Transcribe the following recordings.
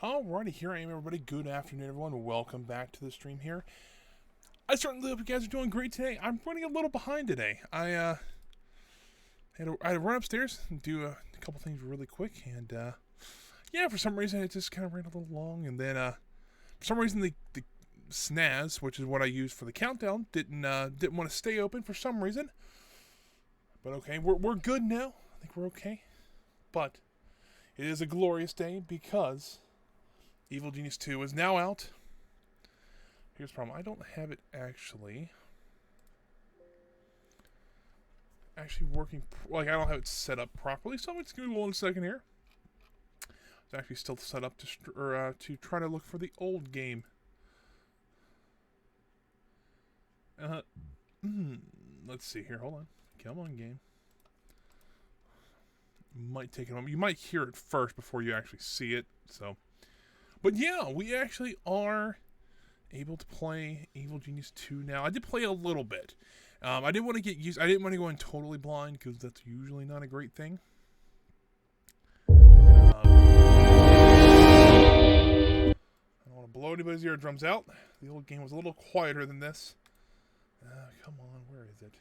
Alrighty, here I am, everybody. Good afternoon, everyone. Welcome back to the stream here. I certainly hope you guys are doing great today. I'm running a little behind today. I had to run upstairs and do a couple things really quick, and yeah, for some reason it just kind of ran a little long, and then for some reason the snaz, which is what I use for the countdown, didn't want to stay open for some reason. But okay, we're good now. I think we're okay. But it is a glorious day because Evil Genius 2 is now out. Here's the problem. I don't have it actually working. Like, I don't have it set up properly, so it's going to be 1 second here. It's actually still set up to try to look for the old game. Let's see here. Hold on. Come on, game. Might take a moment. You might hear it first before you actually see it. So, but yeah, we actually are able to play Evil Genius 2 now. I did play a little bit. I didn't want to get used. I didn't want to go in totally blind because that's usually not a great thing. I don't want to blow anybody's eardrums out. The old game was a little quieter than this. Come on, where is it?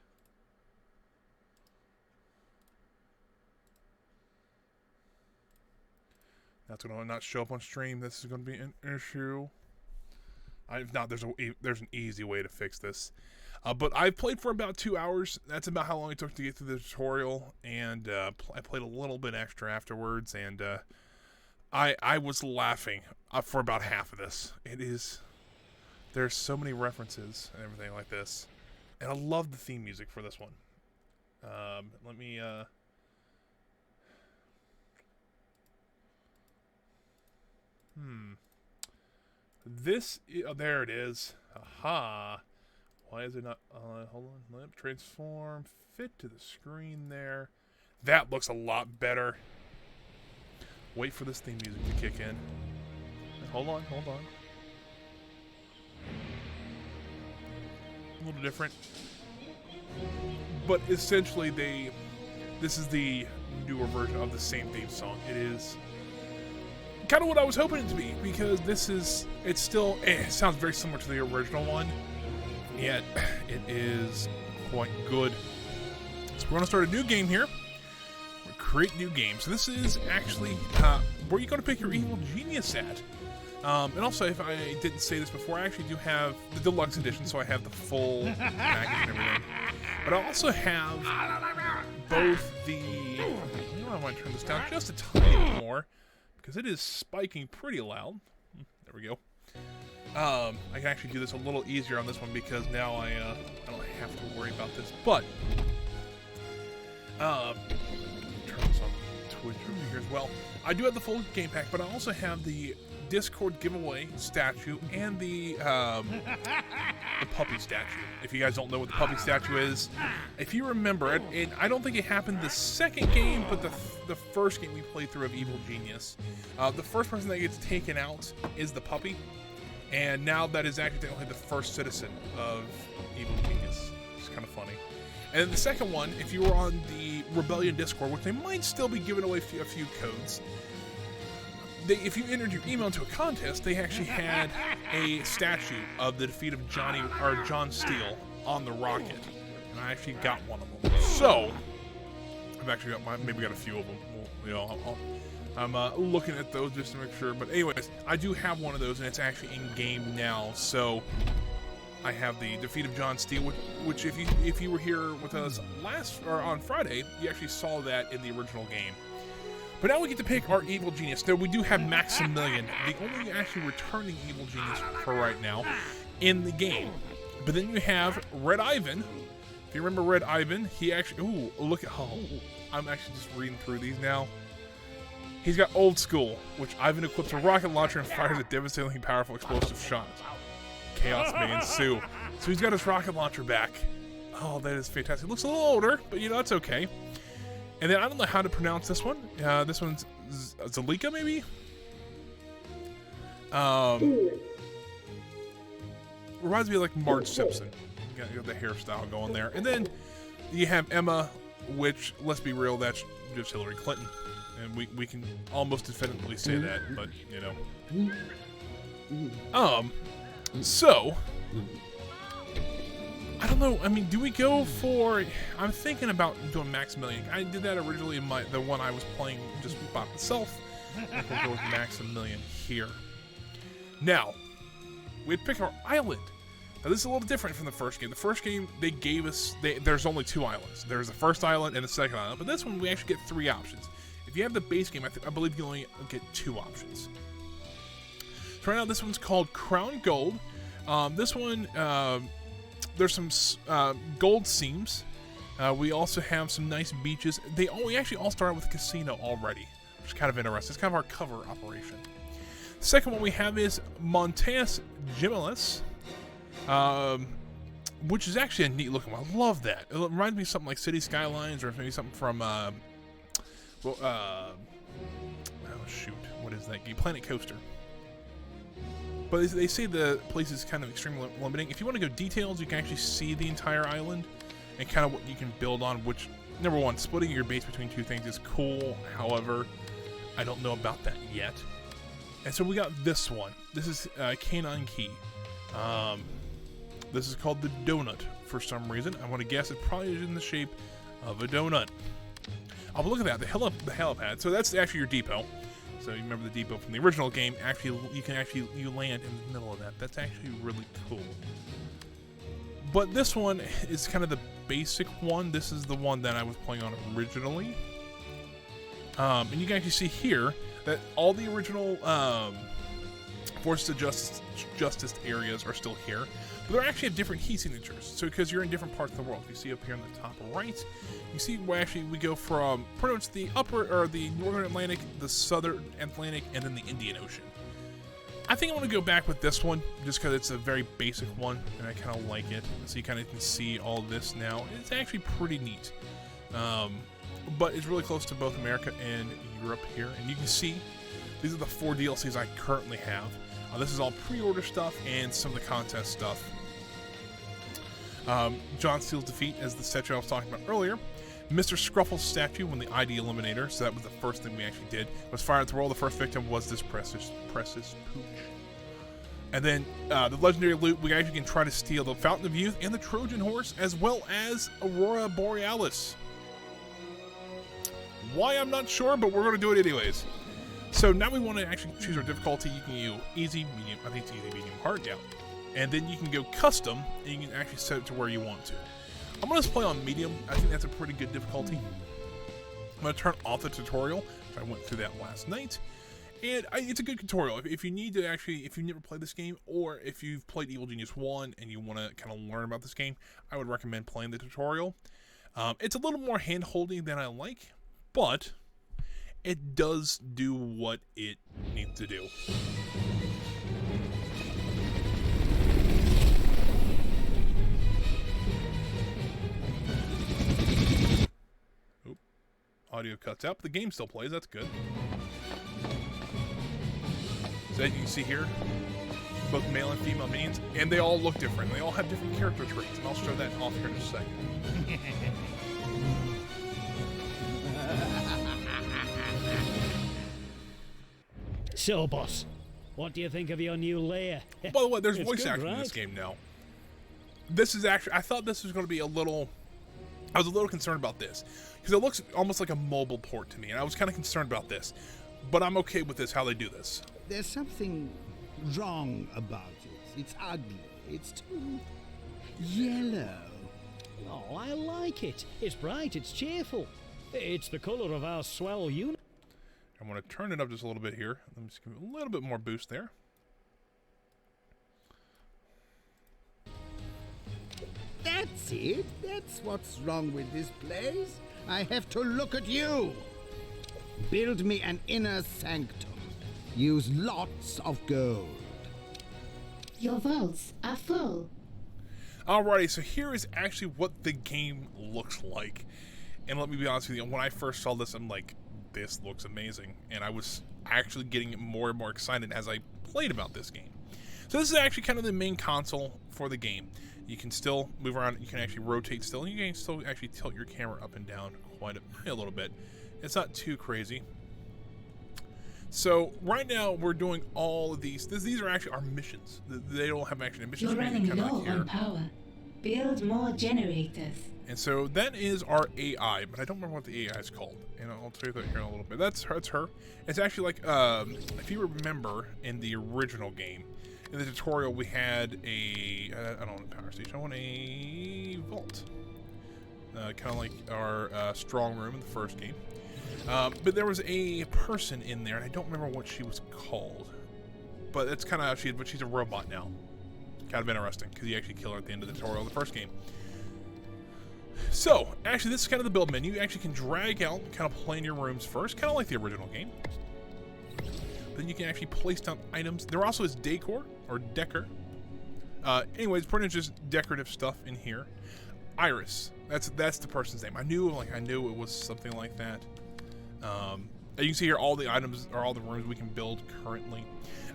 That's going to not show up on stream. This is going to be an issue. If not, there's an easy way to fix this. But I've played for about 2 hours. That's about how long it took to get through the tutorial. And I played a little bit extra afterwards. And I was laughing for about half of this. There's so many references and everything like this. And I love the theme music for this one. Let me... there it is. Aha. Why is it not, hold on, let transform, fit to the screen there. That looks a lot better. Wait for this theme music to kick in. Hold on. A little different. But essentially this is the newer version of the same theme song. It is kind of what I was hoping it to be, because it sounds very similar to the original one, yet it is quite good. So we're going to start a new game here. We're create new game. So this is actually where you're going to pick your Evil Genius at. And also, if I didn't say this before, I actually do have the deluxe edition, so I have the full package and everything. But I also have both the... I want to turn this down just a tiny bit more, because it is spiking pretty loud. There we go. I can actually do this a little easier on this one because now I don't have to worry about this. But turn this on Twitch over here as well. I do have the full game pack, but I also have the Discord giveaway statue and the puppy statue. If you guys don't know what the puppy statue is, if you remember it, I don't think it happened the second game, but the first game we played through of Evil Genius. The first person that gets taken out is the puppy, and now that is actually technically the first citizen of Evil Genius. It's kind of funny. And then the second one, if you were on the Rebellion Discord, which they might still be giving away a few codes, if you entered your email into a contest, they actually had a statue of the defeat of John Steele on the rocket, and I actually got one of them. So I've actually got a few of them. I'm looking at those just to make sure. But anyways, I do have one of those, and it's actually in game now. So I have the defeat of John Steele, which if you were here with us on Friday, you actually saw that in the original game. But now we get to pick our Evil Genius. Now, we do have Maximilian, the only actually returning Evil Genius for right now in the game. But then you have Red Ivan. If you remember Red Ivan, he actually... Ooh, look at... Oh, I'm actually just reading through these now. He's got Old School, which Ivan equips a rocket launcher and fires a devastatingly powerful explosive shot. Chaos may ensue. So he's got his rocket launcher back. Oh, that is fantastic. Looks a little older, but that's okay. And then I don't know how to pronounce this one. This one's Zalika, maybe? Reminds me of like Marge Simpson. You got the hairstyle going there. And then you have Emma, which, let's be real, that's just Hillary Clinton. and we can almost definitively say that, but you know. So I don't know. I mean, do we go for? I'm thinking about doing Maximilian. I did that originally in the one I was playing just by myself. I can go with Maximilian here. Now, we'd pick our island. Now, this is a little different from the first game. The first game, they gave us, there's only 2 islands. There's the first island and the second island. But this one, we actually get 3 options. If you have the base game, I believe you only get 2 options. So right now, this one's called Crown Gold. This one, there's some gold seams. We also have some nice beaches. We actually all started with a casino already, which is kind of interesting. It's kind of our cover operation. The second one we have is Montes Gemelas. Which is actually a neat looking one. I love that. It reminds me of something like City Skylines, or maybe something from oh shoot, what is that game? Planet Coaster. But they say the place is kind of extremely limiting. If you want to go details, you can actually see the entire island and kind of what you can build on. Which, number one, splitting your base between 2 things is cool. However, I don't know about that yet. And so we got this one. This is Canine Key. This is called the Donut for some reason. I want to guess it probably is in the shape of a donut. Oh, but look at that, the helipad. So that's actually your depot. So you remember the depot from the original game. Actually, you land in the middle of that. That's actually really cool. But this one is kind of the basic one. This is the one that I was playing on originally. And you can actually see here that all the original Forces of Justice areas are still here, but they're actually have different heat signatures. So because you're in different parts of the world, you see up here in the top right, you see where actually we go from pretty much the upper or the northern Atlantic, the southern Atlantic, and then the Indian Ocean. I think I want to go back with this one just because it's a very basic one, and I kind of like it. So you kind of can see all this now. It's actually pretty neat, but it's really close to both America and Europe here, and you can see these are the 4 DLCs I currently have. This is all pre-order stuff and some of the contest stuff. John Steele's defeat as the statue I was talking about earlier. Mr. Scruffle's statue won the ID Eliminator, so that was the first thing we actually did. Was fire at the world. The first victim was this precious pooch. And then the legendary loot, we actually can try to steal the Fountain of Youth and the Trojan Horse, as well as Aurora Borealis. Why, I'm not sure, but we're going to do it anyways. So now we want to actually choose our difficulty. You can go easy, medium, I think it's easy, medium, hard, yeah. And then you can go custom, and you can actually set it to where you want to. I'm going to play on medium. I think that's a pretty good difficulty. I'm going to turn off the tutorial. I went through that last night. And it's a good tutorial. If you need to actually, if you've never played this game, or if you've played Evil Genius 1 and you want to kind of learn about this game, I would recommend playing the tutorial. It's a little more hand-holding than I like, but it does do what it needs to do. Oop. Audio cuts out, but the game still plays. That's good. So as you can see here, both male and female minions, and they all look different. They all have different character traits, and I'll show that off here in a second. So, boss, what do you think of your new lair? By the way, there's voice acting in this game now. This is actually, I thought this was going to be a little, I was a little concerned about this, because it looks almost like a mobile port to me, and I was kind of concerned about this. But I'm okay with this, how they do this. There's something wrong about it. It's ugly. It's too yellow. Oh, I like it. It's bright, it's cheerful. It's the colour of our swell unit. I'm going to turn it up just a little bit here. Let me just give it a little bit more boost there. That's it. That's what's wrong with this place. I have to look at you. Build me an inner sanctum. Use lots of gold. Your vaults are full. Alrighty, so here is actually what the game looks like. And let me be honest with you, when I first saw this, I'm like, this looks amazing. And I was actually getting more and more excited as I played about this game. So this is actually kind of the main console for the game. You can still move around, you can actually rotate still, and you can still actually tilt your camera up and down quite a little bit. It's not too crazy. So right now we're doing all of these. These are actually our missions. They don't have actually missions. You're running kind of low like here. on power. Build more generators. And so that is our AI, but I don't remember what the AI is called. And I'll tell you that here in a little bit. That's her. It's actually like, if you remember in the original game, in the tutorial we had I don't want a power station, I want a vault. Kind of like our strong room in the first game. But there was a person in there, and I don't remember what she was called. But that's kind of how but she's a robot now. Kind of interesting, because you actually kill her at the end of the tutorial in the first game. So, actually, this is kind of the build menu. You actually can drag out, kind of plan your rooms first, kind of like the original game. Then you can actually place down items. There also is decor, or decor. Anyways, pretty much just decorative stuff in here. Iris, that's the person's name. I knew it was something like that. You can see here all the items, or all the rooms we can build currently.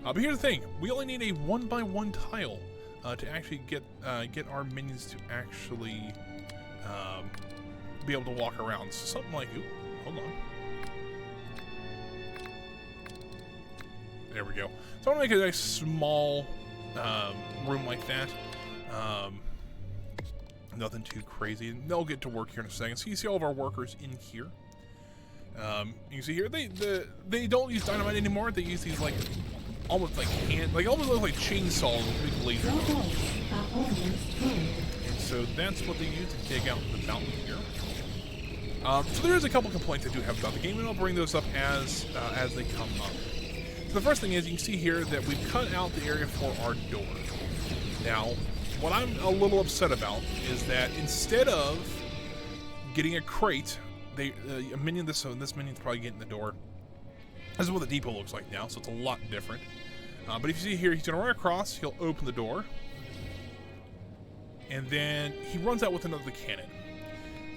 But here's the thing, we only need a 1x1 tile to actually get our minions to actually be able to walk around. So something like, ooh, hold on. There we go. So I want to make a nice small room like that. Nothing too crazy. They'll get to work here in a second. So you see all of our workers in here. You can see here they don't use dynamite anymore. They use these like almost like almost look like chainsaws with big laser. Your vaults are almost full. And so that's what they use to dig out the mountain here. So there is a couple complaints I do have about the game, and I'll bring those up as they come up. So the first thing is you can see here that we've cut out the area for our door. Now, what I'm a little upset about is that instead of getting a crate, a minion this minion's probably getting the door. This is what the depot looks like now, so it's a lot different. But if you see here, he's gonna run across. He'll open the door, and then he runs out with another cannon.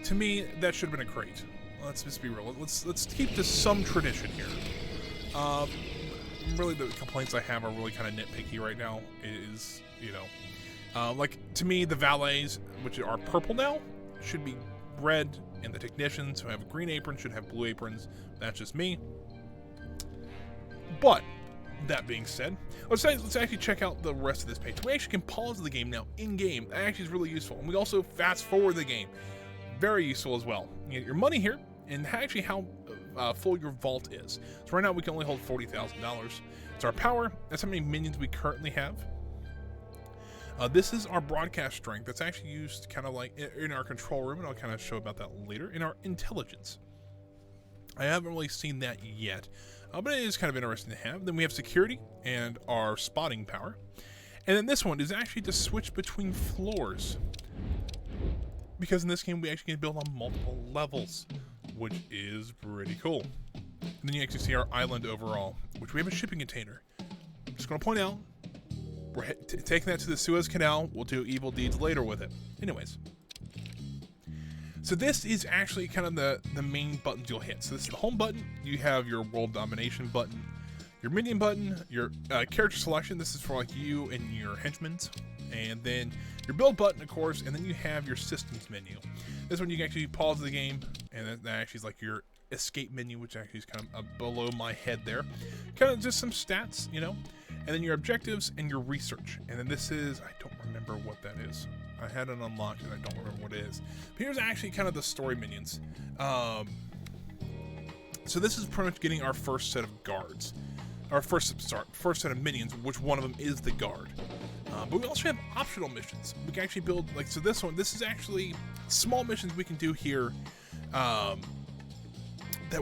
To me, that should have been a crate. Let's just be real. Let's keep to some tradition here. Really, the complaints I have are really kind of nitpicky right now. Is like to me, the valets, which are purple now, should be red, and the technicians who have green aprons should have blue aprons. That's just me. But that being said, let's actually check out the rest of this page. We actually can pause the game now in game. That actually is really useful, and we also fast forward the game. Very useful as well. You get your money here, and actually how full your vault is. So right now we can only hold $40,000. It's our power. That's how many minions we currently have. This is our broadcast strength. That's actually used kind of like in our control room, and I'll kind of show about that later. In our intelligence, I haven't really seen that yet, but it is kind of interesting to have. Then we have security and our spotting power, and then this one is actually to switch between floors, because in this game we actually can build on multiple levels, which is pretty cool. And then you actually see our island overall, which we have a shipping container. I'm just going to point out, we're taking that to the Suez Canal. We'll do evil deeds later with it. Anyways. So this is actually kind of the main buttons you'll hit. So this is the home button. You have your world domination button, your minion button, your character selection. This is for like you and your henchmen. And then your build button, of course. And then you have your systems menu. This one you can actually pause the game. And that actually is like your escape menu, which actually is kind of below my head there. Kind of just some stats, And then your objectives and your research. And then this is, I don't remember what that is. I had it unlocked and I don't remember what it is. But here's actually kind of the story minions. So this is pretty much getting our first set of guards. Our first set of minions, which one of them is the guard. But we also have optional missions. We can actually build, so this is actually small missions we can do here that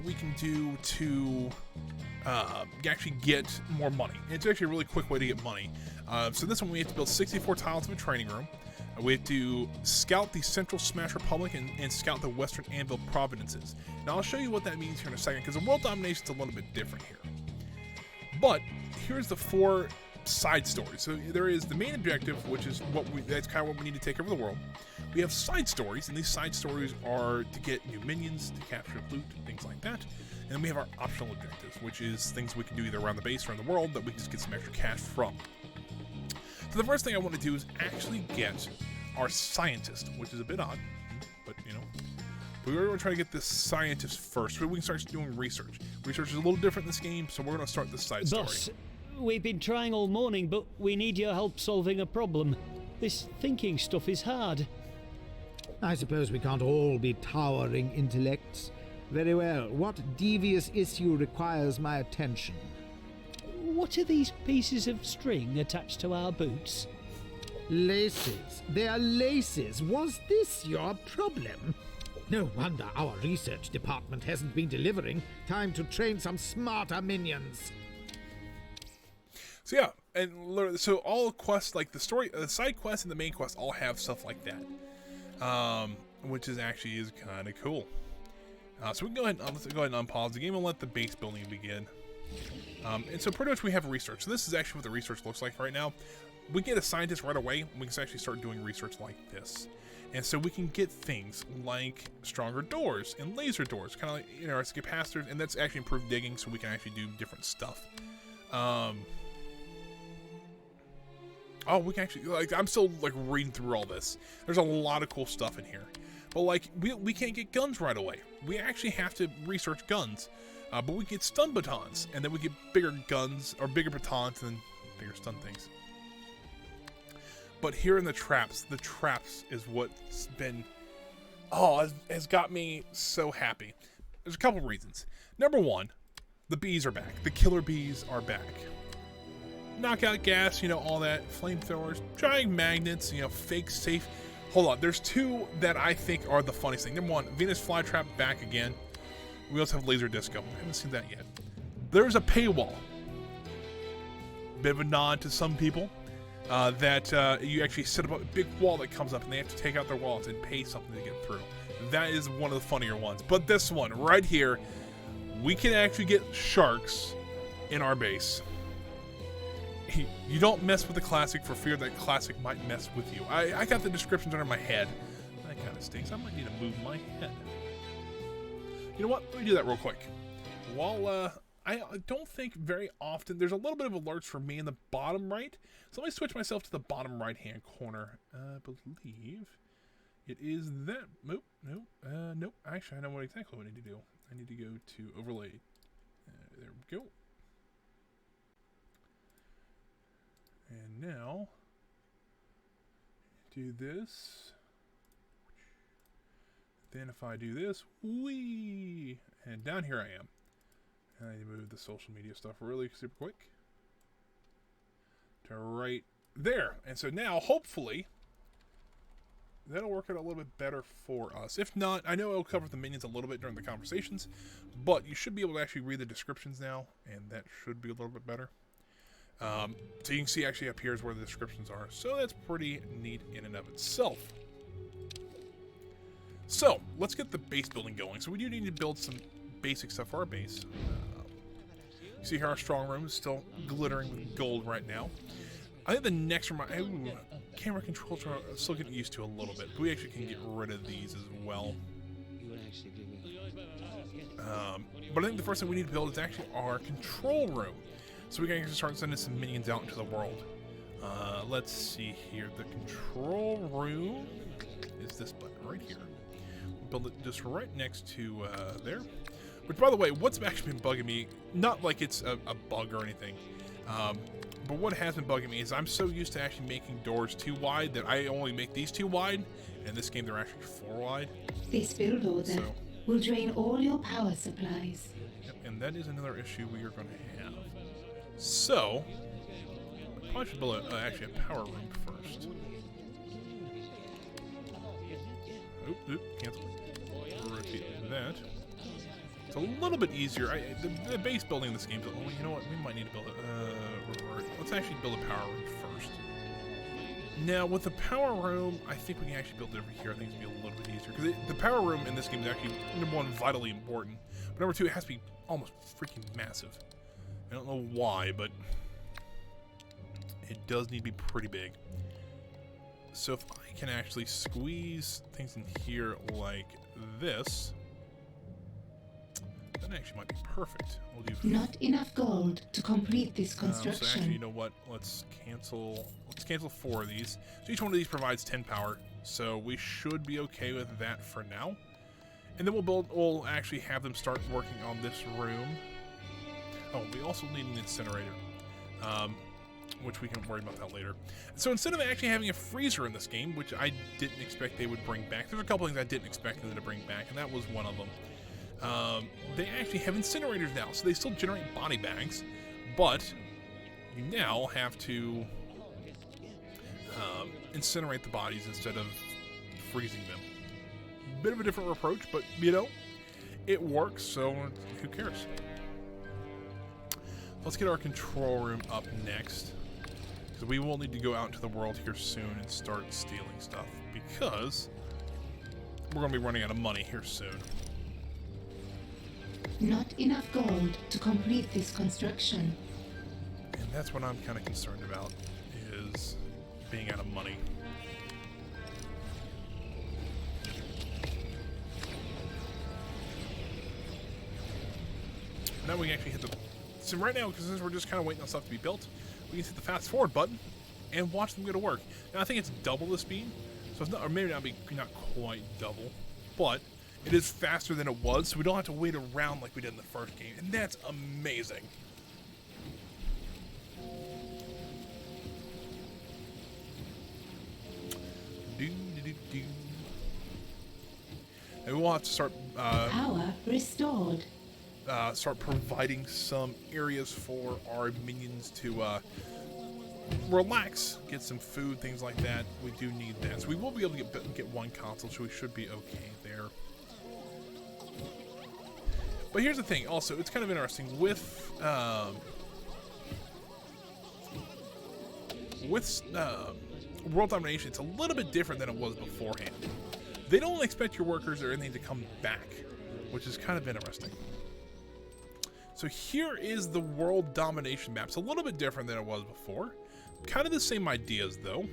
we can do to actually get more money. And it's actually a really quick way to get money. So this one we have to build 64 tiles of a training room. We have to scout the Central Smash Republic and scout the Western Anvil provinces. Now I'll show you what that means here in a second, because the world domination is a little bit different here. But here's the 4 side stories. So there is the main objective, which is that's kind of what we need to take over the world. We have side stories, and these side stories are to get new minions, to capture loot, things like that. And then we have our optional objectives, which is things we can do either around the base or around the world that we can just get some extra cash from. So the first thing I want to do is actually get our scientist, which is a bit odd, but we really want to try to get this scientist first, so we can start doing research. Research is a little different in this game, so we're going to start this side Boss, story. we've been trying all morning, but we need your help solving a problem. This thinking stuff is hard. I suppose we can't all be towering intellects. Very well. What devious issue requires my attention? What are these pieces of string attached to our boots? Laces. They are laces. Was this your problem? No wonder our research department hasn't been delivering. Time to train some smarter minions. So yeah, and literally, so all quests, like the story, the side quests and the main quests all have stuff like that, which is kind of cool. So we can go ahead and unpause the game and let the base building begin. And so pretty much we have research. So this is actually what the research looks like right now. We get a scientist right away. We can actually start doing research like this. And so we can get things like stronger doors and laser doors, kind of like, you know, our capacitors, and that's actually improved digging, so we can actually do different stuff. Oh, we can actually, like, I'm still, like, reading through all this. There's a lot of cool stuff in here. But, like, we can't get guns right away. We actually have to research guns. But we get stun batons, and then we get bigger guns, or bigger batons, and then bigger stun things. But here in the traps is what's been, has got me so happy. There's a couple reasons. Number one, the bees are back. The killer bees are back. Knockout gas, you know, all that. Flamethrowers, giant magnets, you know, fake safe. Hold on, there's two that I think are the funniest thing. Number one, Venus flytrap back again. We also have laser disco. I haven't seen that yet. There's a paywall. Bit of a nod to some people. That you actually set up a big wall that comes up and they have to take out their wallets and pay something to get through. That is one of the funnier ones. But this one right here, we can actually get sharks in our base. You don't mess with the classic for fear that classic might mess with you. I got the descriptions under my head. That kind of stinks. I might need to move my head. You know what? Let me do that real quick. While I don't think very often, there's a little bit of alerts for me in the bottom right. So let me switch myself to the bottom right hand corner. I believe it is that. Nope. Actually, I know exactly what I need to do. I need to go to overlay. There we go. And now, do this. Then if I do this, whee! And down here I am. And I need to move the social media stuff really super quick. To right there. And so now, hopefully, that'll work out a little bit better for us. If not, I know it'll cover the minions a little bit during the conversations, but you should be able to actually read the descriptions now, and that should be a little bit better. So you can see actually up here is where the descriptions are. So that's pretty neat in and of itself. So let's get the base building going. So we do need to build some basic stuff for our base. You see here our strong room is still glittering with gold right now. I think the next room, camera controls are still getting used to a little bit, but we actually can get rid of these as well. But I think the first thing we need to build is actually our control room. So we can actually start sending some minions out into the world. Let's see here. The control room is this button right here. We'll build it just right next to there. Which, by the way, what's actually been bugging me, not like it's a bug or anything, but what has been bugging me is I'm so used to actually making doors too wide that I only make these too wide. And in this game, they're actually 4 wide. This build order will drain all your power supplies. Yep, and that is another issue we are going to have. So, I probably should build actually a power room first. Cancel. Rotate that. It's a little bit easier. The base building in this game, you know what? We might need to build a revert. Let's actually build a power room first. Now, with the power room, I think we can actually build it over here. I think it's going to be a little bit easier. Because the power room in this game is actually, number one, vitally important. But number two, it has to be almost freaking massive. I don't know why, but it does need to be pretty big. So if I can actually squeeze things in here like this, that actually might be perfect. We'll do Not enough gold to complete this construction. So actually, you know what? Let's cancel 4 of these. So each one of these provides 10 power. So we should be okay with that for now. And then we'll actually have them start working on this room. Oh, we also need an incinerator, which we can worry about that later. So instead of actually having a freezer in this game, which I didn't expect they would bring back, there's a couple things I didn't expect them to bring back, and that was one of them. They actually have incinerators now, so they still generate body bags, but you now have to incinerate the bodies instead of freezing them. Bit of a different approach, but you know, it works, so who cares? Let's get our control room up next, because we will need to go out into the world here soon and start stealing stuff, because we're going to be running out of money here soon. Not enough gold to complete this construction. And that's what I'm kind of concerned about, is being out of money. Now we can actually hit the... So right now, because since we're just kind of waiting on stuff to be built, we can hit the fast forward button and watch them go to work. Now I think it's double the speed, so it's not, or maybe not quite double, but it is faster than it was, so we don't have to wait around like we did in the first game, and that's amazing. And we'll have to start Power restored. Start providing some areas for our minions to relax, get some food, things like that. We do need that, so we will be able to get one console, so we should be okay there. But here's the thing, also, it's kind of interesting with world domination. It's a little bit different than it was beforehand. They don't expect your workers or anything to come back, which is kind of interesting. So here is the world domination map. It's a little bit different than it was before. Kind of the same ideas, though.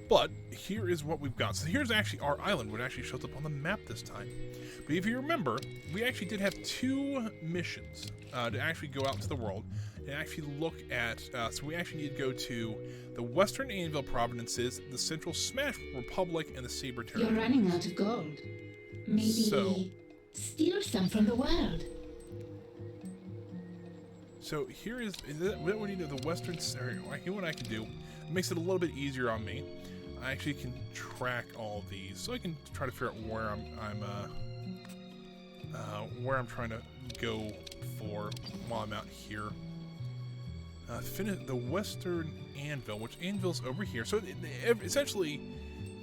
But here is what we've got. So here's actually our island, which actually shows up on the map this time. But if you remember, we actually did have 2 missions to actually go out into the world and actually look at. So we actually need to go to the Western Anvil provinces, the Central Smash Republic, and the Saber Territory. You're running out of gold. Maybe steal some from the world. So here is what we need to the Western. Here, what I can do, it makes it a little bit easier on me. I actually can track all these, so I can try to figure out where I'm trying to go for while I'm out here. Finish the Western Anvil, which Anvil's over here. So essentially,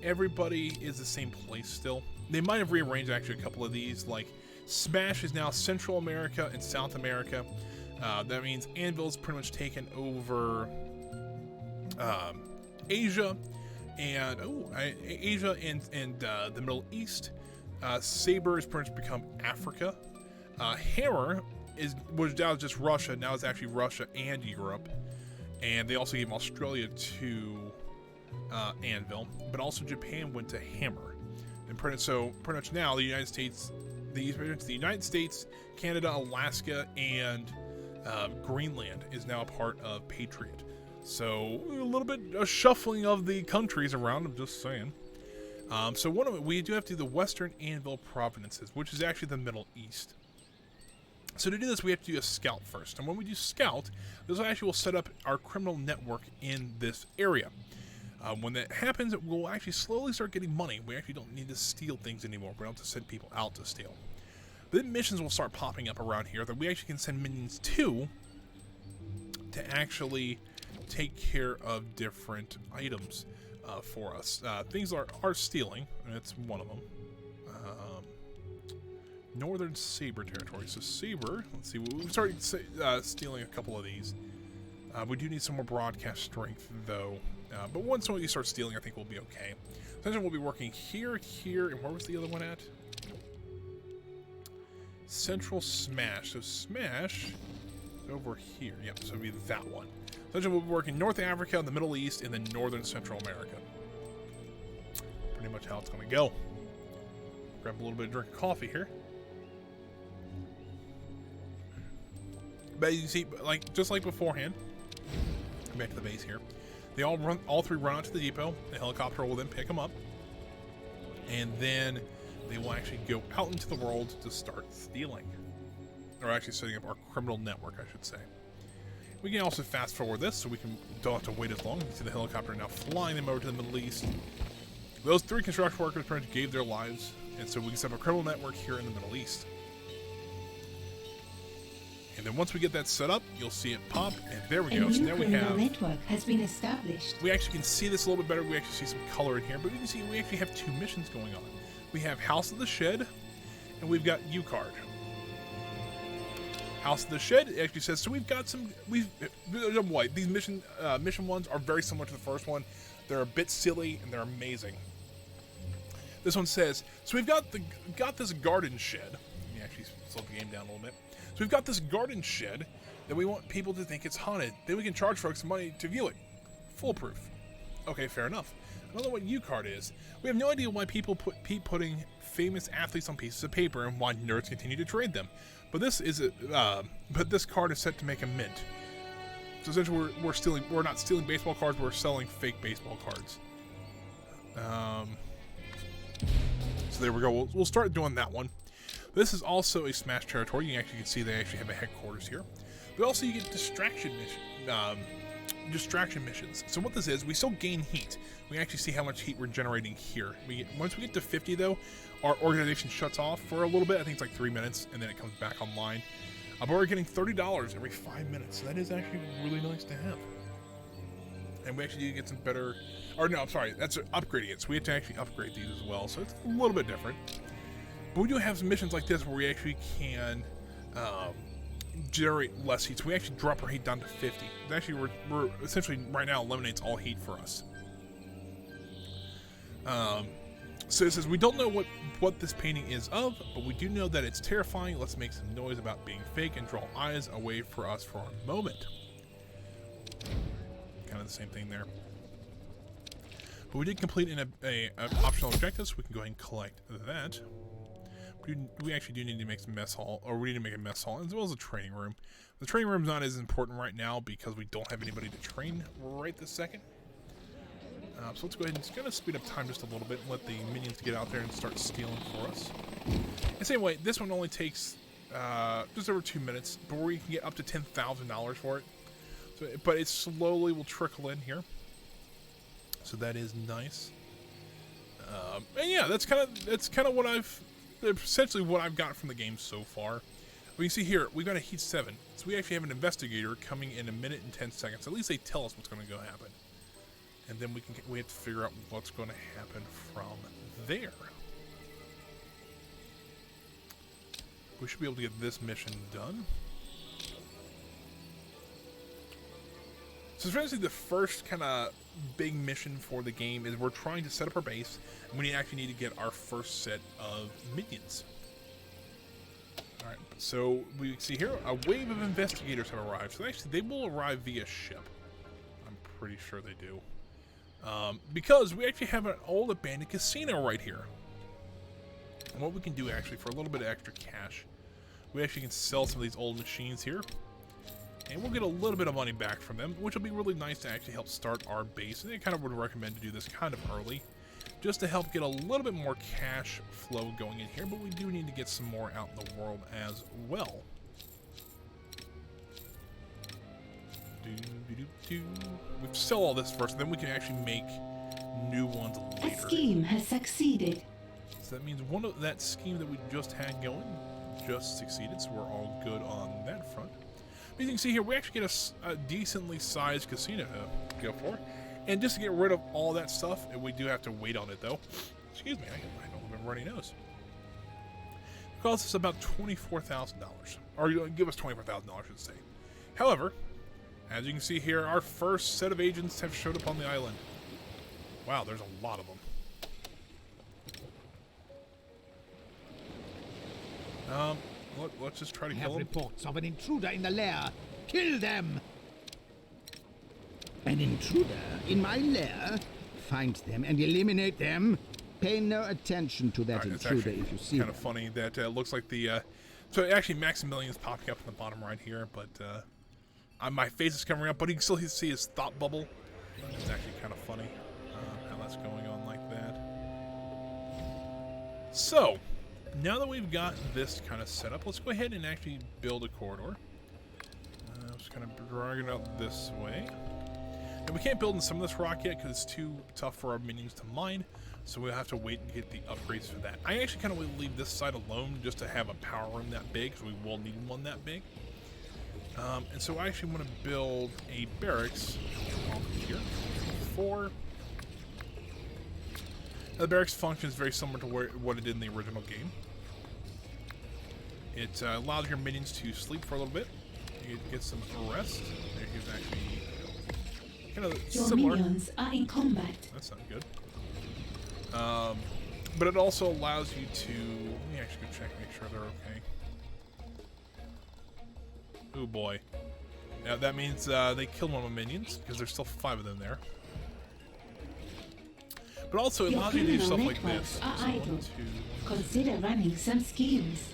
everybody is the same place still. They might have rearranged actually a couple of these. Like Smash is now Central America and South America. That means Anvil's pretty much taken over Asia and the Middle East. Saber has pretty much become Africa. Hammer was now just Russia. Now it's actually Russia and Europe. And they also gave Australia to Anvil, but also Japan went to Hammer. And pretty much now the United States, Canada, Alaska, and Greenland is now a part of Patriot. So a little bit of shuffling of the countries around. I'm just saying. So one of it, we do have to do the Western Anvil provinces, which is actually the Middle East. So to do this, we have to do a scout first. And when we do scout, this actually will set up our criminal network in this area. When that happens, we'll actually slowly start getting money. We actually don't need to steal things anymore. We don't have to send people out to steal. But then missions will start popping up around here that we actually can send minions to actually take care of different items for us. Things are stealing, and it's one of them. Northern Saber territory. So Saber, let's see, we've started stealing a couple of these. We do need some more broadcast strength, though. But once we start stealing, I think we'll be okay. Essentially, we'll be working here, and where was the other one at? Central Smash. So Smash is over here. Yep, so it'll be that one. Essentially, we'll be working North Africa, the Middle East, and then Northern Central America. Pretty much how it's going to go. Grab a little bit of drink of coffee here. But you see, just like beforehand, back to the base here. They all three run out to the depot. The helicopter will then pick them up. and then they will actually go out into the world to start stealing. Or actually setting up our criminal network, I should say. We can also fast forward this so we don't have to wait as long. You can see the helicopter now flying them over to the Middle East. Those 3 construction workers pretty much gave their lives, and so we can set up a criminal network here in the Middle East. And then once we get that set up, you'll see it pop, and there we go. So now we have... network has been established. We actually can see this a little bit better. We actually see some color in here, but we can see we actually have 2 missions going on. We have House of the Shed, and we've got U-Card. House of the Shed actually says, so we've got some, these mission ones are very similar to the first one. They're a bit silly, and they're amazing. This one says, so we've got this garden shed. Let me actually slow the game down a little bit. So we've got this garden shed that we want people to think it's haunted. Then we can charge folks money to view it. Foolproof. Okay, fair enough. I don't know what U-Card is. We have no idea why people keep putting famous athletes on pieces of paper and why nerds continue to trade them. But this card is set to make a mint. So essentially, we're not stealing baseball cards. We're selling fake baseball cards. So there we go. We'll start doing that one. This is also a Smash territory. You actually can see they actually have a headquarters here. But also you get distraction missions. So what this is, we still gain heat. We actually see how much heat we're generating here. Once we get to 50 though, our organization shuts off for a little bit. I think it's like 3 minutes, and then it comes back online. But we're getting $30 every 5 minutes. So that is actually really nice to have. And we actually do get some better, or no, I'm sorry, that's upgrading it. So we have to actually upgrade these as well. So it's a little bit different. But we do have some missions like this where we actually can generate less heat. So we actually drop our heat down to 50. Actually, we're essentially right now eliminates all heat for us. So it says we don't know what this painting is of, but we do know that it's terrifying. Let's make some noise about being fake and draw eyes away for us for a moment. Kind of the same thing there. But we did complete an optional objective, so we can go ahead and collect that. We actually do need to make some mess hall, or we need to make a mess hall, as well as a training room. The training room's not as important right now because we don't have anybody to train right this second. So let's go ahead and just kind of speed up time just a little bit and let the minions get out there and start stealing for us. The same way, this one only takes just over 2 minutes, but we can get up to $10,000 for it. So, but it slowly will trickle in here. So that is nice. And yeah, that's kind of what essentially what I've got from the game so far. We can see here, we've got a heat 7. So we actually have an investigator coming in 1 minute and 10 seconds. At least they tell us what's going to go happen. And then we have to figure out what's going to happen from there. We should be able to get this mission done. So essentially the first kind of big mission for the game is we're trying to set up our base, and we actually need to get our first set of minions. Alright, so we see here a wave of investigators have arrived. So actually they will arrive via ship. I'm pretty sure they do. Because we actually have an old abandoned casino right here. And what we can do actually for a little bit of extra cash, we actually can sell some of these old machines here. And we'll get a little bit of money back from them, which will be really nice to actually help start our base. And I kind of would recommend to do this kind of early, just to help get a little bit more cash flow going in here. But we do need to get some more out in the world as well. We sell all this first, and then we can actually make new ones later. A scheme has succeeded. So that means that scheme that we just had going just succeeded, so we're all good on that front. But you can see here, we actually get a decently sized casino to go for. And just to get rid of all that stuff, and we do have to wait on it though. Excuse me, I don't have a runny nose. It costs us about $24,000. Or give us $24,000, I should say. However, as you can see here, our first set of agents have showed up on the island. Wow, there's a lot of them. Let's just try to kill them. Reports of an intruder in the lair. Kill them! An intruder in my lair? Find them and eliminate them. Pay no attention to that intruder if you see kind of funny that looks like the... so actually Maximilian's popping up in the bottom right here, but my face is covering up, but you can still see his thought bubble. It's actually kind of funny how that's going on like that. So, now that we've got this kind of set up, let's go ahead and actually build a corridor. Just kind of drag it out this way. And we can't build in some of this rock yet because it's too tough for our minions to mine, so we'll have to wait and get the upgrades for that. I actually kind of want to leave this side alone just to have a power room that big, because we will need one that big. And so I actually want to build a barracks off of here. 4. Now, the barracks function is very similar to what it did in the original game. It allows your minions to sleep for a little bit. You get some rest. Here's actually kind of Your similar. minions are in combat. That's not good. But it also allows you to... Let me actually go check, make sure they're okay. Oh boy. Now that means they killed one of my minions, because there's still 5 of them there. But also it Your allows you to do criminal stuff like this. networks are So idle. 1, 2... Consider running some schemes.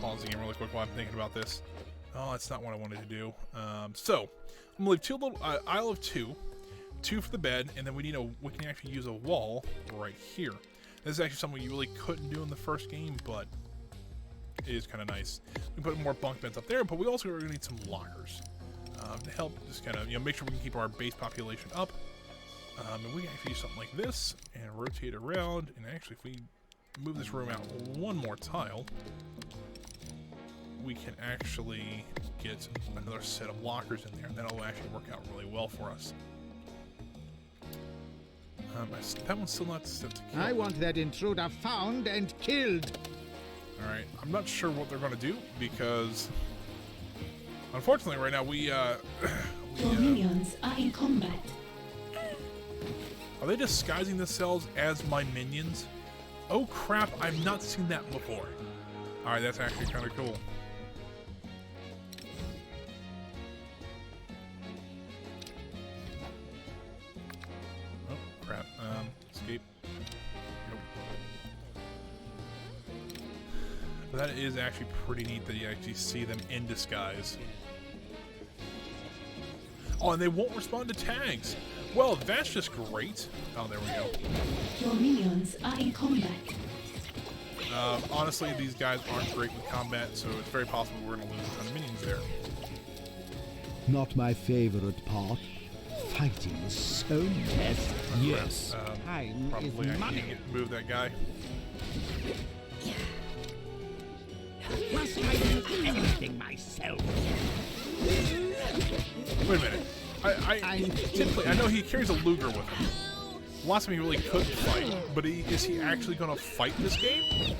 Pause the game really quick while I'm thinking about this. Oh, that's not what I wanted to do. So I'm gonna leave 2 little aisle of 2 for the bed, and then we can actually use a wall right here. This is actually something you really couldn't do in the first game, but it is kind of nice. We put more bunk beds up there, but we also are gonna need some lockers to help just kind of make sure we can keep our base population up. And we can actually do something like this and rotate around. And actually, if we move this room out 1 more tile, we can actually get another set of lockers in there, and that'll actually work out really well for us. That one's still not set to kill. I want that intruder found and killed. Alright, I'm not sure what they're going to do, because unfortunately right now Your minions are in combat. are they disguising themselves as my minions? Oh crap, I've not seen that before. Alright, that's actually kind of cool. Oh crap, escape. Nope. But that is actually pretty neat that you actually see them in disguise. Oh, and they won't respond to tags. Well, that's just great. Oh, there we go. Your minions are in combat. Honestly, these guys aren't great with combat, so it's very possible we're going to lose a ton of minions there. Not my favorite part. Fighting is so messy. Yes. Time Probably is I money. can't move that guy. Must I do everything myself? Wait a minute. I know he carries a Luger with him. Last time he really couldn't fight, but is he actually going to fight this game?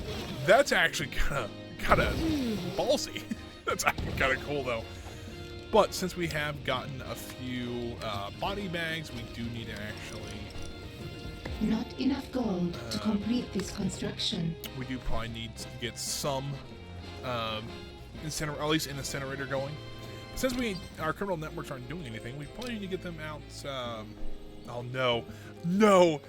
That's actually kind of ballsy. That's actually kind of cool though. But since we have gotten a few body bags, we do need to actually... Not enough gold to complete this construction. We do probably need to get some at least an incinerator going. Since our criminal networks aren't doing anything, we probably need to get them out. Oh no, no!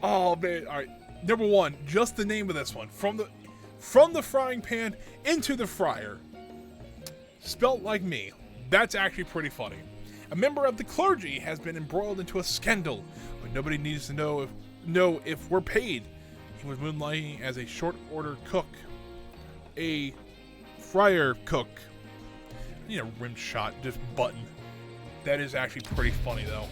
Oh man! All right, number 1, just the name of this one, from the frying pan into the fryer, spelt like me. That's actually pretty funny. A member of the clergy has been embroiled into a scandal, but nobody needs to know if we're paid. He was moonlighting as a short order cook, a fryer cook. I need a rim shot, just button. That is actually pretty funny though.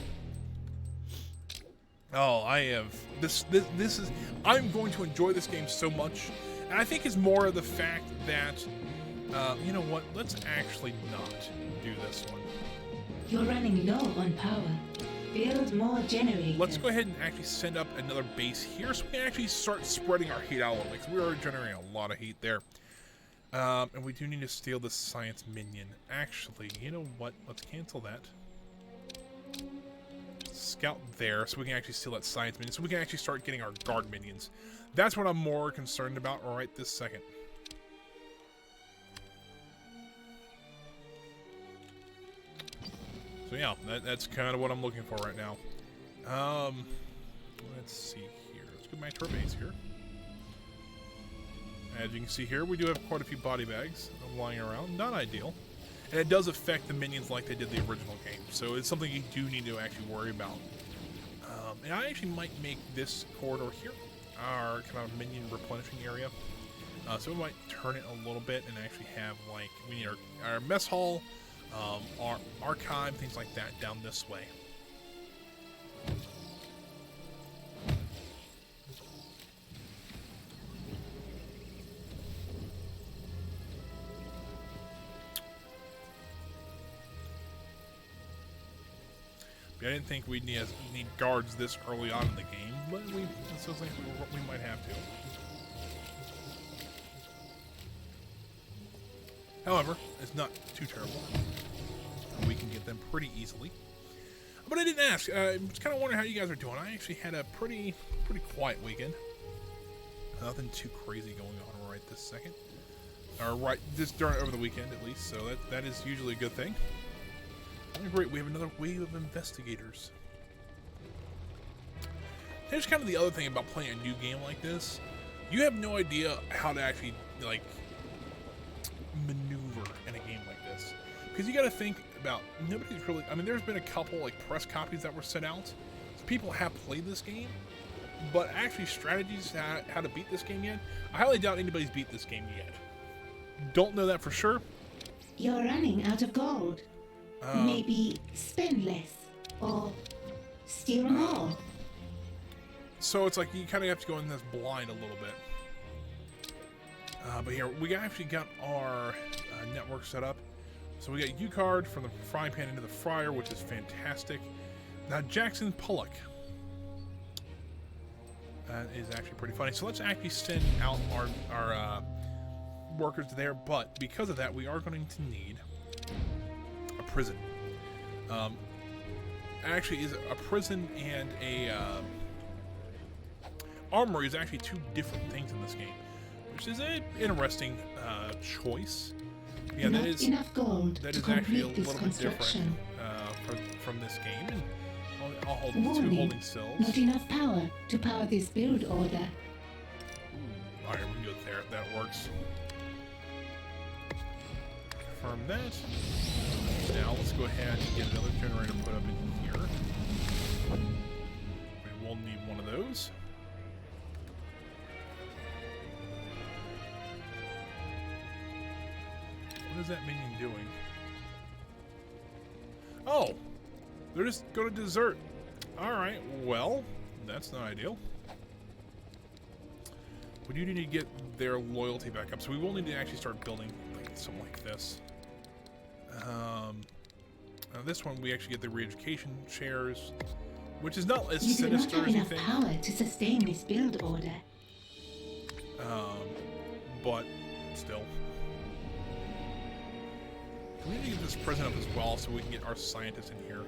Oh, I have this is I'm going to enjoy this game so much, and I think it's more of the fact that you know what? Let's actually not do this one. You're running low on power. Build more generators. Let's go ahead and actually send up another base here, so we can actually start spreading our heat out a little bit, because we're already generating a lot of heat there. And we do need to steal the science minion. Actually, you know what? Let's cancel that. Scout there, so we can actually steal that science minion, so we can actually start getting our guard minions. That's what I'm more concerned about right this second. So yeah, that's kind of what I'm looking for right now. Let's see here. Let's go back to our base here. As you can see here, we do have quite a few body bags lying around. Not ideal. And it does affect the minions like they did the original game. So it's something you do need to actually worry about. And I actually might make this corridor here. our kind of minion replenishing area. So we might turn it a little bit and actually have, like, we need our mess hall, our archive, things like that down this way. I didn't think we'd need guards this early on in the game, but we still think we might have to. However, it's not too terrible. We can get them pretty easily. But I didn't ask. I was kind of wondering how you guys are doing. I actually had a pretty quiet weekend. Nothing too crazy going on right this second, or right just over the weekend at least. So that is usually a good thing. Oh, great, we have another wave of investigators. Here's kind of the other thing about playing a new game like this. You have no idea how to actually, like, maneuver in a game like this. Because you got to think about, nobody's really, I mean, there's been a couple, like, press copies that were sent out. So people have played this game, but actually strategies how to beat this game yet, I highly doubt anybody's beat this game yet. Don't know that for sure. You're running out of gold. Maybe spend less, or steal more. So it's like you kind of have to go in this blind a little bit. But here, we actually got our network set up. So we got U-Card from the frying pan into the fryer, which is fantastic. Now Jackson Pollock. That is actually pretty funny. So let's actually send out our workers there, but because of that, we are going to need a prison. Actually, is a prison and a armory is actually two different things in this game, which is an interesting choice. Yeah, Not enough gold that to is actually a complete this little bit different construction. from this game. And I'll hold Warning, two holding cells. not enough power to power this build order. All right, we can go there. That works. Confirm that. Now let's go ahead and get another generator put up in here. We will need one of those. What is that minion doing? Oh! They're just going to desert. Alright, well, that's not ideal. We do need to get their loyalty back up, so we will need to actually start building like something like this. This one we actually get the re-education chairs, which is not as You do not sinister have as you enough think. power to sustain this build order. But still. We need to get this prison up as well so we can get our scientists in here.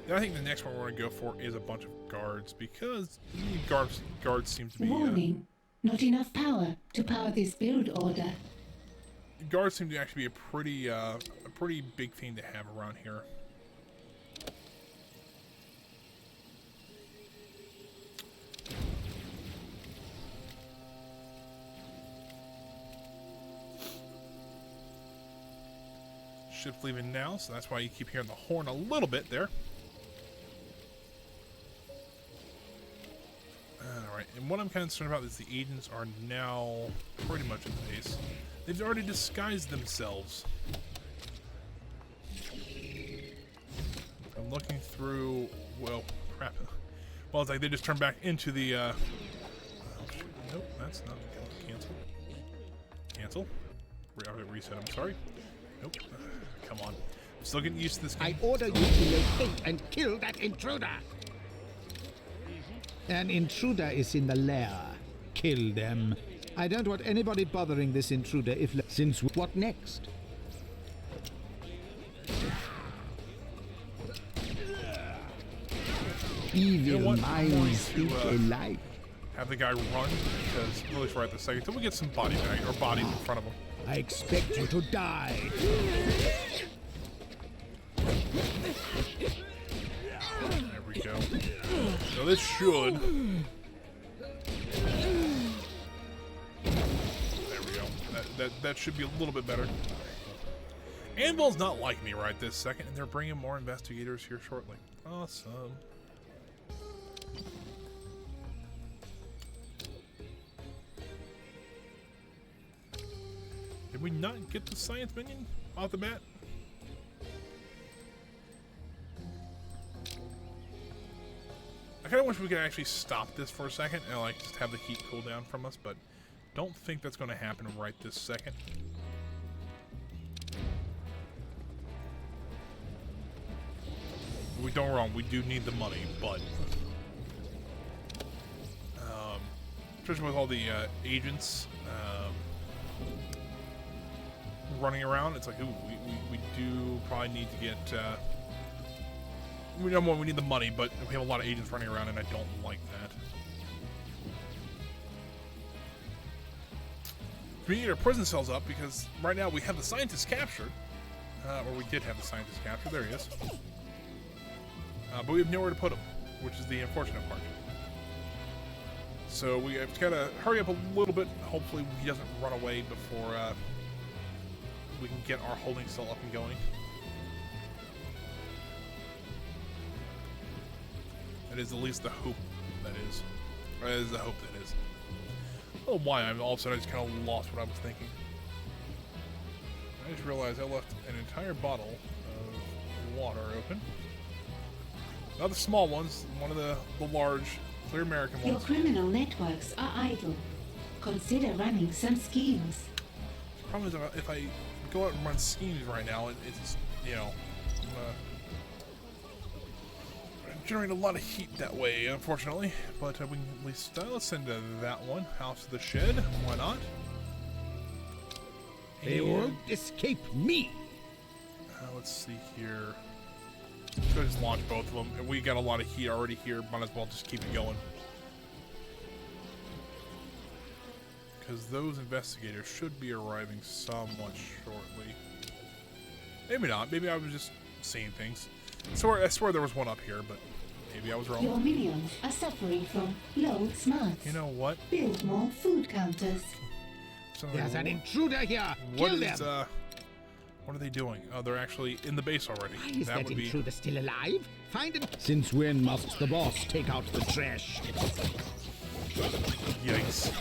Then I think the next one we're going to go for is a bunch of guards, because guards seem to be... Warning, not enough power to power this build order. Guards seem to actually be a pretty big thing to have around here. Ship's leaving now, so that's why you keep hearing the horn a little bit there. Alright, and what I'm kind of concerned about is the agents are now pretty much in place. They've already disguised themselves. I'm looking through, well, crap. Well, it's like they just turned back into the, oh, shit. Nope, that's not, cancel. Cancel. Reset, I'm sorry. Nope. Come on. I'm still getting used to this game. I order you to locate and kill that intruder. An intruder is in the lair. Kill them. I don't want anybody bothering this intruder since what next? Evil know what? I'm going minds to, think alike. have the guy run, because at least right this second, until we get some bodies in front of him. I expect you to die. There we go. So this should. There we go. That should be a little bit better. Anvil's not like me right this second, and they're bringing more investigators here shortly. Awesome. we not get the science minion off the bat? I kind of wish we could actually stop this for a second and like just have the heat cool down from us, but don't think that's going to happen right this second. We don't wrong. We do need the money, but especially with all the agents running around, it's like, ooh, we do probably need to get. We know more. We need the money, but we have a lot of agents running around, and I don't like that. We need our prison cells up because right now we have the scientist captured, or we did have the scientist captured. There he is. But we have nowhere to put him, which is the unfortunate part. So we have got to hurry up a little bit. Hopefully he doesn't run away before we can get our holding cell up and going. That is at least the hope that is. Or that is the hope that is. I don't know why all of a sudden I just kind of lost what I was thinking. I just realized I left an entire bottle of water open. Not the small ones, one of the large, clear American Your ones. criminal networks are idle. Consider running some schemes. The problem is if I go out and run schemes right now, it's, you know, generate a lot of heat that way, unfortunately. But we can at least let's send that one. House of the Shed. Why not? They won't escape me. Let's see here. Let's just launch both of them. And we got a lot of heat already here. Might as well just keep it going. Because those investigators should be arriving somewhat shortly. Maybe not. Maybe I was just seeing things. I swear there was one up here, but maybe I was wrong. Your minions are suffering from low smarts. You know what? Build more food counters. So, There's an intruder here. what Kill is, them. what are they doing? Oh, they're actually in the base already. Why is that would be. intruder still alive? Find him. Since when must the boss take out the trash? Yikes.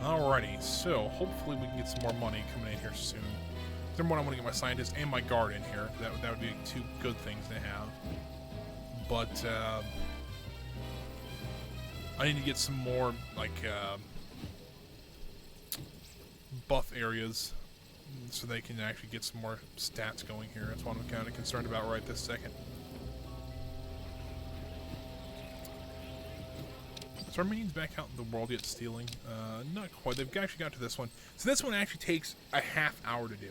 Alrighty, so hopefully we can get some more money coming in here soon. Number one, I want to get my scientist and my guard in here. That would be two good things to have. But I need to get some more like buff areas so they can actually get some more stats going here. That's what I'm kind of concerned about right this second. So our minions back out in the world yet stealing? Not quite. They've actually got to this one. So this one actually takes a half hour to do.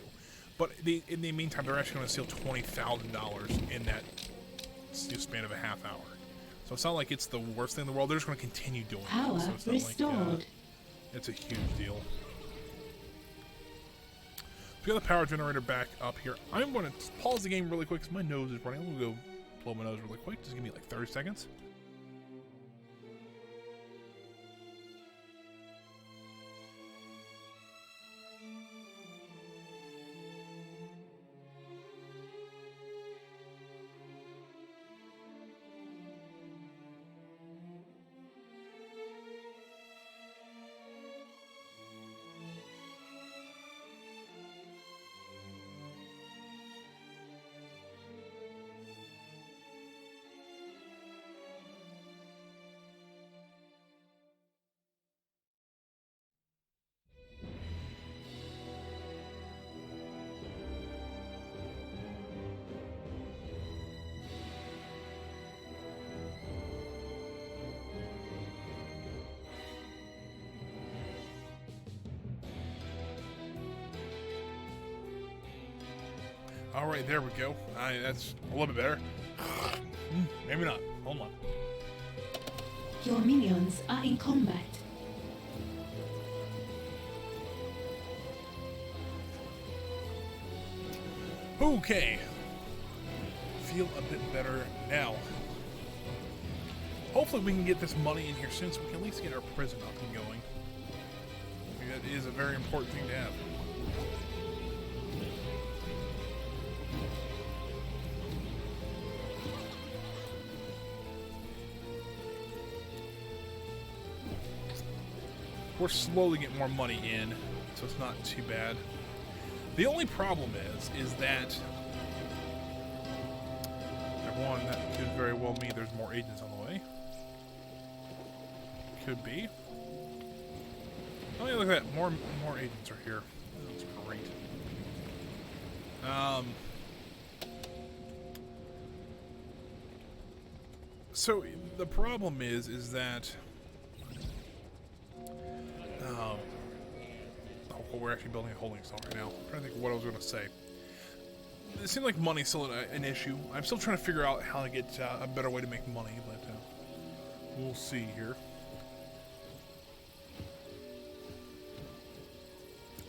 But in the meantime, they're actually going to steal $20,000 in that span of a half hour. So it's not like it's the worst thing in the world. They're just going to continue doing Power it. So it's not restored. like it's a huge deal. We got the power generator back up here. I'm going to pause the game really quick because my nose is running. I'm going to go blow my nose really quick. Just give me like 30 seconds. All right, there we go. That's a little bit better. Maybe not. Hold on. Your minions are in combat. Okay. Feel a bit better now. Hopefully we can get this money in here soon so we can at least get our prison up and going. I mean, that is a very important thing to have. we're slowly getting more money in, so it's not too bad. The only problem is that one, that could very well mean there's more agents on the way. Could be. Oh yeah, look at that. More agents are here. That's great. So the problem is that oh, we're actually building a holding cell right now. I'm trying to think of what I was going to say. It seems like money's still an issue. I'm still trying to figure out how to get a better way to make money, but we'll see here.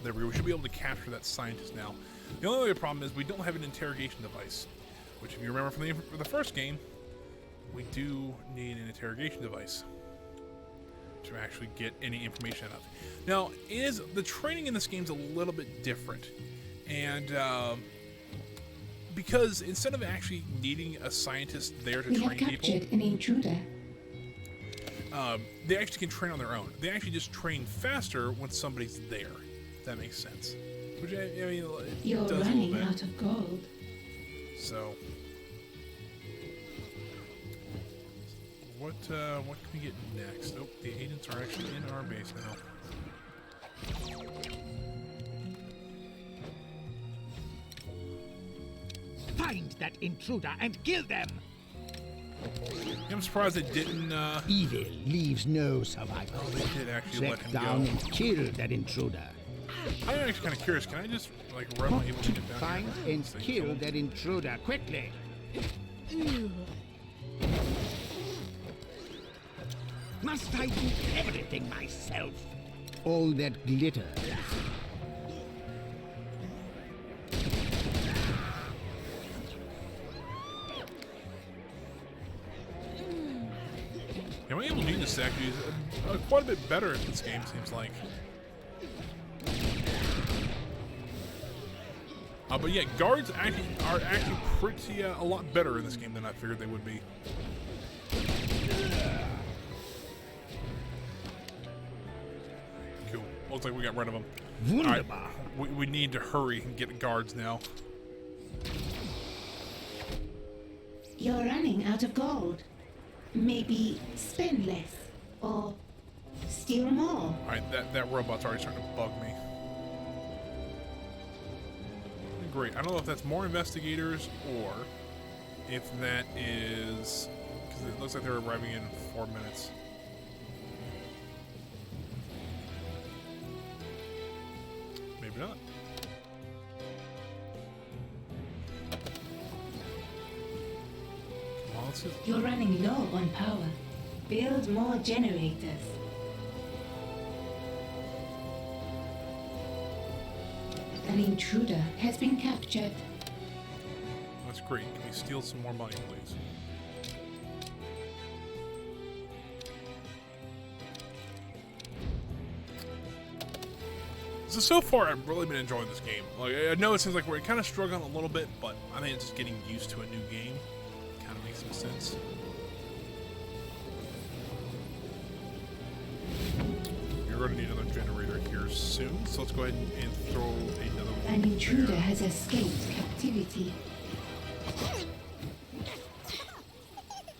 There we go. We should be able to capture that scientist now. The only other problem is we don't have an interrogation device, which, if you remember from the first game, we do need an interrogation device to actually get any information out of. Now, the training in this game is a little bit different, and because instead of actually needing a scientist there to train people, we have captured an intruder. They actually can train on their own. They actually just train faster when somebody's there. If that makes sense. Which I mean, You're does running a little bit. out of gold. So, what can we get next? Oh, the agents are actually in our base now. Find that intruder and kill them! I'm surprised they didn't. Evil leaves no survivor. Oh, they did actually let Track him down go. and kill that intruder. I'm actually kind of curious. Can I just like run my able to get down Find here? and Say, kill that intruder quickly. Must I do everything myself? All that glitter. Yeah, my able genius actually is quite a bit better at this game. Seems like. But yeah, guards are actually pretty a lot better in this game than I figured they would be. Cool. Looks like we got rid of them. Wunderbar. We need to hurry and get guards now. You're running out of gold. Maybe spend less or steal more. Alright, that robot's already starting to bug me. Great. I don't know if that's more investigators or if that is... because it looks like they're arriving in 4 minutes. Maybe not. Come on, let's just... You're running low on power. Build more generators. An intruder has been captured. That's great. Can we steal some more money, please? So far, I've really been enjoying this game. Like, I know it seems like we're kind of struggling a little bit, but I think it's just getting used to a new game. Kind of makes some sense. You're going to need another generator here soon, so let's go ahead and throw another one. An intruder there. has escaped captivity.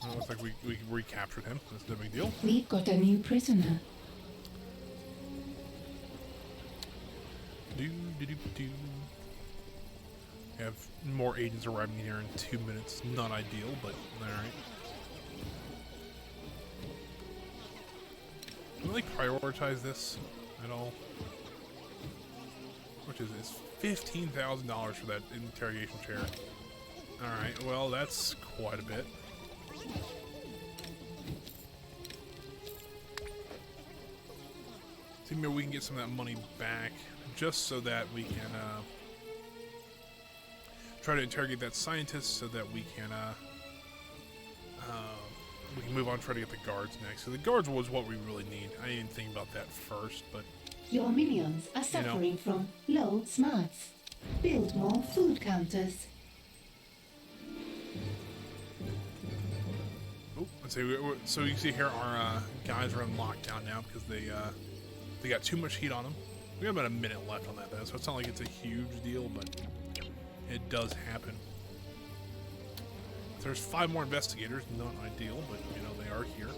It looks like we recaptured him. That's no big deal. We've got a new prisoner. Do. We have more agents arriving here in 2 minutes. Not ideal, but alright. Can we like prioritize this at all? Which is it's $15,000 for that interrogation chair. Alright, well that's quite a bit. See, maybe we can get some of that money back just so that we can try to interrogate that scientist so that we can move on and try to get the guards next. So the guards was what we really need. I didn't think about that first, but Your minions are suffering from low smarts. Build more food counters. oh, let's see. So you see here our guys are on lockdown now because they They got too much heat on them. We have about a minute left on that though, so it's not like it's a huge deal, but it does happen. There's 5 more investigators, not ideal, but you know, they are here.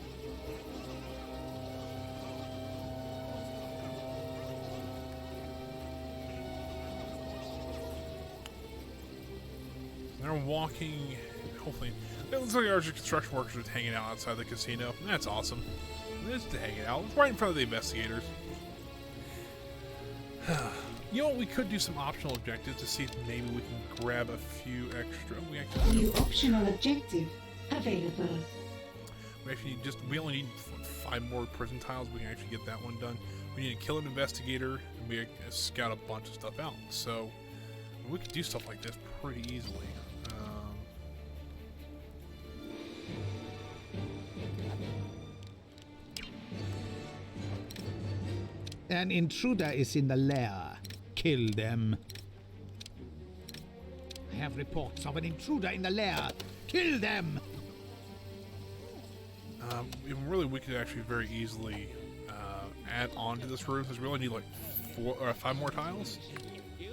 They're walking, hopefully. It looks like our construction workers are just hanging out outside the casino. That's awesome. They're just hanging out right in front of the investigators. You know what? We could do some optional objectives to see if maybe we can grab a few extra. New optional objective available. We only need 5 more prison tiles. We can actually get that one done. We need to kill an investigator, and we scout a bunch of stuff out. So we could do stuff like this pretty easily. An intruder is in the lair. Kill them. I have reports of an intruder in the lair. Kill them! Really, we could actually very easily add on to this room, because we only need like 4 or 5 more tiles.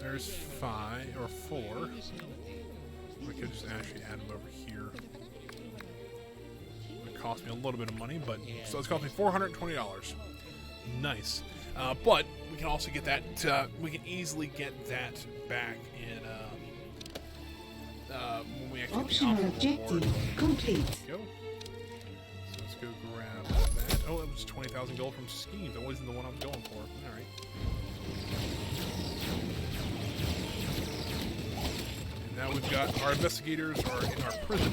There's 5 or 4. We could just actually add them over here. It would cost me a little bit of money, but so it's cost me $420. Nice. But we can also get that. We can easily get that back in when we actually Optional objective complete. Go. So let's go grab that. Oh, it was 20,000 gold from schemes. That wasn't the one I was going for. All right. And now we've got our investigators are in our prison.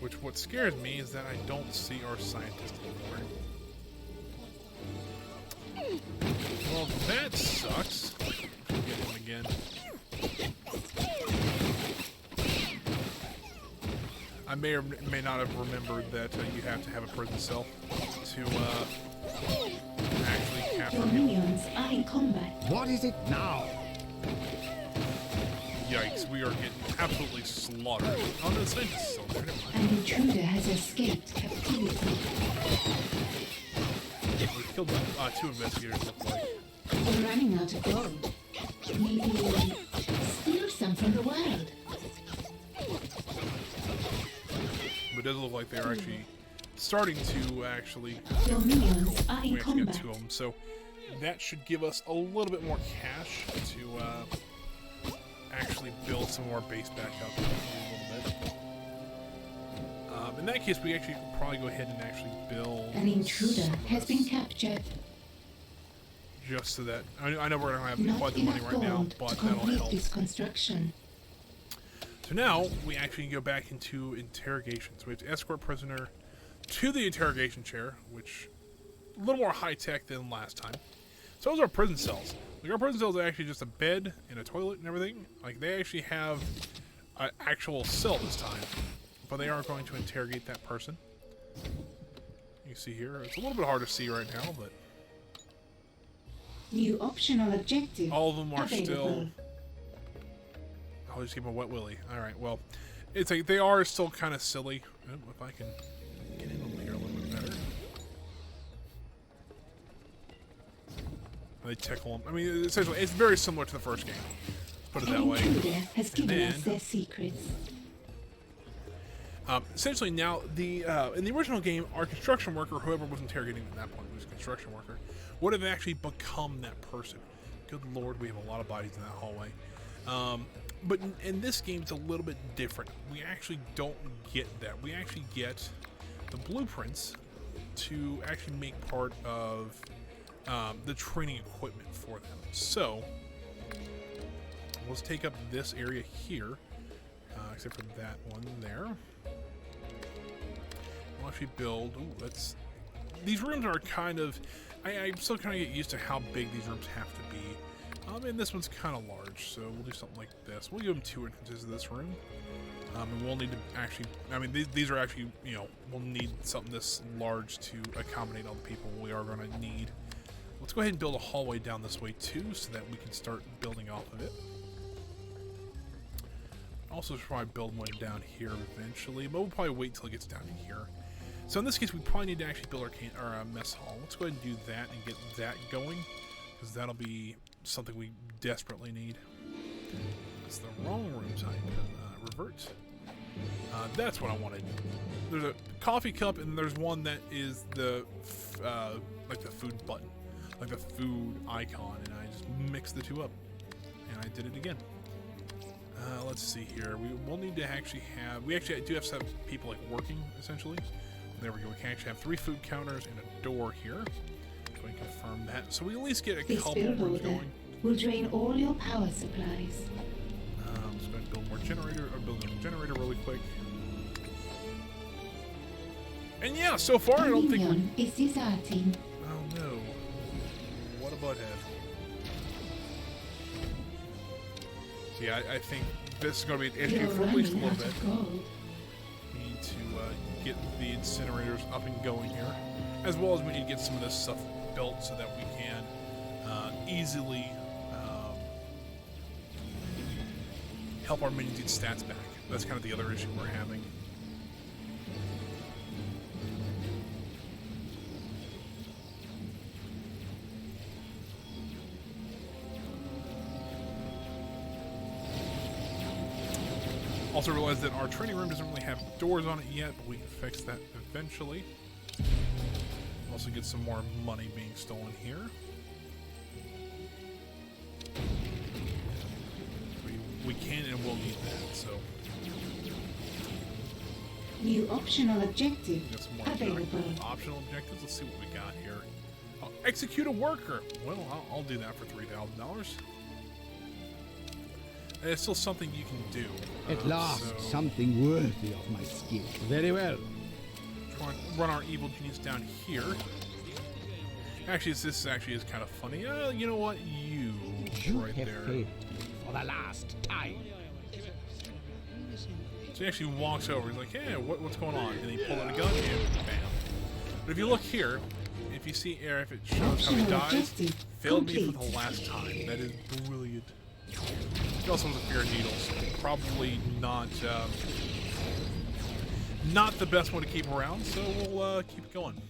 Which what scares me is that I don't see our scientist anymore. Well, that sucks. Get him again. I may or may not have remembered that you have to have a prison cell to actually capture Your people. minions are in combat. What is it now? Yikes, we are getting absolutely slaughtered. Oh, no, the scientist is still there. Never mind. An intruder has escaped captivity. We killed 2 investigators, looks like. We're running out of gold. Maybe steal some from the wild. But it does look like they're actually starting to actually. Your minions are in We actually combat. got 2 of them, so that should give us a little bit more cash to actually build some more base back up a little bit. In that case, we actually could probably go ahead and actually build. An intruder some of has been this, captured. just so that I know we're not going to have Not quite the money enough right now, gold but to that'll complete help. this construction. So now we actually go back into interrogation. So we have to escort prisoner to the interrogation chair, which a little more high tech than last time. So those are prison cells. Like our prison cells are actually just a bed and a toilet and everything. Like they actually have an actual cell this time, but they are going to interrogate that person. You see here, it's a little bit hard to see right now, but New optional objective all of them are available. still. I'll just give them a wet willy. All right, well, it's like they are still kind of silly. Oh, if I can get in over here a little bit better. They tickle them. I mean, essentially, it's very similar to the first game. Put it that An way. intruder has And given us then- their secrets. Essentially, now the in the original game, our construction worker, whoever was interrogating at that point, was a construction worker, would have actually become that person. Good lord, we have a lot of bodies in that hallway. But in this game, it's a little bit different. We actually don't get that. We actually get the blueprints to actually make part of the training equipment for them. So let's take up this area here, except for that one there. We'll actually build. Ooh, let's. These rooms are kind of. I'm still kind of get used to how big these rooms have to be. And this one's kind of large, so we'll do something like this. We'll give them 2 entrances to this room. And we'll need to actually. I mean, these are actually. You know, we'll need something this large to accommodate all the people we are going to need. Let's go ahead and build a hallway down this way too, so that we can start building off of it. Also, should probably build one down here eventually, but we'll probably wait till it gets down to here. So in this case, we probably need to actually build our mess hall. Let's go ahead and do that and get that going, because that'll be something we desperately need. That's the wrong room type. Revert. That's what I wanted. There's a coffee cup, and there's one that is the like the food button, like the food icon, and I just mixed the two up, and I did it again. Let's see here. We will need to actually have. We actually do have some people like working essentially. There we go. We can actually have 3 food counters and a door here. Go and confirm that. So we at least get a This couple build rooms order going. will drain all your power supplies. Let's go ahead and build more generator, or build a generator really quick. And yeah, so far I don't think Dominion is deserting. Oh no. What a butthead. So yeah, I think this is going to be an issue You're for at least a running little out bit. of gold. We need to get the incinerators up and going here, as well as we need to get some of this stuff built so that we can easily help our minions get stats back. That's kind of the other issue we're having. Also realized that our training room doesn't really have doors on it yet, but we can fix that eventually. Also get some more money being stolen here. We can and will need that, so. New optional objective Got some more available. optional objectives. Let's see what we got here. Execute a worker. Well, I'll do that for $3,000. And it's still something you can do. At last, so something worthy of my skill. Very well. try and run our evil genius down here. Actually, this actually is kind of funny. You know what? You right have there. failed me for the last time. So he actually walks over. He's like, "Hey, what's going on?" And he pulls out a gun and bam. But if you look here, if you see if it shows how he dies, failed me for the last time. That is brilliant. He also has a fear of needles. Probably not not the best one to keep around, so we'll keep it going.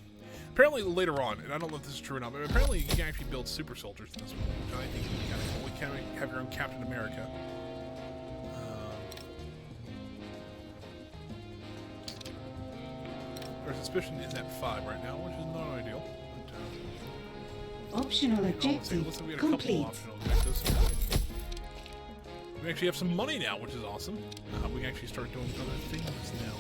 Apparently later on, and I don't know if this is true or not, but apparently you can actually build super soldiers in this one, which I think you kind of cool. You can have your own Captain America. Our suspicion is at 5 right now, which is not ideal. But, Optional objective looks like we had a couple complete. optional objectives. We actually have some money now, which is awesome. We can actually start doing other things now.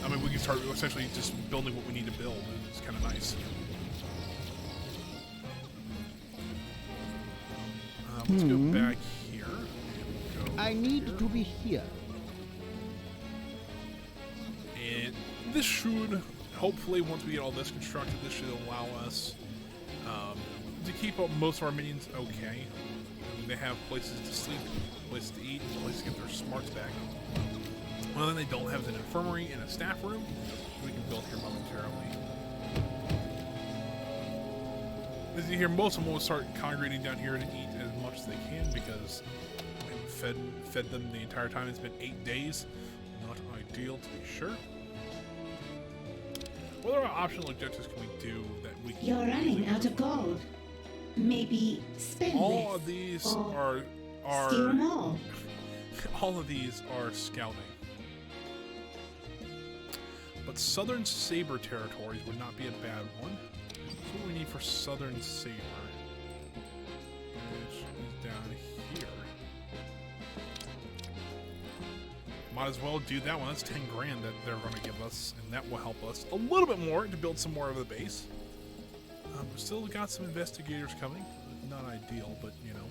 I mean, we can start essentially just building what we need to build. It's kind of nice. Let's go back here. And go I need here. to be here. And this should, hopefully, once we get all this constructed, this should allow us to keep up most of our minions okay. They have places to sleep, places to eat, places to get their smarts back. One thing they don't have is an infirmary and a staff room. We can build here momentarily. As you hear, most of them will start congregating down here to eat as much as they can because we haven't fed them the entire time. It's been 8 days. Not ideal, to be sure. What other optional objectives can we do that we can You're running out of gold. Maybe spend all less. of these or are steal more. all of these are scouting. But Southern Saber territories would not be a bad one. That's what we need for Southern Saber. Which is down here. Might as well do that one. That's 10 grand that they're going to give us, and that will help us a little bit more to build some more of the base. We've still got some investigators coming. Not ideal, but you know.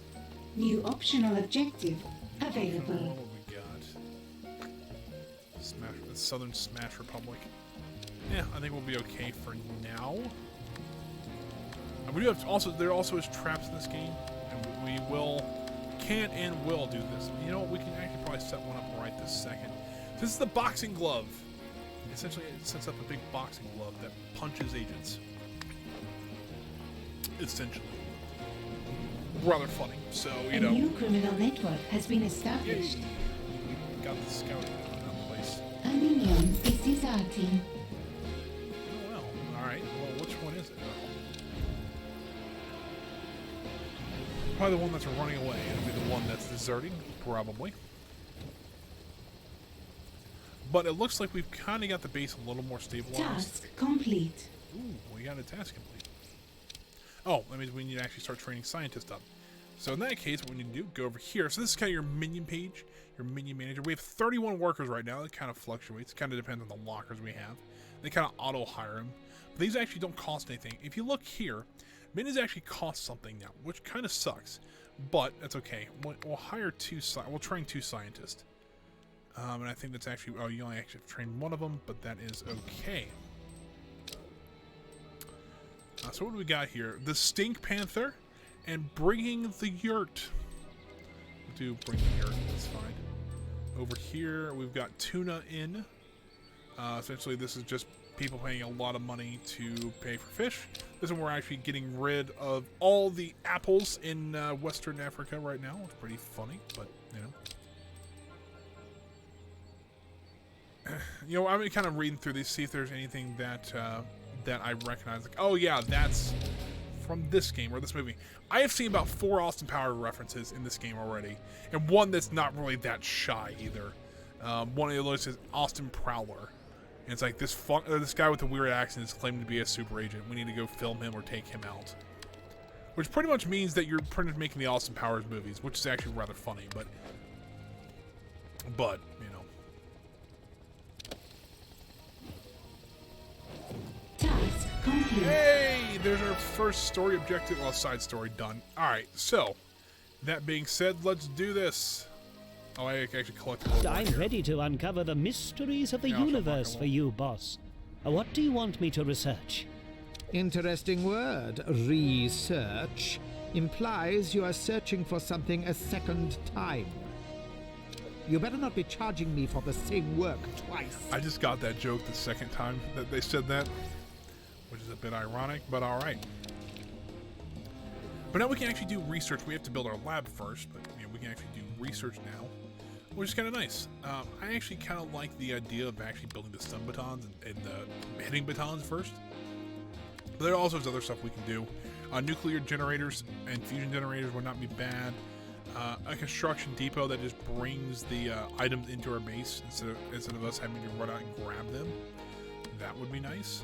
New optional objective available. What have we got? Southern Smash Republic. Yeah, I think we'll be okay for now. We do have also, there also is traps in this game, and we can and will do this. You know what? We can actually probably set one up right this second. This is the boxing glove. Essentially, it sets up a big boxing glove that punches agents. Essentially, rather funny. So you A new criminal network has been established. got the scouting in that place. A minion is deserting. Oh, well. Alright. Well, which one is it? Probably the one that's running away. It'll be the one that's deserting. Probably. But it looks like we've kind of got the base a little more stabilized. Task complete. Ooh, we got a task complete. Oh, that means we need to actually start training scientists up. So in that case, what we need to do, go over here. So this is kind of your minion page, your minion manager. We have 31 workers right now. It kind of fluctuates. It kind of depends on the lockers we have. They kind of auto-hire them. But these actually don't cost anything. If you look here, minions actually cost something now, which kind of sucks. But that's okay. We'll hire we'll train 2 scientists. And I think that's actually, oh, you only actually have to train 1 of them, but that is okay. So what do we got here? The Stink Panther and Bringing the Yurt. We'll do Bring the Yurt, that's fine. Over here, we've got Tuna Inn. Essentially, this is just people paying a lot of money to pay for fish. This one we're actually getting rid of all the apples in Western Africa right now. It's pretty funny, but, you know. You know, I'm kind of reading through these, see if there's anything that that I recognize. Like, oh yeah, that's from this game or this movie. I have seen about 4 Austin Powers references in this game already, and one that's not really that shy either. One of the others is Austin Prowler, and it's like this guy with the weird accent is claiming to be a super agent. We need to go film him or take him out, which pretty much means that you're pretty much making the Austin Powers movies, which is actually rather funny, but you know. Task complete. Hey, there's our first story objective, well, side story done. Alright, so, that being said, let's do this. Oh, I actually collected a little I'm here. ready to uncover the mysteries of the Yeah, I'll universe show for you, boss. What do you want me to research? Interesting word. Research implies you are searching for something a second time. You better not be charging me for the same work twice. I just got that joke the second time that they said that, which is a bit ironic, but alright. But now we can actually do research. We have to build our lab first, but you know, we can actually do research now, which is kind of nice. I actually kind of like the idea of actually building the stun batons and the hitting batons first. But there also is other stuff we can do. Nuclear generators and fusion generators would not be bad. A construction depot that just brings the items into our base instead of us having to run out and grab them. That would be nice.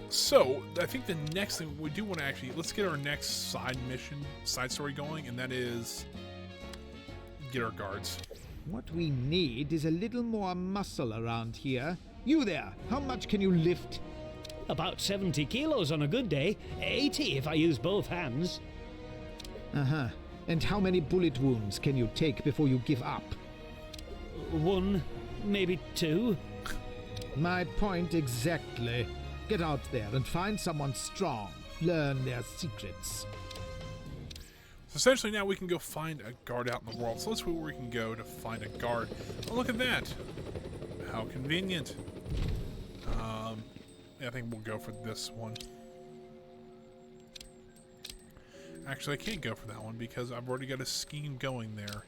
So I think the next thing we do want to actually, let's get our next side story going, and that is get our guards. What we need is a little more muscle around here. You there, how much can you lift? About 70 kilos on a good day, 80 if I use both hands. Uh-huh. And how many bullet wounds can you take before you give up? 1, maybe 2. My point exactly. Get out there and find someone strong. Learn their secrets. So essentially now we can go find a guard out in the world. So let's see where we can go to find a guard. Oh, look at that. How convenient. Yeah, I think we'll go for this one. Actually, I can't go for that one because I've already got a scheme going there.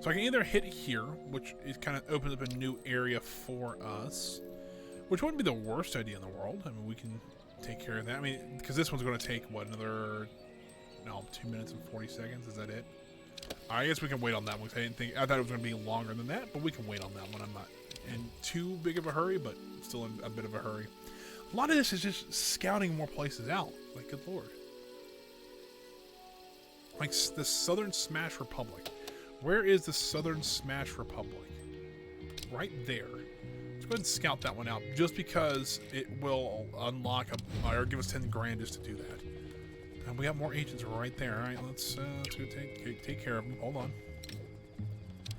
So I can either hit here, which is kind of opens up a new area for us, which wouldn't be the worst idea in the world. I mean, we can take care of that. I mean, because this one's going to take, what, another, no, 2 minutes and 40 seconds? Is that it? I guess we can wait on that one. I thought it was going to be longer than that, but we can wait on that one. I'm not in too big of a hurry, but still in a bit of a hurry. A lot of this is just scouting more places out. Like, good lord. Like, the Southern Smash Republic. Where is the Southern Smash Republic? Right there. Let's go ahead and scout that one out, just because it will unlock or give us 10 grand just to do that. And we got more agents right there. All right, let's go take care of them. Hold on.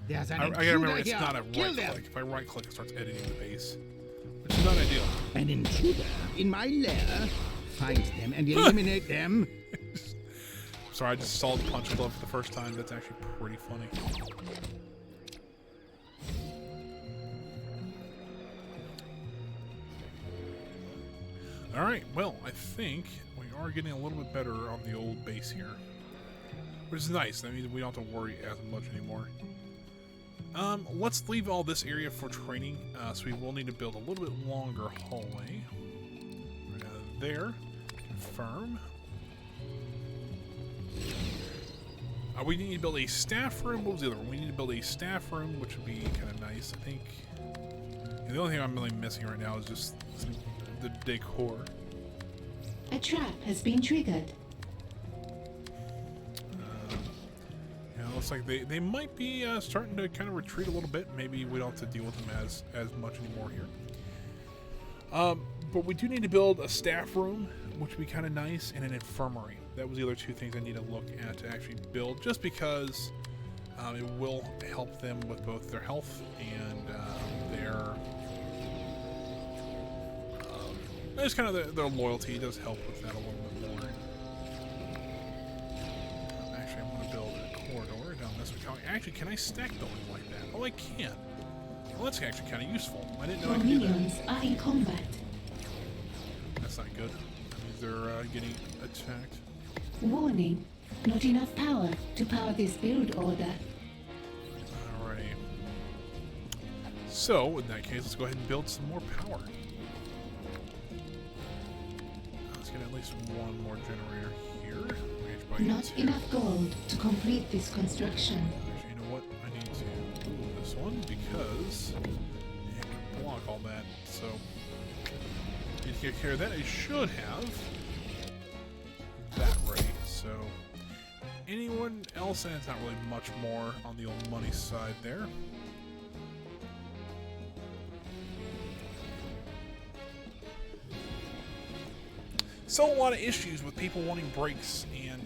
There's an I gotta remember, it's here. not a Kill right them. click. If I right click, it starts editing the base, which is not ideal. An intruder in my lair. Find them and eliminate them. Sorry, I just saw the punch glove for the first time. That's actually pretty funny. Alright, well, I think we are getting a little bit better on the old base here. which is nice. That means we don't have to worry as much anymore. Let's leave all this area for training, so we will need to build a little bit longer hallway. Right out of there. Confirm. We need to build a staff room. What was the other one? We need to build a staff room, which would be kind of nice, I think. And the only thing I'm really missing right now is just the decor. A trap has been triggered. Yeah, looks like they might be starting to kind of retreat a little bit. Maybe we don't have to deal with them as much anymore here. But we do need to build a staff room, which would be kind of nice, and an infirmary. That was the other two things I need to look at to actually build, just because it will help them with both their health and their just kind of their loyalty does help with that a little bit more. Actually, I'm going to build a corridor down this way. Actually, can I stack buildings like that? Oh, I can. Well, that's actually kind of useful. I didn't know I Your could do that. minions are in combat. That's not good. That means they're getting attacked. Warning, not enough power to power this build order. Alrighty. So, in that case, let's go ahead and build some more power. Let's get at least one more generator here. Not enough gold to complete this construction. Actually, you know what? I need to move this one because I can block all that. So, need to take care of that. I should have that ready. So, anyone else? And it's not really much more on the old money side there. Still a lot of issues with people wanting breaks and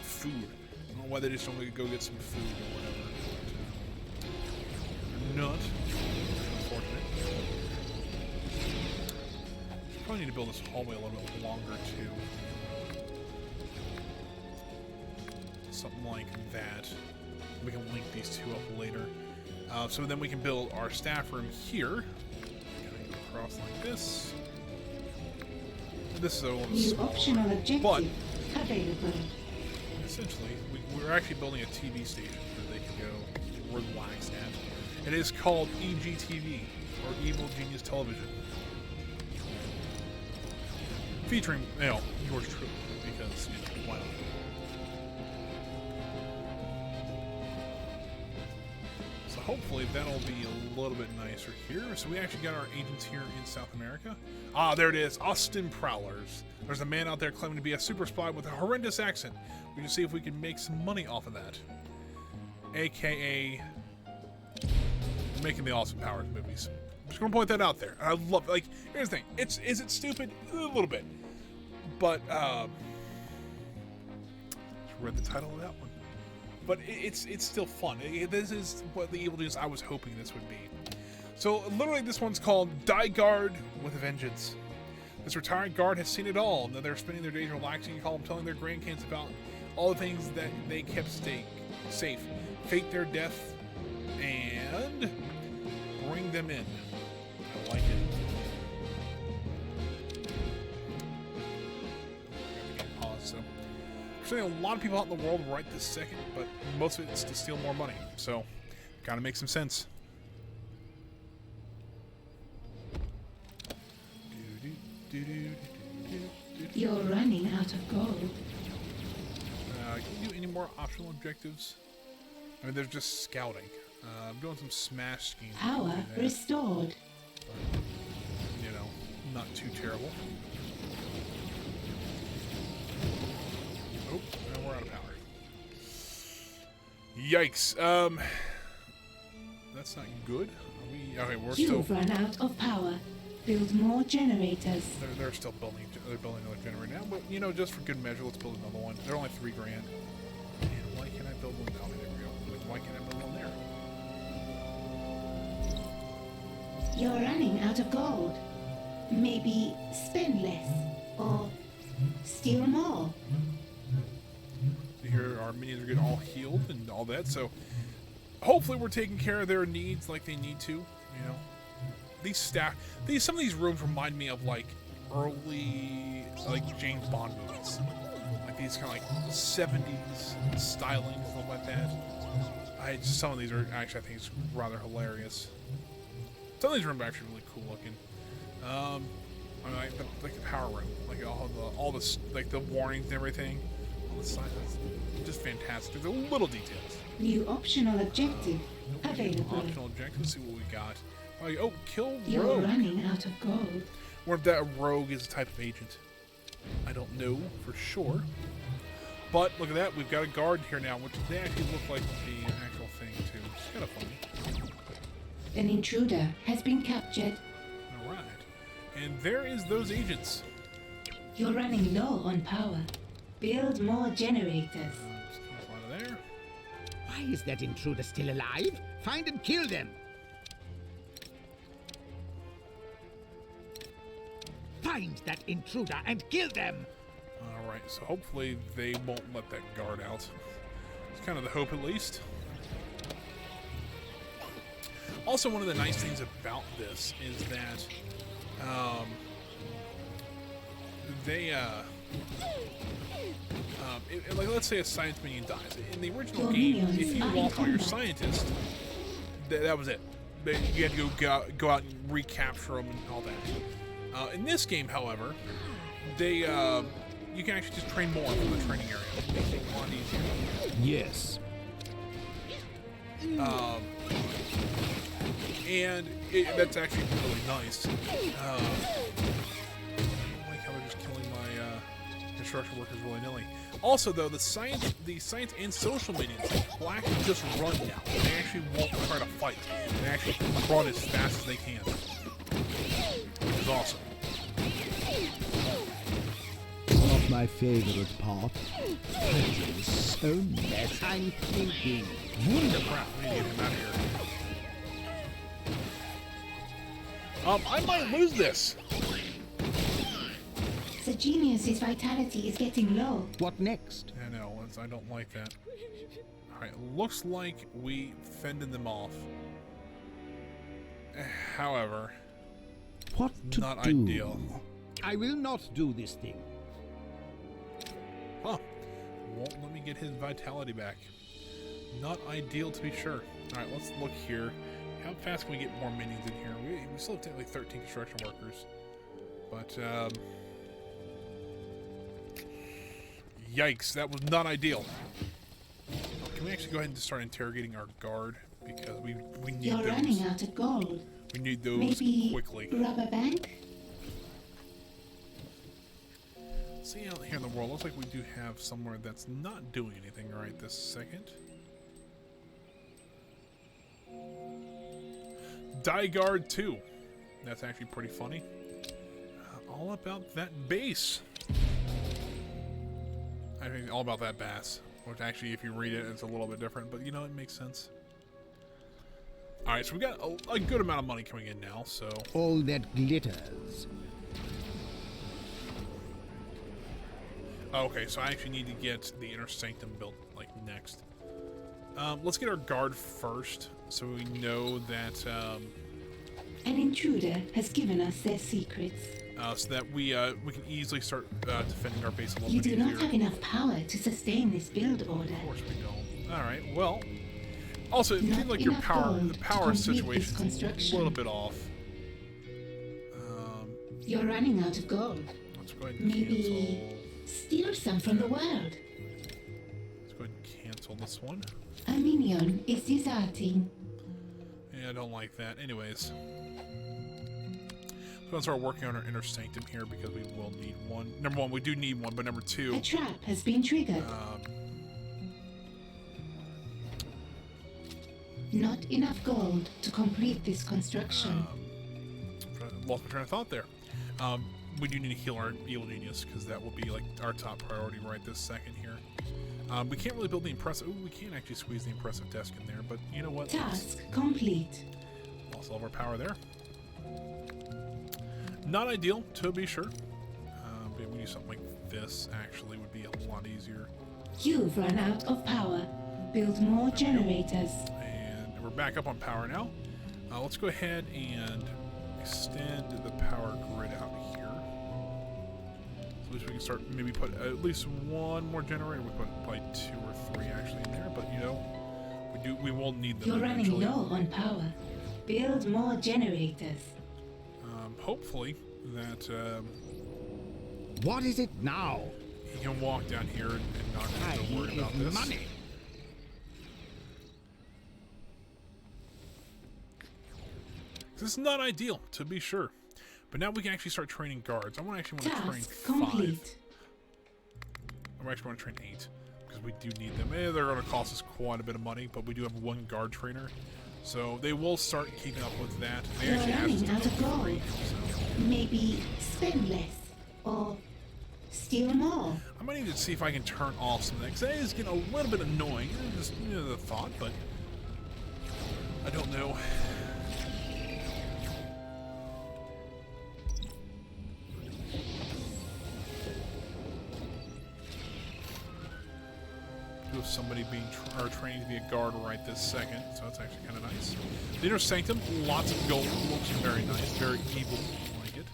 food. I don't know why they just don't go get some food or whatever. Not unfortunate. Probably need to build this hallway a little bit longer too. Something like that. We can link these two up later. So then we can build our staff room here. Go across like this. This is a little New smaller, optional objective but available. essentially we're actually building a TV station that they can go relax at. It is called EGTV, or Evil Genius Television, featuring yours truly, because why not? So hopefully that'll be a little bit nicer here. So we actually got our agents here in South America. Ah, there it is, Austin Prowlers. There's a man out there claiming to be a super spy with a horrendous accent. We can see if we can make some money off of that. AKA making the Austin Powers movies. I'm just gonna point that out there. I love, like, here's the thing. Is it stupid? A little bit. But just read the title of that one. But it's still fun. This is what the Evil Genius I was hoping this would be. So literally this one's called Die Guard with a Vengeance. This retired guard has seen it all. Now they're spending their days relaxing and telling their grandkids about all the things that they kept safe. Fake their death and bring them in. I like it. Pause. So we're seeing a lot of people out in the world right this second, but most of it's to steal more money. So gotta make some sense. You're running out of gold. Can you do any more optional objectives? I mean, they're just scouting. I'm doing some smash schemes. Power restored. But, not too terrible. Oh, and we're out of power. Yikes. That's not good. Okay, we're still. You've run out of power. Build more generators. They're still building. They're building another generator now, but just for good measure, let's build another one. They're only $3 grand. And why can't I build one? Oh, there we go. Like, why can't I build one there? You're running out of gold. Maybe spend less or steal more. Here, our minions are getting all healed and all that. So hopefully, we're taking care of their needs like they need to. Some of these rooms remind me of like early James Bond movies. Like these kind of like 70s styling and stuff like that. Some of these are actually, I think, it's rather hilarious. Some of these rooms are actually really cool looking. I mean, like the power room, like all the like the warnings and everything on the side. That's just fantastic. The little details. New optional objective Optional available. objective. Let's see what we got. Oh, kill You're rogue. running out of gold. Or if that rogue is a type of agent. I don't know for sure. But look at that, we've got a guard here now, which they actually look like the actual thing too. It's kind of funny. An intruder has been captured. All right, and there is those agents. You're running low on power. Build more generators. Just keep a lot of there. Why is that intruder still alive? Find and kill them! Find that intruder and kill them! All right, so hopefully they won't let that guard out. It's kind of the hope, at least. Also, one of the nice things about this is that like, let's say a science minion dies. In the original game, if you lost all your scientists, that was it. You had to go out and recapture them and all that. In this game, however, you can actually just train more from the training area. Makes it a lot easier. Yes. And that's actually really nice. I like how they're just killing my construction workers willy-nilly. Also, though, the science and social minions will actually just run now. They actually won't try to fight. They actually run as fast as they can, which is awesome. Not my favorite part. Prejudice so messy. I'm thinking. Crap, we need to get him out of here. I might lose this. The genius's vitality is getting low. What next? I know, I don't like that. Alright, looks like we fended them off. However, What to not do? ideal. I will not do this thing. Huh. Won't let me get his vitality back. Not ideal, to be sure. Alright, let's look here. How fast can we get more minions in here? We still have technically 13 construction workers. But, yikes, that was not ideal. Can we actually go ahead and just start interrogating our guard? Because we need You're those. running out of gold. We need those Maybe quickly. rob a bank? See out here in the world, looks like we do have somewhere that's not doing anything right this second. Die Guard 2. That's actually pretty funny. All about that base. I mean, all about that bass. Which actually, if you read it, it's a little bit different, but you know, it makes sense. Alright, so we got a good amount of money coming in now, so... All that glitters. Okay, so I actually need to get the Inner Sanctum built, like, next. Let's get our guard first, so we know that, An intruder has given us their secrets. so that we can easily start defending our base a little You bit do easier. not have enough power to sustain this build order. Of course we don't. Alright, well... Also, it Not seems like your enough power, gold the to power complete this situation is a construction. little bit off. You're running out of gold. Let's go ahead and Maybe cancel... steal some from the world. Let's go ahead and cancel this one. A minion is deserting. Yeah, I don't like that. Anyways. So let's start working on our Inner Sanctum here because we will need one. Number one, we do need one, but number two... A trap has been triggered. Not enough gold to complete this construction. Lost my train of thought there. We do need to heal our evil genius because that will be like our top priority right this second here. We can't really build the impressive. Ooh, we can actually squeeze the impressive desk in there, but you know what? Task complete. Lost all of our power there. Not ideal, to be sure. But we do something like this. Actually, would be a lot easier. You've run out of power. Build more generators. And we're back up on power now. Let's go ahead and extend the power grid out here. So least we can start maybe put at least one more generator. We put probably 2 or 3 actually in there, but you know, we will need them You're running eventually. low on power. Build more generators. Hopefully that What is it now? he can walk down here and not have to worry about this. Money. This is not ideal, to be sure. But now we can actually start training guards. I want to train Task 5. complete. I actually want to train 8 because we do need them. They're going to cost us quite a bit of money, but we do have 1 guard trainer, so they will start keeping up with that. They You're actually asked us running out to of do gold. 3, so Maybe spend less or steal more. I might need to see if I can turn off some of that because that is getting a little bit annoying. Just the thought, but I don't know. With somebody being training to be a guard right this second, so that's actually kind of nice. The Inner Sanctum, lots of gold, looks very nice, very evil, I like it.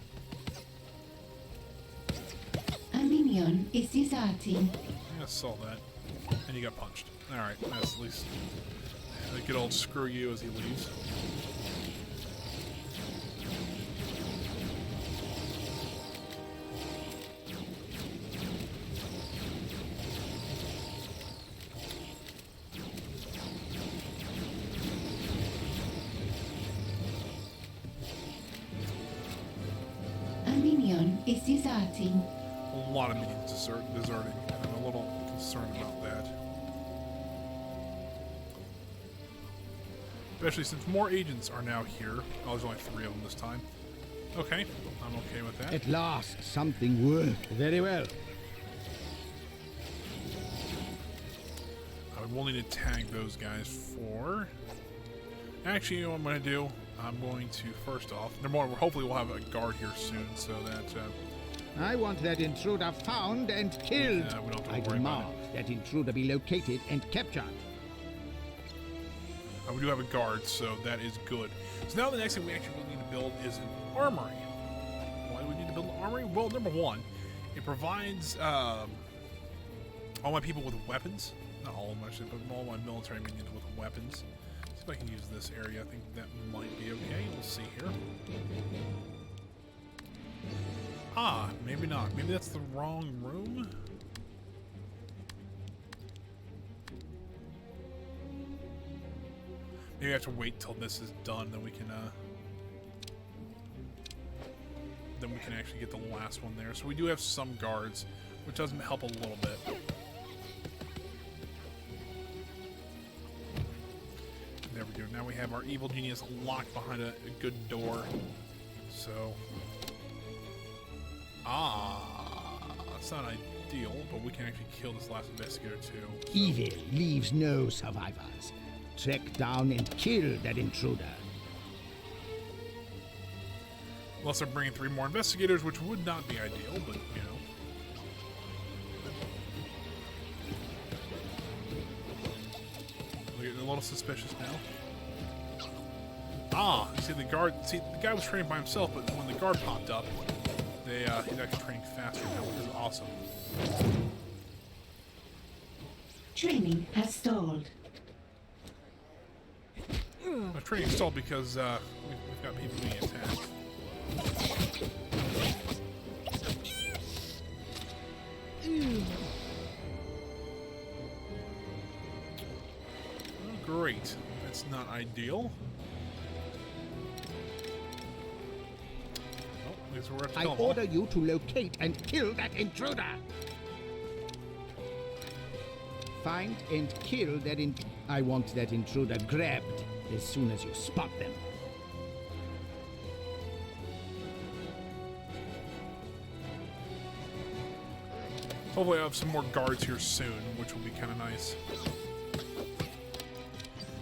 A minion is deserting. I saw that, and you got punched. All right, that's at least a good old screw you as he leaves. Is deserting. A lot of minions deserting. I'm a little concerned about that. Especially since more agents are now here. Oh, there's only 3 of them this time. Okay, I'm okay with that. At last, something worked very well. I will need to tag those guys for... Actually, you know what I'm going to do? I'm going to, first off, hopefully we'll have a guard here soon, so that... I want that intruder found and killed. we don't have to I worry about demand that intruder be located and captured. we do have a guard, so that is good. So now the next thing we actually need to build is an armory. Why do we need to build an armory? Well, number one, it provides all my people with weapons. Not all of them, actually, but all my military minions with weapons. See if I can use this area. I think that might be okay. We'll see here. Ah, maybe not. Maybe that's the wrong room. Maybe I have to wait till this is done, then we can actually get the last one there. So we do have some guards, which doesn't help a little bit. There we go. Now we have our evil genius locked behind a good door. So, that's not ideal, but we can actually kill this last investigator too. So. Evil leaves no survivors. Track down and kill that intruder. Unless they're bringing 3 more investigators, which would not be ideal, but, you know. We're getting a little suspicious now. Ah, you see the guy was training by himself, but when the guard popped up, he's actually training faster now, which is awesome. Training has stalled. My training stalled because we've got people being attacked. Oh, great. That's not ideal. Oh, I guess we're at the I Belmont. order you to locate and kill that intruder. Find and kill that I want that intruder grabbed as soon as you spot them. Hopefully I have some more guards here soon, which will be kind of nice.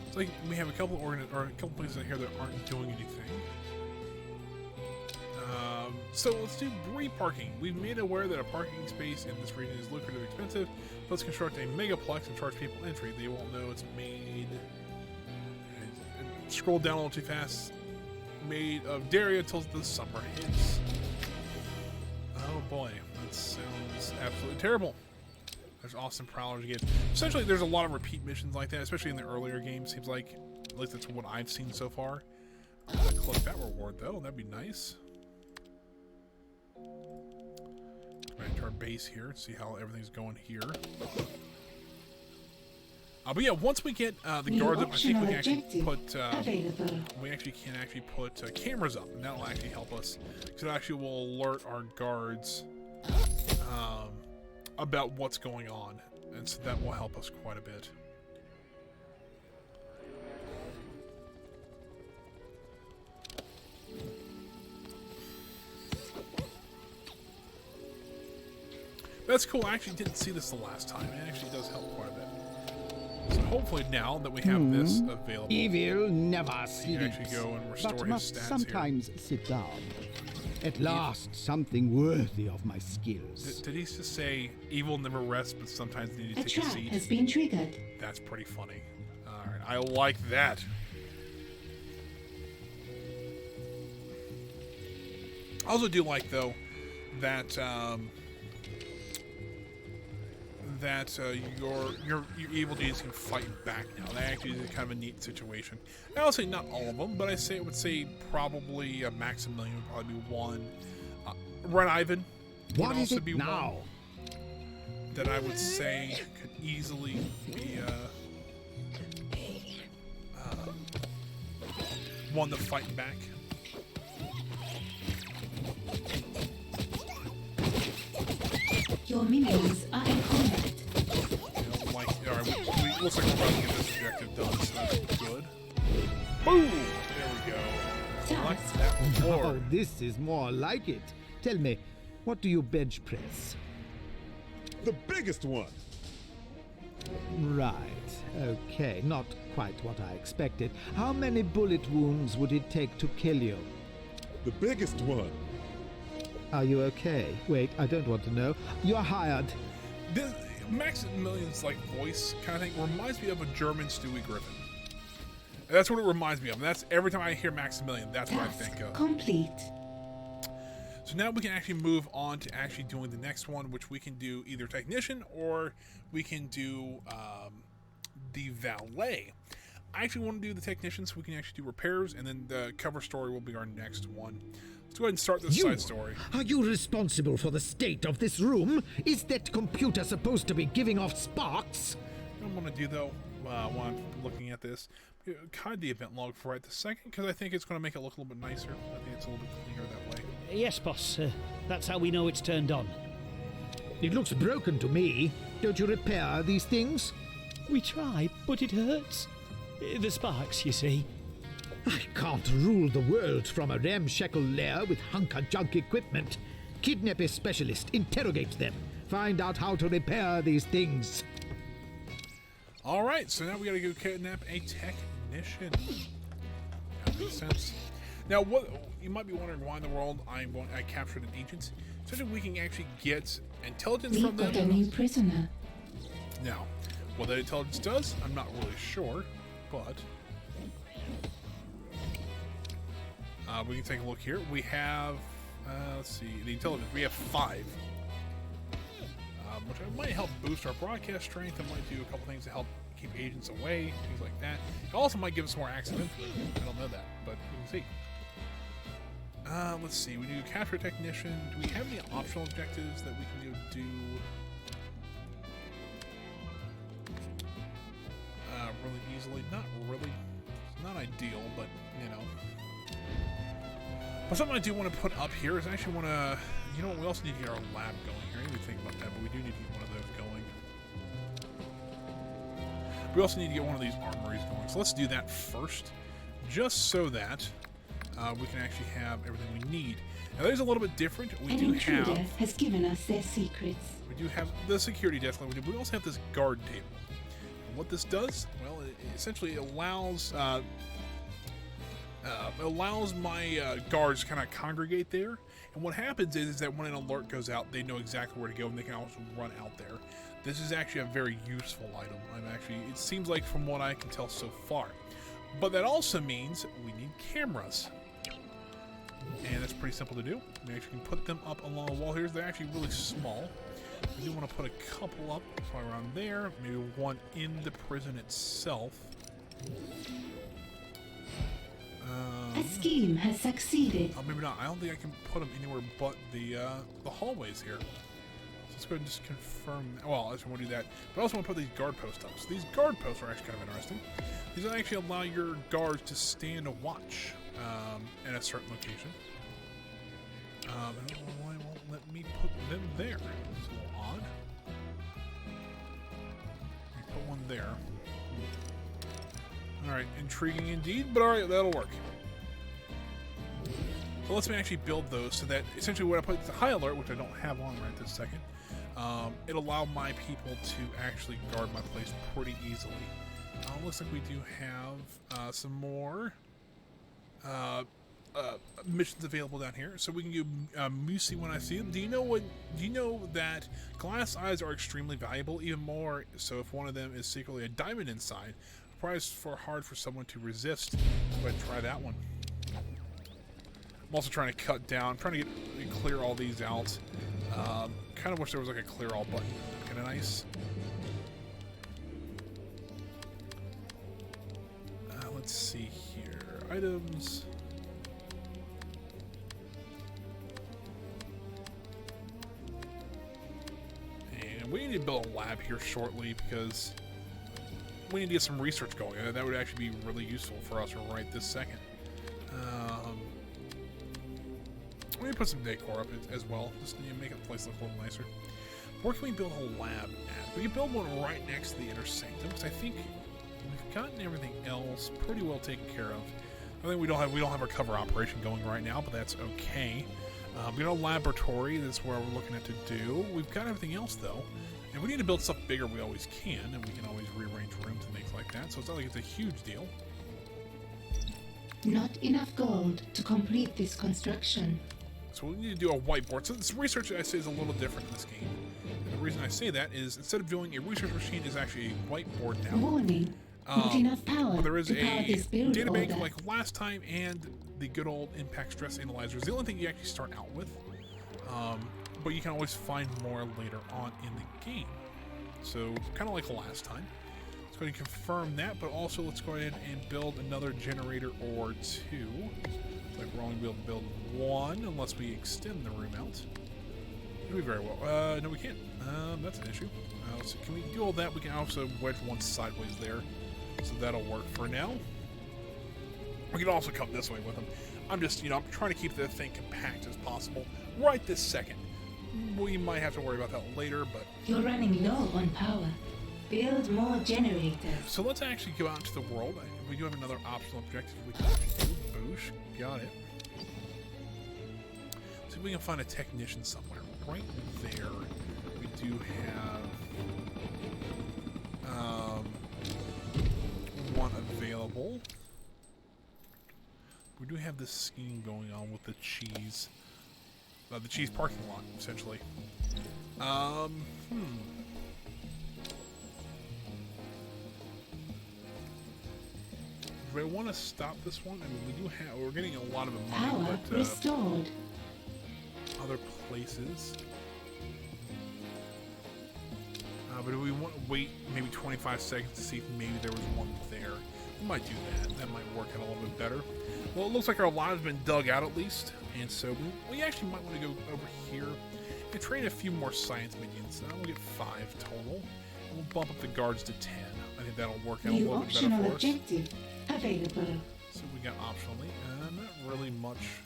It's like we have a couple places in here that aren't doing anything. So let's do brief parking. We've made aware that a parking space in this region is lucrative and expensive. Let's construct a megaplex and charge people entry. They won't know it's made. Scroll down a little too fast. Made of Daria until the summer hits. Oh boy, That sounds absolutely terrible. There's awesome prowlers again. Essentially, there's a lot of repeat missions like that, especially in the earlier games. Seems like, at least that's what I've seen so far. I'm gonna collect that reward though. That'd be nice. Back to our base here. See how everything's going here. But yeah, once we get the guards up, I think we can actually put cameras up, and that'll actually help us. Because it actually will alert our guards about what's going on, and so that will help us quite a bit. That's cool. I actually didn't see this the last time. It actually does help quite a bit. So hopefully now that we have this available, Evil never we can sleeps, actually go and restore but his must stats sometimes sit down. At last, something worthy of my skills. Did he just say evil never rests, but sometimes need to A take a trap seat? has been triggered. That's pretty funny. All right, I like that. I also do like though that your evil deeds can fight back now. That actually is kind of a neat situation. I'll say not all of them, but I would say probably Maximilian would probably be one. Red Ivan would What is also it be now? one that I would say could easily be one to fight back. Your minions are in combat. Alright, looks like we're about to get this objective done, so that's good. Boom! There we go. Select that Oh, reward. this is more like it. Tell me, what do you bench press? The biggest one. Right. Okay, not quite what I expected. How many bullet wounds would it take to kill you? The biggest one. Are you okay? Wait, I don't want to know. You're hired. This Maximilian's like voice kind of thing reminds me of a German Stewie Griffin. That's what it reminds me of. And that's every time I hear Maximilian, that's what I think of. Complete. So now we can actually move on to actually doing the next one, which we can do either technician or we can do the valet. I actually want to do the technician so we can actually do repairs, and then the cover story will be our next one. Let's go ahead and start this side story. Are you responsible for the state of this room? Is that computer supposed to be giving off sparks? What I'm going to do though, while I'm looking at this, hide the event log for right this second, because I think it's going to make it look a little bit nicer. I think it's a little bit cleaner that way. Yes, boss. That's how we know it's turned on. It looks broken to me. Don't you repair these things? We try, but it hurts. The sparks, you see. I can't rule the world from a ramshackle lair with hunk-of-junk equipment. Kidnap a specialist, interrogate them, find out how to repair these things. All right, so now we got to go kidnap a technician. That makes sense. Now, what you might be wondering why in the world I captured an agent, so that we can actually get intelligence We've from them. got a new prisoner. Now, what that intelligence does, I'm not really sure, but we can take a look here. We have, let's see, the intelligence. We have 5, which might help boost our broadcast strength. It might do a couple things to help keep agents away, things like that. It also might give us more accident. I don't know that, but we can see. Let's see. We do capture technician. Do we have any optional objectives that we can go do? Really easily? Not really. It's not ideal, but you know. But something I do want to put up here is I actually want to. You know what? We also need to get our lab going here. I didn't even think about that, but we do need to get one of those going. We also need to get one of these armories going. So let's do that first, just so that we can actually have everything we need. Now, that is a little bit different. We An do intruder have. has given us their secrets. We do have the security desk line. We also have this guard table. And what this does, well, it essentially allows my guards to kind of congregate there. And what happens is that when an alert goes out, they know exactly where to go, and they can also run out there. This is actually a very useful item. It seems like from what I can tell so far. But that also means we need cameras. And that's pretty simple to do. We actually can put them up along the wall here. They're actually really small. We do want to put a couple up probably around there. Maybe one in the prison itself. A scheme has succeeded. Oh, maybe not. I don't think I can put them anywhere but the hallways here. So let's go ahead and just confirm that. Well, I just want to do that. But I also want to put these guard posts up. So these guard posts are actually kind of interesting. These actually allow your guards to stand a watch at a certain location. I don't know why it won't let me put them there. It's a little odd. Let me put one there. Alright, intriguing indeed, but alright, that'll work. So let's actually build those so that essentially when I put the high alert, which I don't have on right this second, it'll allow my people to actually guard my place pretty easily. Looks like we do have some more missions available down here, so we can do Moosey when I see them. Do you know that glass eyes are extremely valuable, even more so if one of them is secretly a diamond inside. Price hard for someone to resist. Go ahead and try that one. I'm also trying to cut down. I'm trying to clear all these out. Kind of wish there was like a clear all button. Kind of nice. Let's see here. Items. And we need to build a lab here shortly because we need to get some research going. That would actually be really useful for us right this second. Let me put some decor up as well, just to make the place look a little nicer. Where can we build a lab at? We can build one right next to the inner sanctum, because I think we've gotten everything else pretty well taken care of. I think we don't have our cover operation going right now, but that's okay. We got a laboratory. That's where we're looking at to do. We've got everything else though. And we need to build stuff bigger, we always can, and we can always rearrange rooms and things like that, so it's not like it's a huge deal. Not enough gold to complete this construction. So we need to do a whiteboard. So this research, I say, is a little different in this game. And the reason I say that is, instead of doing a research machine, is actually a whiteboard now. Warning, not enough power there is to power this build data bank order. like last time, and the good old impact stress analyzer is the only thing you actually start out with. But you can always find more later on in the game. So, kind of like last time. Let's go ahead and confirm that, but also let's go ahead and build another generator or two. Looks like we're only going to be able to build one unless we extend the room out. It'll be very well. No, we can't. That's an issue. So can we do all that? We can also wedge one sideways there. So that'll work for now. We can also come this way with them. I'm just, I'm trying to keep the thing compact as possible right this second. We might have to worry about that later, but... You're running low on power. Build more generators. So let's actually go out into the world. We do have another optional objective we can actually do. Boosh. Got it. See if we can find a technician somewhere. Right there, we do have one available. We do have this scheme going on with the cheese parking lot, essentially. Do I want to stop this one? I mean, we're getting a lot of money, Power but restored. other places. But do we want to wait maybe 25 seconds to see if maybe there was one there? We might do that. That might work out a little bit better. Well, it looks like our lot has been dug out at least, and so we actually might want to go over here and train a few more science minions. Now we'll get 5 total, and we'll bump up the guards to 10. I think that'll work out a New little bit better optional for us. objective available. So we got optionally, not really much,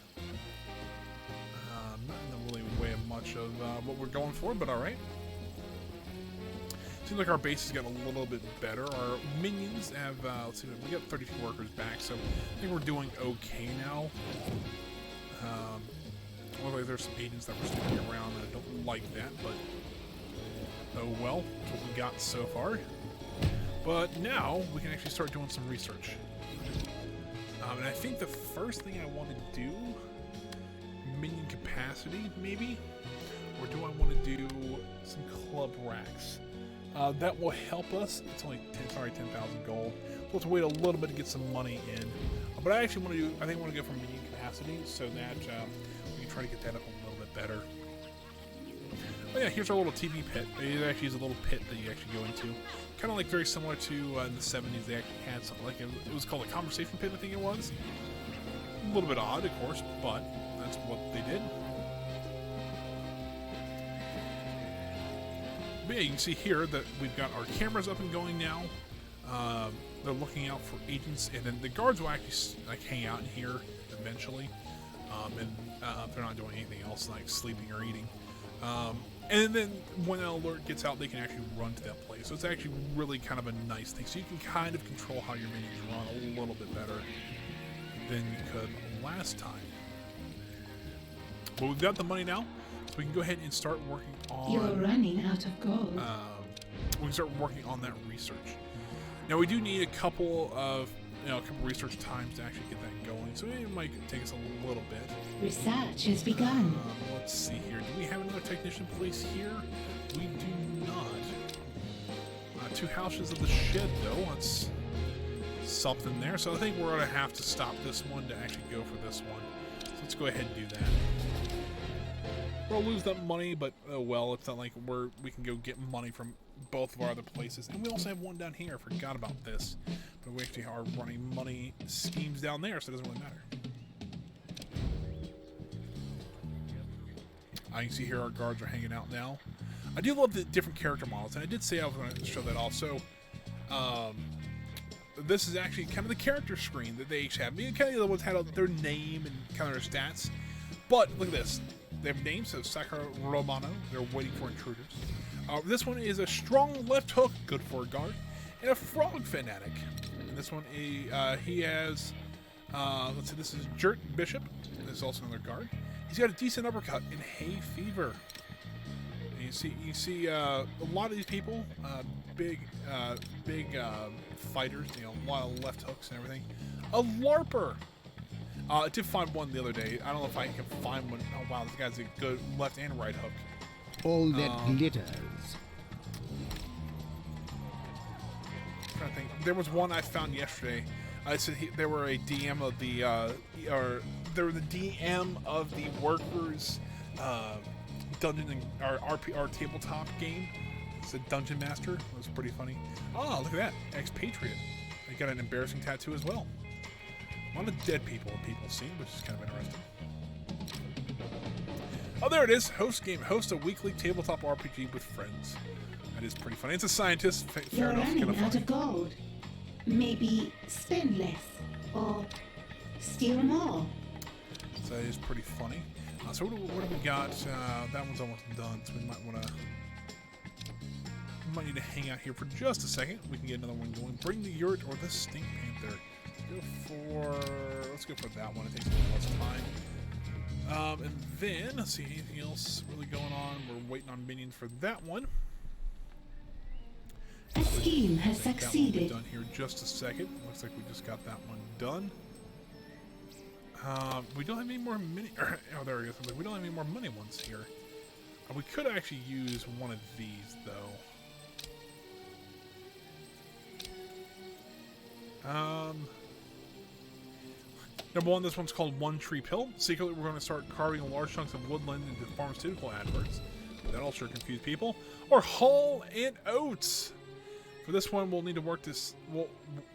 not in the really way of much of what we're going for, but all right. Seems like our base has gotten a little bit better. Our minions have, let's see, we got 32 workers back, so I think we're doing okay now. Looks like there's some agents that were sticking around, and I don't like that, but oh well, that's what we got so far. But now we can actually start doing some research. And I think the first thing I want to do, minion capacity, maybe? Or do I want to do some club racks? That will help us. It's only 10,000 gold. We'll have to wait a little bit to get some money in. But I actually want to do, I think I want to go for minion capacity capacity so that we can try to get that up a little bit better. Oh yeah, here's our little TV pit. It actually is a little pit that you actually go into. Kind of like very similar to in the 70s, they actually had something like it was called a conversation pit, I think it was. A little bit odd, of course, but that's what they did. But yeah, you can see here that we've got our cameras up and going now. They're looking out for agents, and then the guards will actually like hang out in here eventually, and they're not doing anything else like sleeping or eating. And then when an alert gets out, they can actually run to that place. So it's actually really kind of a nice thing. So you can kind of control how your minions run a little bit better than you could last time. But we've got the money now, so we can go ahead and start working on... You're running out of gold. We can start working on that research. Now we do need a couple of research times to actually get that going, so it might take us a little bit. Research has begun. Let's see here. Do we have another technician place here? We do not. 2 houses of the shed, though. That's something there. So I think we're going to have to stop this one to actually go for this one. So let's go ahead and do that. We'll lose that money, but oh well. It's not like we can go get money from both of our other places. And we also have one down here. I forgot about this. But we actually are running money schemes down there, so it doesn't really matter. You can see here our guards are hanging out now. I do love the different character models, and I did say I was going to show that also. This is actually kind of the character screen that they each have. I mean, kind of the other ones had their name and kind of their stats. But look at this. They have names, so Sakura Romano, they're waiting for intruders. This one is a strong left hook, good for a guard, and a frog fanatic. And this one, he has, let's see, this is Jert Bishop. This is also another guard. He's got a decent uppercut in hay fever. And you see a lot of these people, big fighters, a lot of left hooks and everything. A LARPer. I did find one the other day. I don't know if I can find one. Oh wow, this guy's a good left and right hook. All that glitters. I'm trying to think. There was one I found yesterday. I said they were a DM of the, or they were the DM of the workers dungeon and our tabletop game. It's a dungeon master. It was pretty funny. Oh, look at that, expatriate. They got an embarrassing tattoo as well. A lot of dead people seen, which is kind of interesting. Oh, there it is. Host game. Host a weekly tabletop RPG with friends. That is pretty funny. It's a scientist. Fair You're enough. running Kind of out funny. of gold. Maybe spend less or steal more. So that is pretty funny. So what do we got? That one's almost done, so we might want to... might need to hang out here for just a second. We can get another one going. Bring the Yurt or the Stink Panther. Let's go for that one. It takes a little less time. And then, let's see, anything else really going on? We're waiting on minions for that one. A scheme has That one will be succeeded. done here in just a second. Looks like we just got that one done. We don't have any more mini... oh, there it is. We don't have any more money ones here. We could actually use one of these, though. Number one, this one's called One Tree Pill. Secretly, we're going to start carving large chunks of woodland into pharmaceutical adverts. That'll sure confuse people. Or Hull and Oats. For this one, we'll need to work this. Well,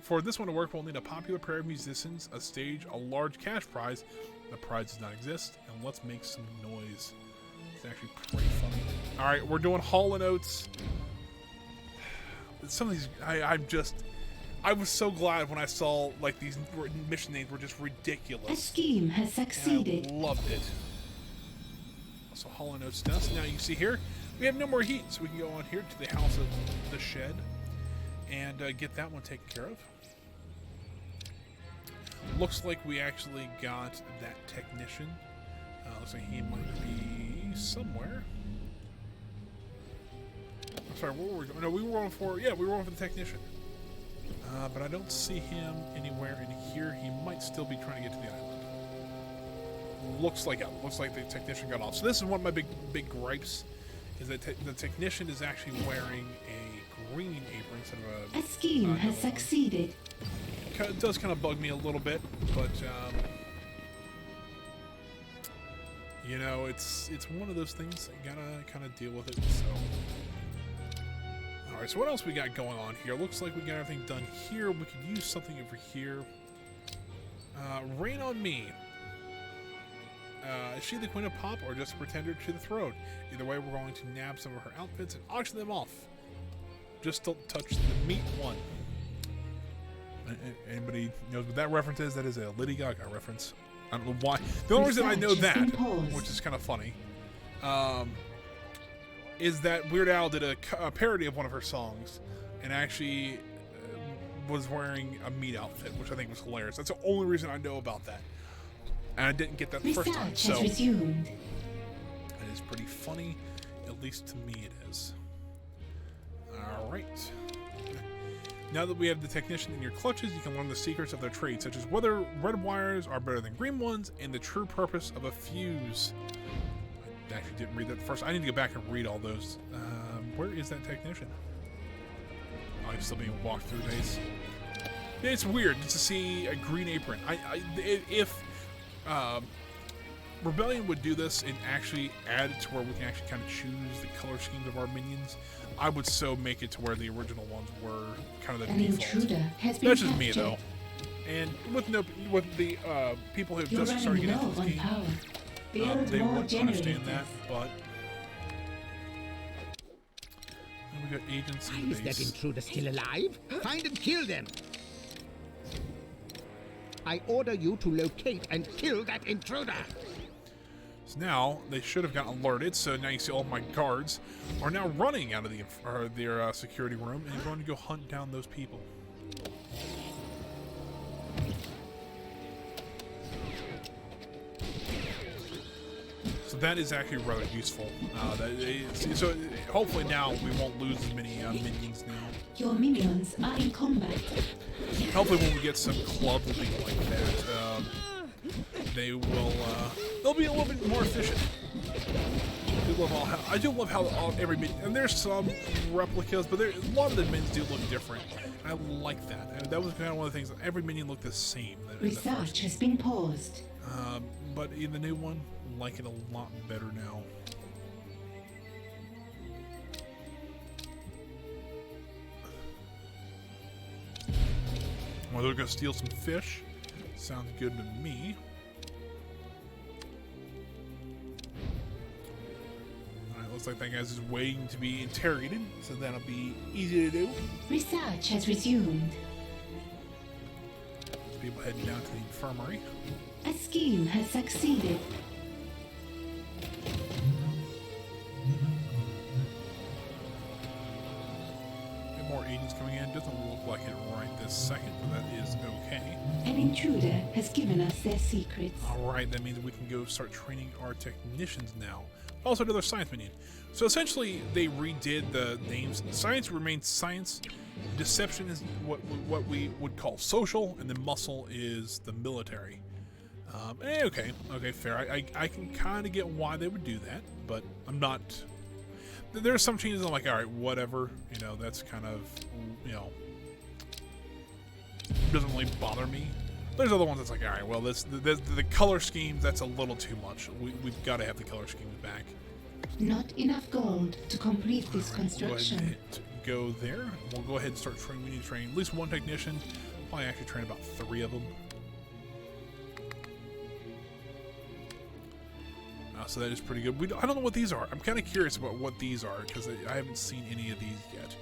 for this one to work, we'll need a popular pair of musicians, a stage, a large cash prize. The prize does not exist, and let's make some noise. It's actually pretty funny. All right, we're doing Hull and Oats. Some of these, I was so glad when I saw like these mission names were just A ridiculous. scheme has And succeeded. I loved it. So Hull and Oats dust. Now you can see here, we have no more heat, so we can go on here to the house of the shed and get that one taken care of. Looks like we actually got that technician. Looks like he might be somewhere. I'm sorry, where were we going? No, we were going for, we were going for the technician. But I don't see him anywhere in here. He might still be trying to get to the island. Looks like the technician got off. So this is one of my big gripes, is that the technician is actually wearing a green apron instead of A scheme has another one. succeeded. It does kind of bug me a little bit, but You know, it's one of those things. You gotta kind of deal with it. So, all right. So what else we got going on here? Looks like we got everything done here. We could use something over here. Rain on me. Is she the Queen of Pop or just a pretender to the throne? Either way, we're going to nab some of her outfits and auction them off. Just don't touch the meat one. Anybody knows what that reference is? That is a Lady Gaga reference. I don't know why. The only reason I know that, which is kind of funny, is that Weird Al did a parody of one of her songs and actually was wearing a meat outfit, which I think was hilarious. That's the only reason I know about that. And I didn't get that the first time, so it is pretty funny, at least to me it is. Alright. Now that we have the technician in your clutches, you can learn the secrets of their trade, such as whether red wires are better than green ones, and the true purpose of a fuse. I actually didn't read that first. I need to go back and read all those. Where is that technician? Oh, he's still being walked through days. Yeah, it's weird to see a green apron. If Rebellion would do this and actually add it to where we can actually kind of choose the color schemes of our minions, I would so make it to where the original ones were kind of the default. That's just me though. And with the people who have just started getting into this game, they wouldn't understand that, but then we got agents in the Is base. that intruder still alive? Find and kill them! I order you to locate and kill that intruder! So now they should have gotten alerted. So now you see all of my guards are now running out of their security room and going to go hunt down those people. So that is actually rather useful. So hopefully now we won't lose as many minions now. Your minions are in combat. Hopefully when we get some clubs and things like that, they will they'll be a little bit more efficient. I do love how every minion, and there's some replicas, but a lot of the minions do look different. I like that. And that was kind of one of the things. Every minion looked the same. Research has been paused. But in the new one, I like it a lot better now. Well, they're gonna steal some fish. Sounds good to me. Alright, looks like that guy's just waiting to be interrogated, so that'll be easy to do. Research has resumed. People heading down to the infirmary. A scheme has succeeded. Get more agents coming in. Doesn't look like it right this second, but that is okay. An intruder has given us their secrets. Alright, that means we can go start training our technicians now. Also another science minion. So essentially, they redid the names. Science remains science. Deception is what we would call social, and then muscle is the military. Okay, fair. I can kind of get why they would do that, but I'm not. There are some changes I'm like, all right, whatever. You know, that's kind of, you know, doesn't really bother me. There's other ones that's like, all right, well, the color schemes, that's a little too much. We've got to have the color schemes back. Not enough gold to complete this construction. Go there. We'll go ahead and start training. We need to train at least one technician. Probably actually train about 3 of them. So that is pretty good. I don't know what these are. I'm kind of curious about what these are because I haven't seen any of these yet.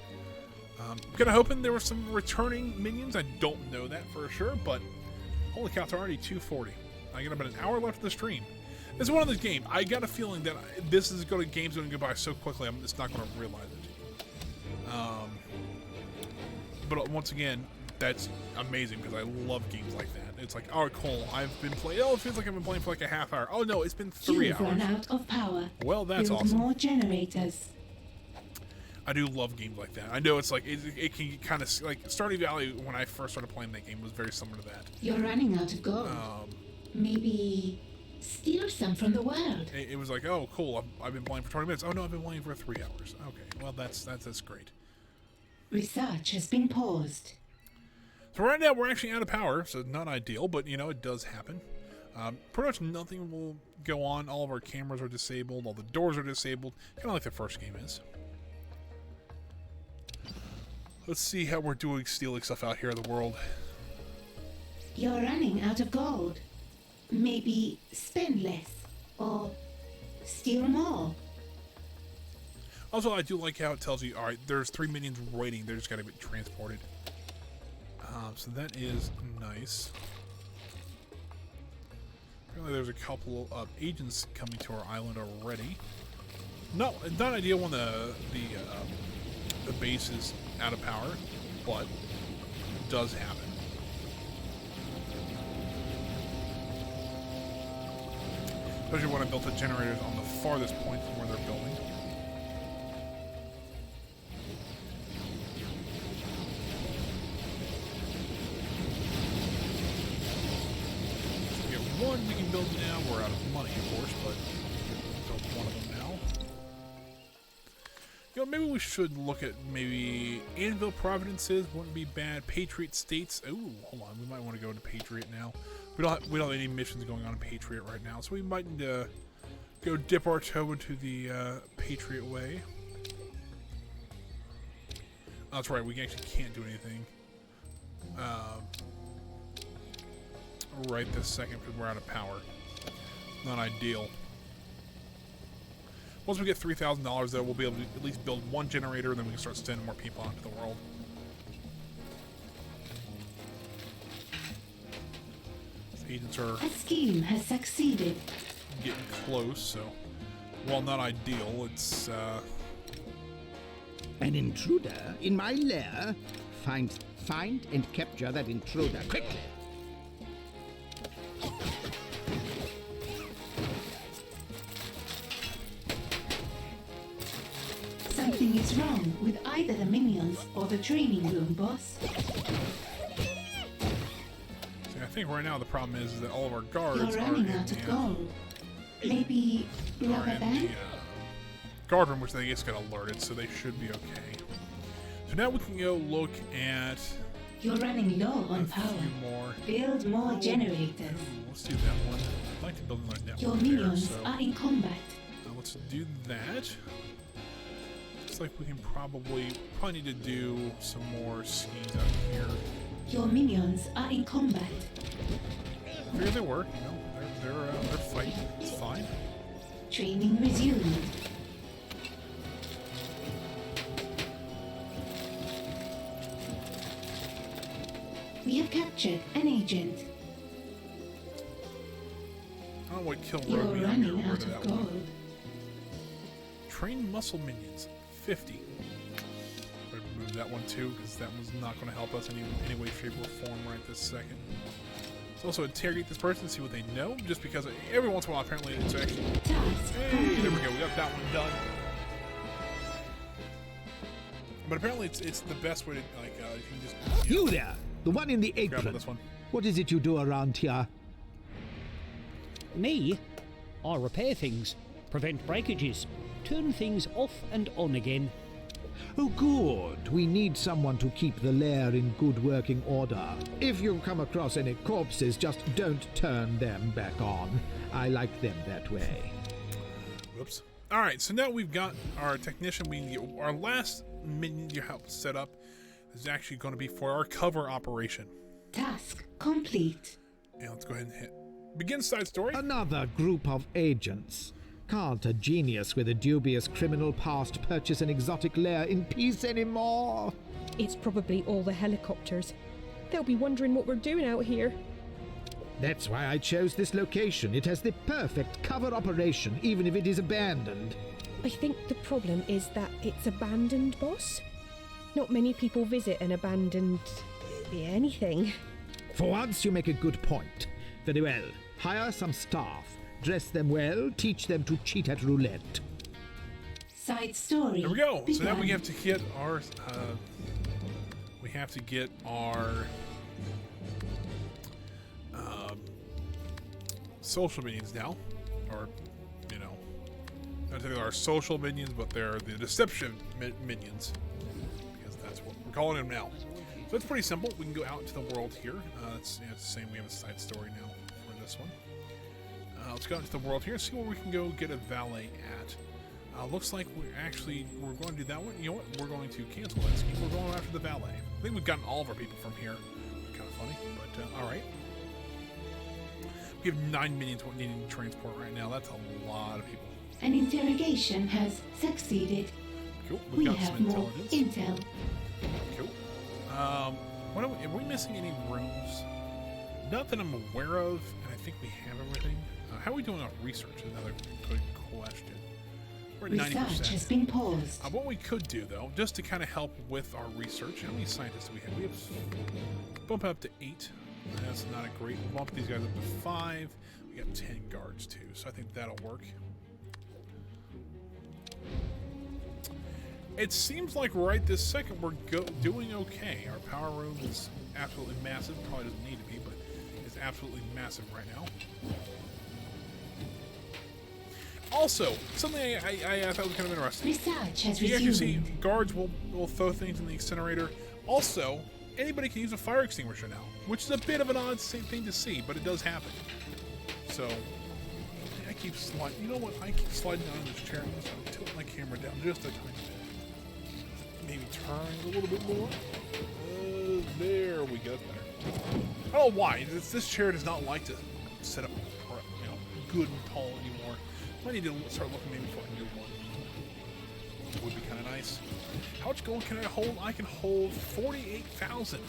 I'm kind of hoping there were some returning minions. I don't know that for sure, but holy cow, it's already 2:40. I got about an hour left of the stream. This is one of those games. I got a feeling that game's going to go by so quickly, I'm just not going to realize it. But once again, that's amazing because I love games like that. It's like, oh, cool. I've been playing. Oh, it feels like I've been playing for like a half hour. Oh no, it's been 3 You've hours. run out of power. Well, that's Build awesome. more generators. I do love games like that. I know it's like it can kind of like Stardew Valley when I first started playing that game was very similar to that. You're running out of gold. Maybe steal some from the world. It was like, oh, cool. I've been playing for 20 minutes. Oh no, I've been playing for 3 hours. Okay, well that's great. Research has been paused. So right now we're actually out of power, so not ideal, but you know it does happen. Pretty much nothing will go on. All of our cameras are disabled. All the doors are disabled. Kind of like the first game is. Let's see how we're doing stealing stuff out here in the world. You're running out of gold. Maybe spend less or steal more. Also, I do like how it tells you, alright, there's 3 minions waiting. They're just got to get transported. So that is nice. Apparently there's a couple of agents coming to our island already. No, it's not ideal when the base is out of power, but it does happen. Especially when I built the generators on the farthest point from where they're building. So we have one we can build now. We're out of money, of course, but we'll build one of them now. You know, maybe we should look at maybe Anvil Providences. Wouldn't be bad. Patriot States. Ooh, hold on. We might want to go into Patriot now. We don't have any missions going on in Patriot right now, so we might need to go dip our toe into the Patriot way. Oh, that's right, we actually can't do anything right this second because we're out of power. Not ideal. Once we get $3,000 though, we'll be able to at least build one generator and then we can start sending more people out into the world. Agents are A scheme has succeeded. getting close, so while not ideal, it's An intruder in my lair? Find and capture that intruder quickly. Something is wrong with either the minions or the training room, boss. I think right now the problem is that all of our guards You're are running in out of the, gold. Maybe rubber band? guard room, which they just got alerted, so they should be okay. So now we can go look at You're running low a on power. few more. Build more generators. Ooh, let's do that one. I'd like to build another network Your there, minions so are in combat. let's do that. Looks like we can probably need to do some more schemes out here. Your minions are in combat. I figured they were, you know, they're fighting. It's fine. Training resumed. We have captured an agent. I don't know what kill You're road we running rid out of of that one. gold. Train muscle minions, 50. Better remove that one too, because that one's not going to help us any way, shape, or form right this second. Let's also interrogate this person, see what they know, just because every once in a while apparently it's actually... Task Hey, complete. there we go, we got that one done. But apparently it's the best way to, like, you can just... You there, the one in the grab on apron. this one. What is it you do around here? Me? I repair things, prevent breakages, turn things off and on again. Oh, good. We need someone to keep the lair in good working order. If you come across any corpses, just don't turn them back on. I like them that way. Whoops. Alright, so now we've got our technician. We need to get our last minion you help set up is actually going to be for our cover operation. Task complete. And let's go ahead and hit begin side story. Another group of agents. Can't a genius with a dubious criminal past purchase an exotic lair in peace anymore? It's probably all the helicopters. They'll be wondering what we're doing out here. That's why I chose this location. It has the perfect cover operation, even if it is abandoned. I think the problem is that it's abandoned, boss. Not many people visit an abandoned... anything. For once, you make a good point. Very well. Hire some staff. Dress them well. Teach them to cheat at roulette. Side story. There we go. So now begun. we have to get our social minions now, or you know, not technically our social minions, but they're the deception minions, because that's what we're calling them now. So it's pretty simple. We can go out into the world here. It's the same. We have a side story now for this one. Let's go into the world here and see where we can go get a valet at. Looks like we're going to do that one. You know what? We're going to cancel that scheme. We're going after the valet. I think we've gotten all of our people from here. Kind of funny, but all right. We have 9 minions needing transport right now. That's a lot of people. An interrogation has succeeded. Cool. We got have some more intelligence. intel. Cool. Are we missing any rooms? Not that I'm aware of, and I think we have everything. How are we doing on research? Another good question. We're at 90%. Research has been paused. What we could do, though, just to kind of help with our research, how many scientists do we have? We have bump up to 8. That's not a great. We'll bump these guys up to 5. We got 10 guards too, so I think that'll work. It seems like right this second we're doing okay. Our power room is absolutely massive. Probably doesn't need to be, but it's absolutely massive right now. Also, something I thought was kind of interesting. Research has You actually see resumed. guards will throw things in the incinerator. Also, anybody can use a fire extinguisher now, which is a bit of an odd thing to see, but it does happen. So, I keep sliding. You know what? I keep sliding down this chair. I'm just going to tilt my camera down just a tiny bit. Maybe turn a little bit more. There we go. Better. I don't know why. This chair does not like to sit up, good and tall anymore. I need to start looking maybe for a new one. It would be kind of nice. How much gold can I hold? I can hold 48,000.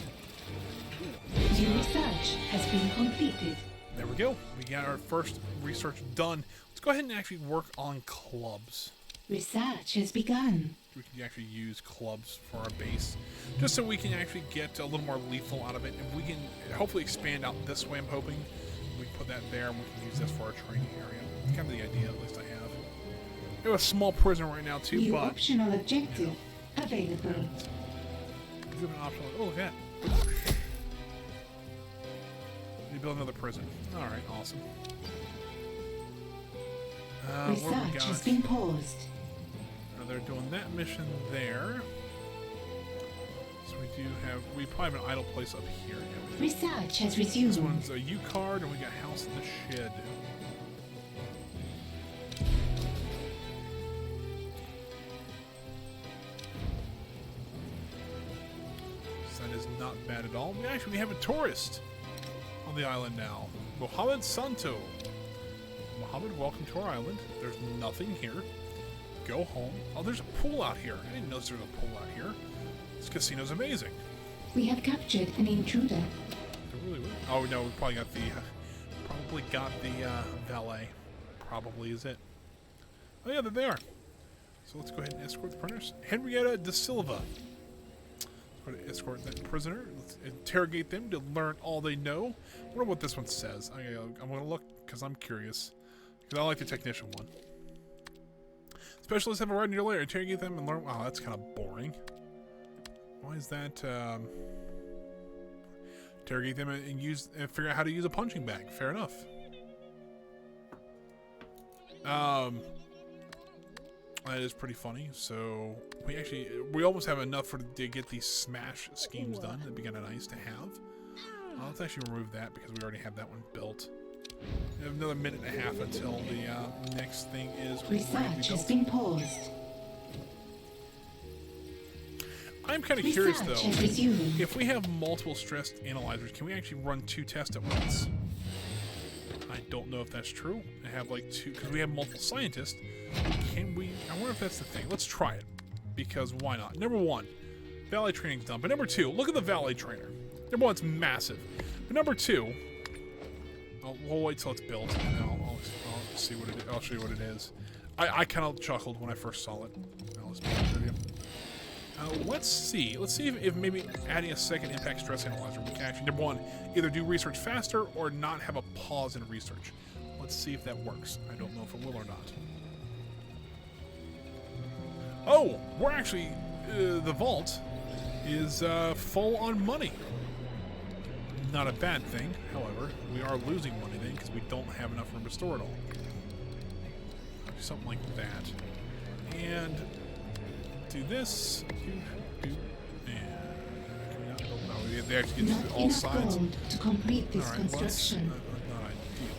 New research has been completed. There we go. We got our first research done. Let's go ahead and actually work on clubs. Research has begun. We can actually use clubs for our base, just so we can actually get a little more lethal out of it, and we can hopefully expand out this way. I'm hoping we can put that there, and we can use this for our training area. It's kind of the idea, at least I have. We have a small prison right now too, New but optional objective available. we have an optional. Oh, look at that. We build another prison. All right, awesome. What have we Research got? has been paused. They're doing that mission there. So we probably have an idle place up here. Yeah, Research has this resumed. one's a U card, and we got House in the Shed. So that is not bad at all. We have a tourist on the island now. Mohammed Santo. Mohammed, welcome to our island. There's nothing here. Go home. Oh, there's a pool out here. I didn't know there was a pool out here. This casino's amazing. We have captured an intruder. They're really weird. Oh no, we probably got the valet. Probably is it. Oh yeah, there they are. So let's go ahead and escort the prisoners. Henrietta Da Silva. Let's go to escort that prisoner. Let's interrogate them to learn all they know. I wonder what this one says. I'm gonna look because I'm curious. Because I like the technician one. Specialists have a right in your lair. Interrogate them and learn. Wow, that's kind of boring. Why is that? Interrogate them and figure out how to use a punching bag. Fair enough. That is pretty funny. So we almost have enough to get these smash schemes done. That'd be kind of nice to have. Let's actually remove that because we already have that one built. We have another minute and a half until the next thing is ready to be Research has built. been paused. I'm kind of curious Research though, has resumed. if we have multiple stress analyzers, can we actually run 2 tests at once? I don't know if that's true. I have like 2, because we have multiple scientists. Can we? I wonder if that's the thing. Let's try it, because why not? Number 1, valet training's done. But number 2, look at the valet trainer. Number 1's massive. But number 2, we'll wait till it's built, and then I'll see what it is. I'll show you what it is. I kind of chuckled when I first saw it. Let's be honest with you. Let's see if maybe adding a second impact stress analyzer, we can actually, number 1, either do research faster or not have a pause in research. Let's see if that works. I don't know if it will or not. Oh, we're actually, the vault is full on money. Not a bad thing. However, we are losing money then because we don't have enough room to store it all. Something like that. And do this. And can we not build? No, they actually get Not to all enough sides. gold to complete this All right, construction. not ideal.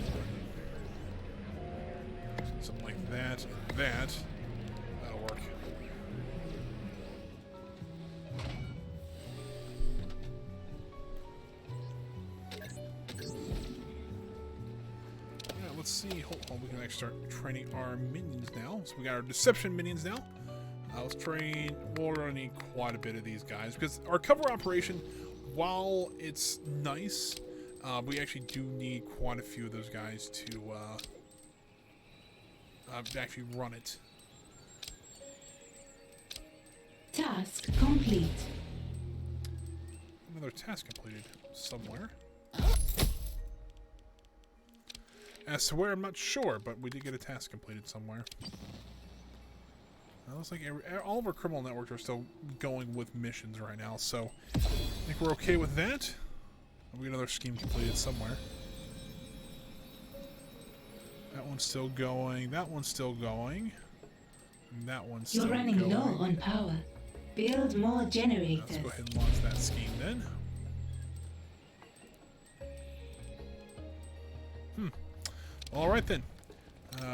see. Hold on, we can actually start training our minions now. So we got our deception minions now. Let's train. We're gonna need quite a bit of these guys because our cover operation, while it's nice, we actually do need quite a few of those guys to actually run it. Task complete. Another task completed somewhere. As to where, I'm not sure, but we did get a task completed somewhere. It looks like all of our criminal networks are still going with missions right now, so I think we're okay with that. We got another scheme completed somewhere. That one's still going. That one's still going. And that one's still going. You're running low on power. Build more generators. Let's go ahead and launch that scheme then. Alright then.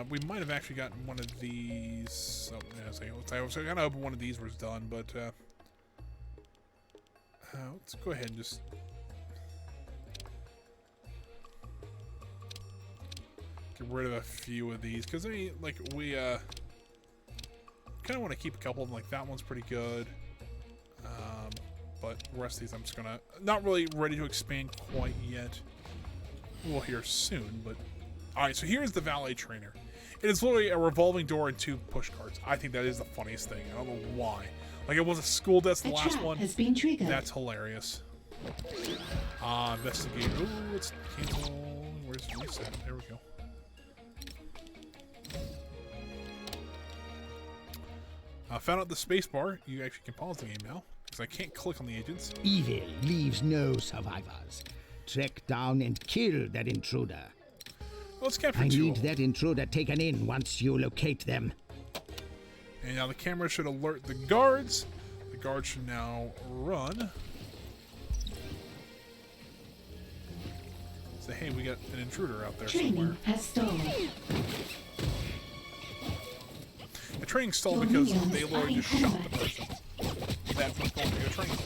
We might have actually gotten one of these. Oh, yeah, I was kind of hoping one of these was done, but let's go ahead and just get rid of a few of these because I mean, like we kind of want to keep a couple of them. Like that one's pretty good, but the rest of these I'm just gonna not really ready to expand quite yet. We'll hear soon, but. Alright, so here's the valet trainer. It is literally a revolving door and 2 push carts. I think that is the funniest thing. I don't know why. Like it was a school desk, the last one. Has been triggered. That's hilarious. Investigate. Ooh, let's cancel. Where's reset? There we go. Found out the space bar. You actually can pause the game now. Because I can't click on the agents. Evil leaves no survivors. Track down and kill that intruder. Let's capture I 2 need of them. that intruder taken in once you locate them. And now the camera should alert the guards. The guards should now run. Say, hey, we got an intruder out there Training somewhere. has stalled. The training stalled Your because minions they are literally in just shot the combat. person. That's what's going to go training.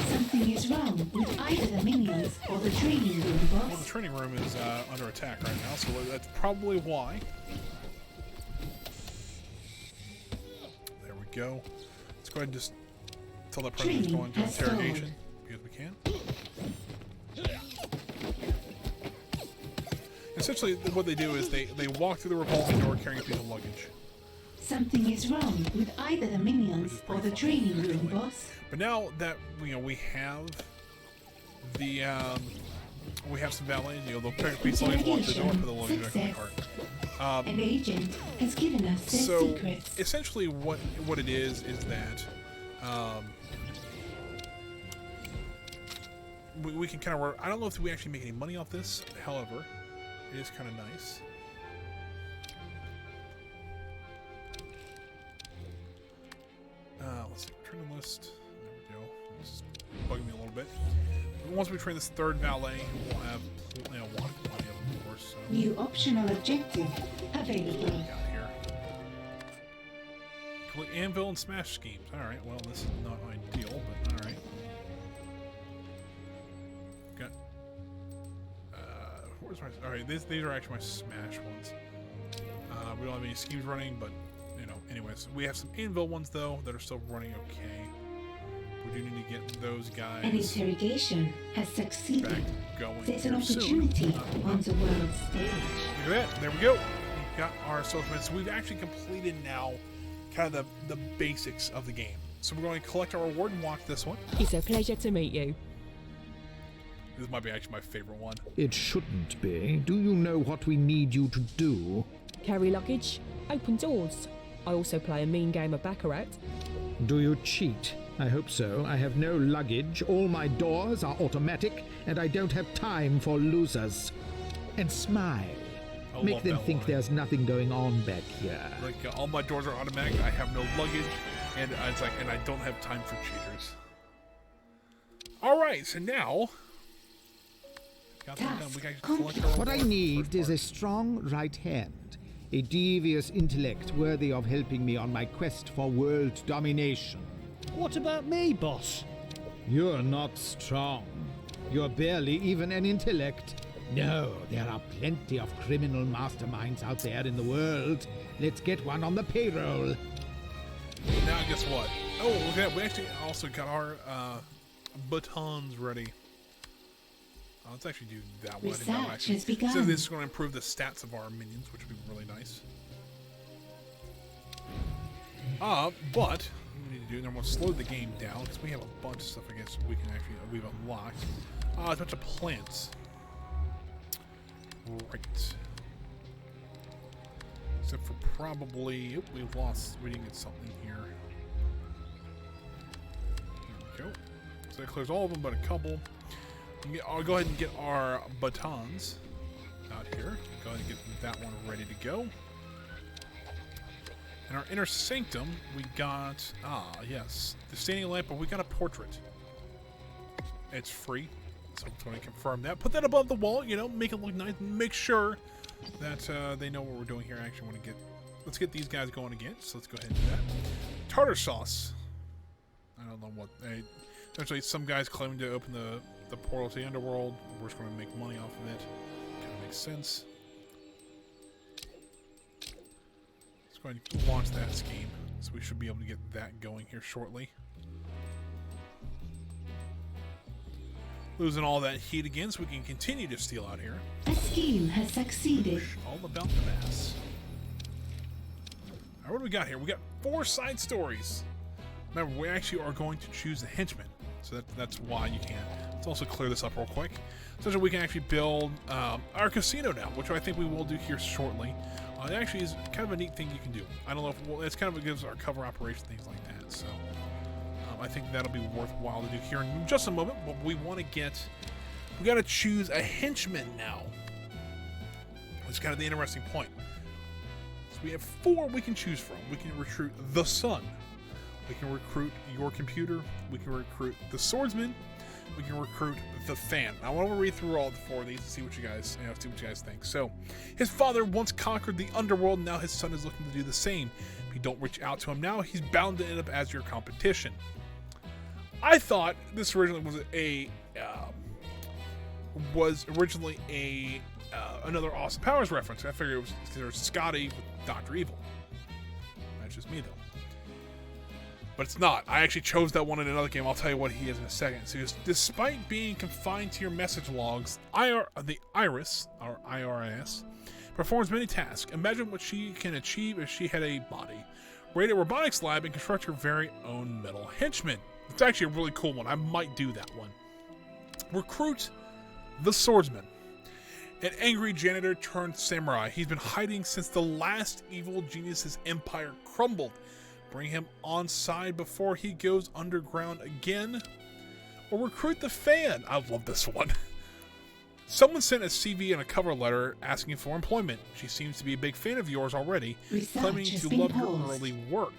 Something is wrong with either the minions or the training room, Well, the boss. training room is under attack right now, so that's probably why. There we go. Let's go ahead and just tell that person to go Training into has interrogation because we can. Essentially, what they do is they walk through the revolving door carrying a piece of luggage. Something is wrong with either the minions or the training room, boss. But now that we have the we have some valet, they'll carry a piece of luggage, walk the door, put the luggage back in the cart. An agent has given us their So secrets. essentially, what it is that we can kind of work. I don't know if we actually make any money off this. However, it is kind of nice. Let's see, return the list. There we go. This is bugging me a little bit. Once we train this third valet, we'll have plenty of them, of course. So. New optional objective What we available. got here? Complete anvil and smash schemes. Alright, well, this is not ideal, but alright. Got. Where's my. Alright, these are actually my smash ones. We don't have any schemes running, but, you know, anyways. We have some anvil ones, though, that are still running okay. We do need to get those guys An interrogation has back succeeded. going There's an here soon. opportunity on the world stage. Look at that. There we go. We've got our social media. So we've actually completed now kind of the basics of the game. So we're going to collect our reward and walk this one. It's a pleasure to meet you. This might be actually my favorite one. It shouldn't be. Do you know what we need you to do? Carry luggage, open doors. I also play a mean game of Baccarat. Do you cheat? I hope so. I have no luggage, all my doors are automatic, and I don't have time for losers. And smile. I Make love them that think line. there's nothing going on back here. Like all my doors are automatic. I have no luggage, and it's like, and I don't have time for cheaters. All right, so now got that done. We got to collect our What I reward. need First is a part. strong right hand, a devious intellect worthy of helping me on my quest for world domination. What about me, boss? You're not strong. You're barely even an intellect. No, there are plenty of criminal masterminds out there in the world. Let's get one on the payroll. Now guess what? Oh, look at that. We actually also got our batons ready. Let's actually do that one. Research has begun. So this is going to improve the stats of our minions, which would be really nice. But what we need to do, and then we'll slow the game down because we have a bunch of stuff I guess we can actually we've unlocked. A bunch of plants. Right. Except for probably we didn't get something here. Here we go. So that clears all of them but a couple. I'll go ahead and get our batons out here. Go ahead and get that one ready to go. In our inner sanctum, we got, yes, the standing lamp, but we got a portrait. It's free, so I'm going to confirm that. Put that above the wall, you know, make it look nice. Make sure that they know what we're doing here. I actually want to let's get these guys going again, so let's go ahead and do that. Tartar sauce. I don't know what, essentially some guys claiming to open the portal to the underworld. We're just going to make money off of it. Kind of makes sense. Let's go ahead and launch that scheme. So we should be able to get that going here shortly. Losing all that heat again so we can continue to steal out here. A scheme has succeeded. All about the mass. Alright, what do we got here? We got 4 side stories. Remember, we actually are going to choose the henchman. So that's why you can. Let's also clear this up real quick. So that we can actually build our casino now, which I think we will do here shortly. It actually is kind of a neat thing you can do. I don't know if it's kind of what gives our cover operation, things like that. So I think that'll be worthwhile to do here in just a moment. But we want to we got to choose a henchman now. It's kind of the interesting point. So we have 4 we can choose from. We can recruit the Sun. We can recruit your computer. We can recruit the swordsman. We can recruit the fan. I want to read through all the 4 of these and see what you guys, think. So, his father once conquered the underworld. Now his son is looking to do the same. If you don't reach out to him now, he's bound to end up as your competition. I thought this originally was another Austin Powers reference. I figured it was considered Scotty with Dr. Evil. That's just me though. But it's not. I actually chose that one in another game. I'll tell you what he is in a second. So, despite being confined to your message logs, the Iris, or IRIS, performs many tasks. Imagine what she can achieve if she had a body. Raid a robotics lab and construct your very own metal henchman. It's actually a really cool one. I might do that one. Recruit the swordsman. An angry janitor turned samurai. He's been hiding since the last evil genius's empire crumbled. Bring him on side before he goes underground again. Or recruit the fan. I love this one. Someone sent a CV and a cover letter asking for employment. She seems to be a big fan of yours already, claiming to love your early work.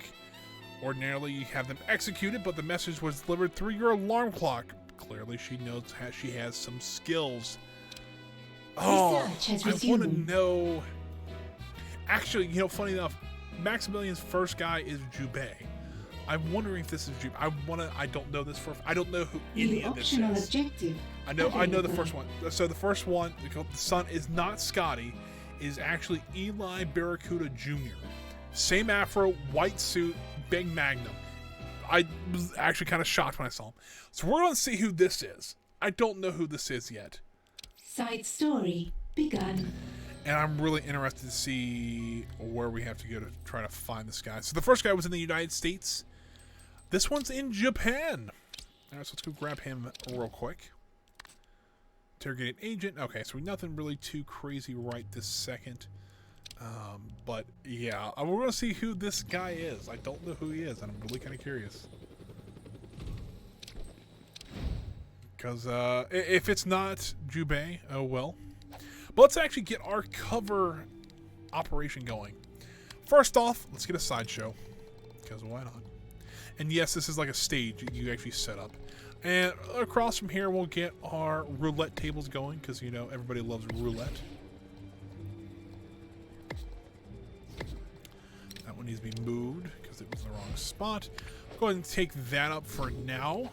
Ordinarily, you have them executed, but the message was delivered through your alarm clock. Clearly, she knows she has some skills. Oh, I want to know. Actually, funny enough, Maximilian's first guy is Jubei. I'm wondering if this is Jubei. I don't know this I don't know who any of this is. Objective. I know the first one. So the first one, the son is not Scotty, is actually Eli Barracuda Jr. Same afro, white suit, big magnum. I was actually kind of shocked when I saw him. So we're going to see who this is. I don't know who this is yet. Side story begun. And I'm really interested to see where we have to go to try to find this guy. So the first guy was in the United States. This one's in Japan. All right, so let's go grab him real quick. Interrogated agent. Okay, so nothing really too crazy right this second. But yeah, we're going to see who this guy is. I don't know who he is, and I'm really kind of curious. Because if it's not Jubei, oh well. But let's actually get our cover operation going. First off, let's get a sideshow. Because why not? And yes, this is like a stage you actually set up. And across from here, we'll get our roulette tables going. Because, everybody loves roulette. That one needs to be moved because it was in the wrong spot. Go ahead and take that up for now.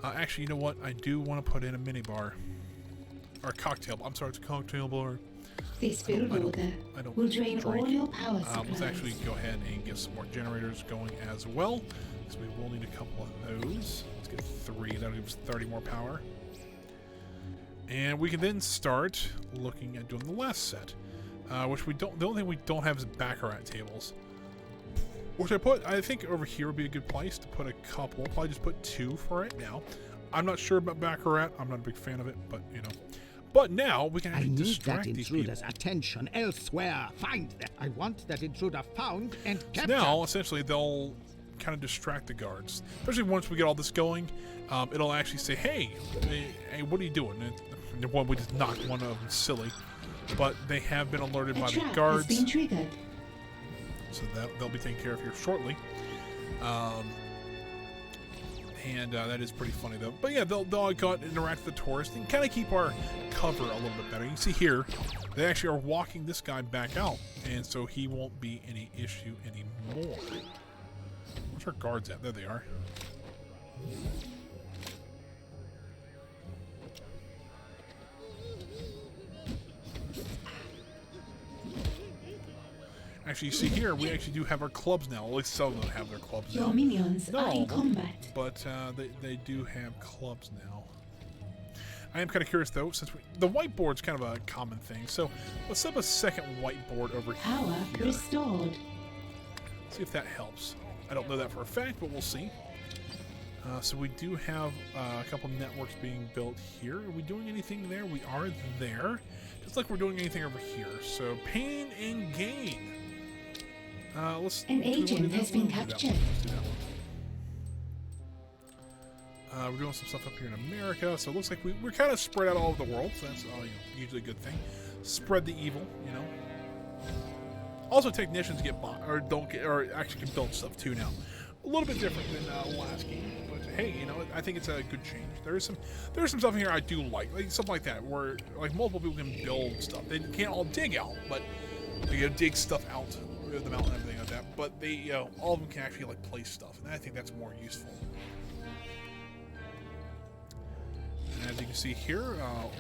Actually, you know what? I do want to put in a minibar. Or a cocktail. I'm sorry, it's a cocktail bar. This build order will drain all your power supplies. Let's actually go ahead and get some more generators going as well. So we will need a couple of those. Let's get 3. That'll give us 30 more power. And we can then start looking at doing the last set. Which we don't. The only thing we don't have is baccarat tables. Which I think over here would be a good place to put a couple. Probably just put 2 for right now. I'm not sure about baccarat. I'm not a big fan of it, but you know. But now we can I actually need distract that these people. intruder's attention elsewhere. Find them. I want that intruder found and captured. Now, essentially, they'll kind of distract the guards. Especially once we get all this going, it'll actually say, "Hey, what are you doing?" And one, we just knocked one of them silly, but they have been alerted by the guards. Has been triggered. So that they'll be taken care of here shortly. And that is pretty funny though. But yeah, they'll go out and interact with the tourists and kind of keep our cover a little bit better. You can see here, they actually are walking this guy back out, and so he won't be any issue anymore. Where's our guards at? There they are. Actually, you see here, we actually do have our clubs now. At least some of them have their clubs now. Your minions are in combat. But they do have clubs now. I am kind of curious, though, since the whiteboard's kind of a common thing. So let's set up a second whiteboard over Power here. restored. See if that helps. I don't know that for a fact, but we'll see. So we do have a couple networks being built here. Are we doing anything there? We are there. Just like we're doing anything over here. So pain and gain. An agent has been captured. Let's do that one. We're doing some stuff up here in America, so it looks like we're kind of spread out all over the world. So that's usually a good thing. Spread the evil, you know. Also, technicians get bought or actually can build stuff too now. A little bit different than last game, but hey, you know, I think it's a good change. There's some stuff in here I do like something like that, where like multiple people can build stuff. They can't all dig out, but they can dig stuff out of the mountain and everything like that. But they, all of them can actually like place stuff, and I think that's more useful. And as you can see here,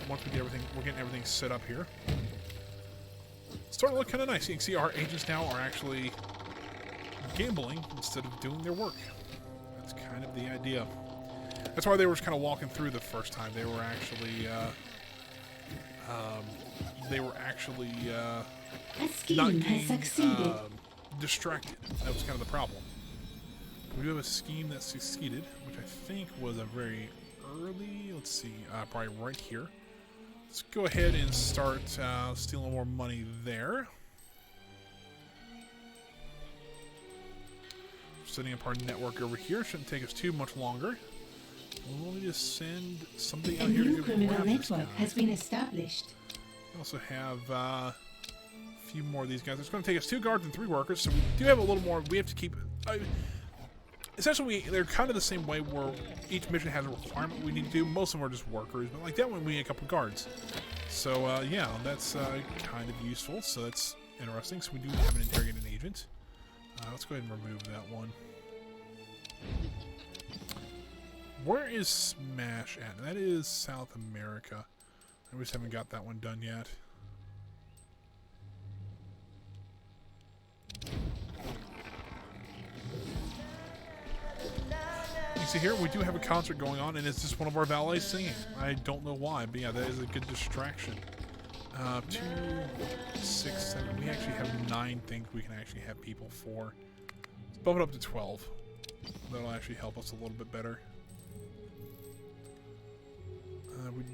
once we get everything, we're getting everything set up here. It's starting to look kind of nice. You can see our agents now are actually gambling instead of doing their work. That's kind of the idea. That's why they were just kind of walking through the first time. They were actually, A scheme not has getting succeeded. distracted. That was kind of the problem. We do have a scheme that succeeded, which I think was a very early, let's see, probably right here. Let's go ahead and start stealing more money there. Setting up our network over here. Shouldn't take us too much longer. We'll need to send somebody A out here to new go criminal grab this guy. network has been established. We also have a few more of these guys. It's going to take us 2 guards and 3 workers, so we do have a little more. We have to keep... essentially, they're kind of the same way where each mission has a requirement we need to do. Most of them are just workers, but like that one, we need a couple guards. So, yeah, that's kind of useful. So that's interesting. So we do have an interrogating agent. Let's go ahead and remove that one. Where is Smash at? That is South America. I just haven't got that one done yet. You see here, we do have a concert going on, and it's just one of our valets singing. I don't know why, but yeah, that is a good distraction. 2, 6, 7. We actually have 9 things we can actually have people for. Let's bump it up to 12. That'll actually help us a little bit better.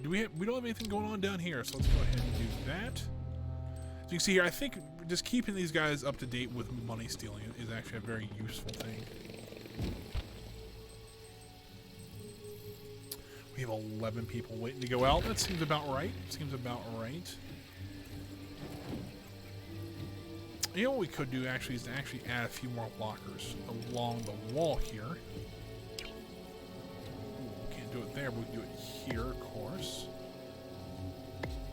We don't have anything going on down here, so let's go ahead and do that. As you can see here, I think just keeping these guys up to date with money stealing is actually a very useful thing. We have 11 people waiting to go out. That seems about right. Seems about right. You know what we could do actually is to actually add a few more lockers along the wall here. Ooh, we can't do it there, but we can do it here, of course.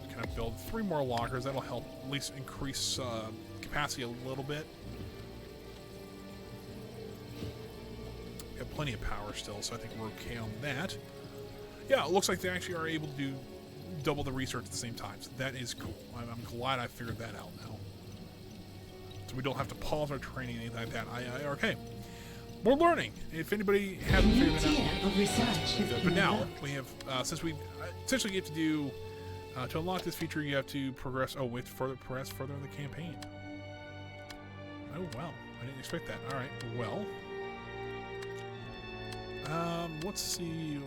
Kind of build 3 more lockers. That'll help at least increase capacity a little bit. We have plenty of power still, so I think we're okay on that. Yeah, it looks like they actually are able to do double the research at the same time. So that is cool. I'm glad I figured that out now. So we don't have to pause our training, anything like that. Okay. We're learning. If anybody hasn't figured that out. Of research has But been now, unlocked. we have, since we essentially get to do, to unlock this feature, you have to progress, we have to progress further in the campaign. Oh, wow. I didn't expect that. All right, well. Let's see.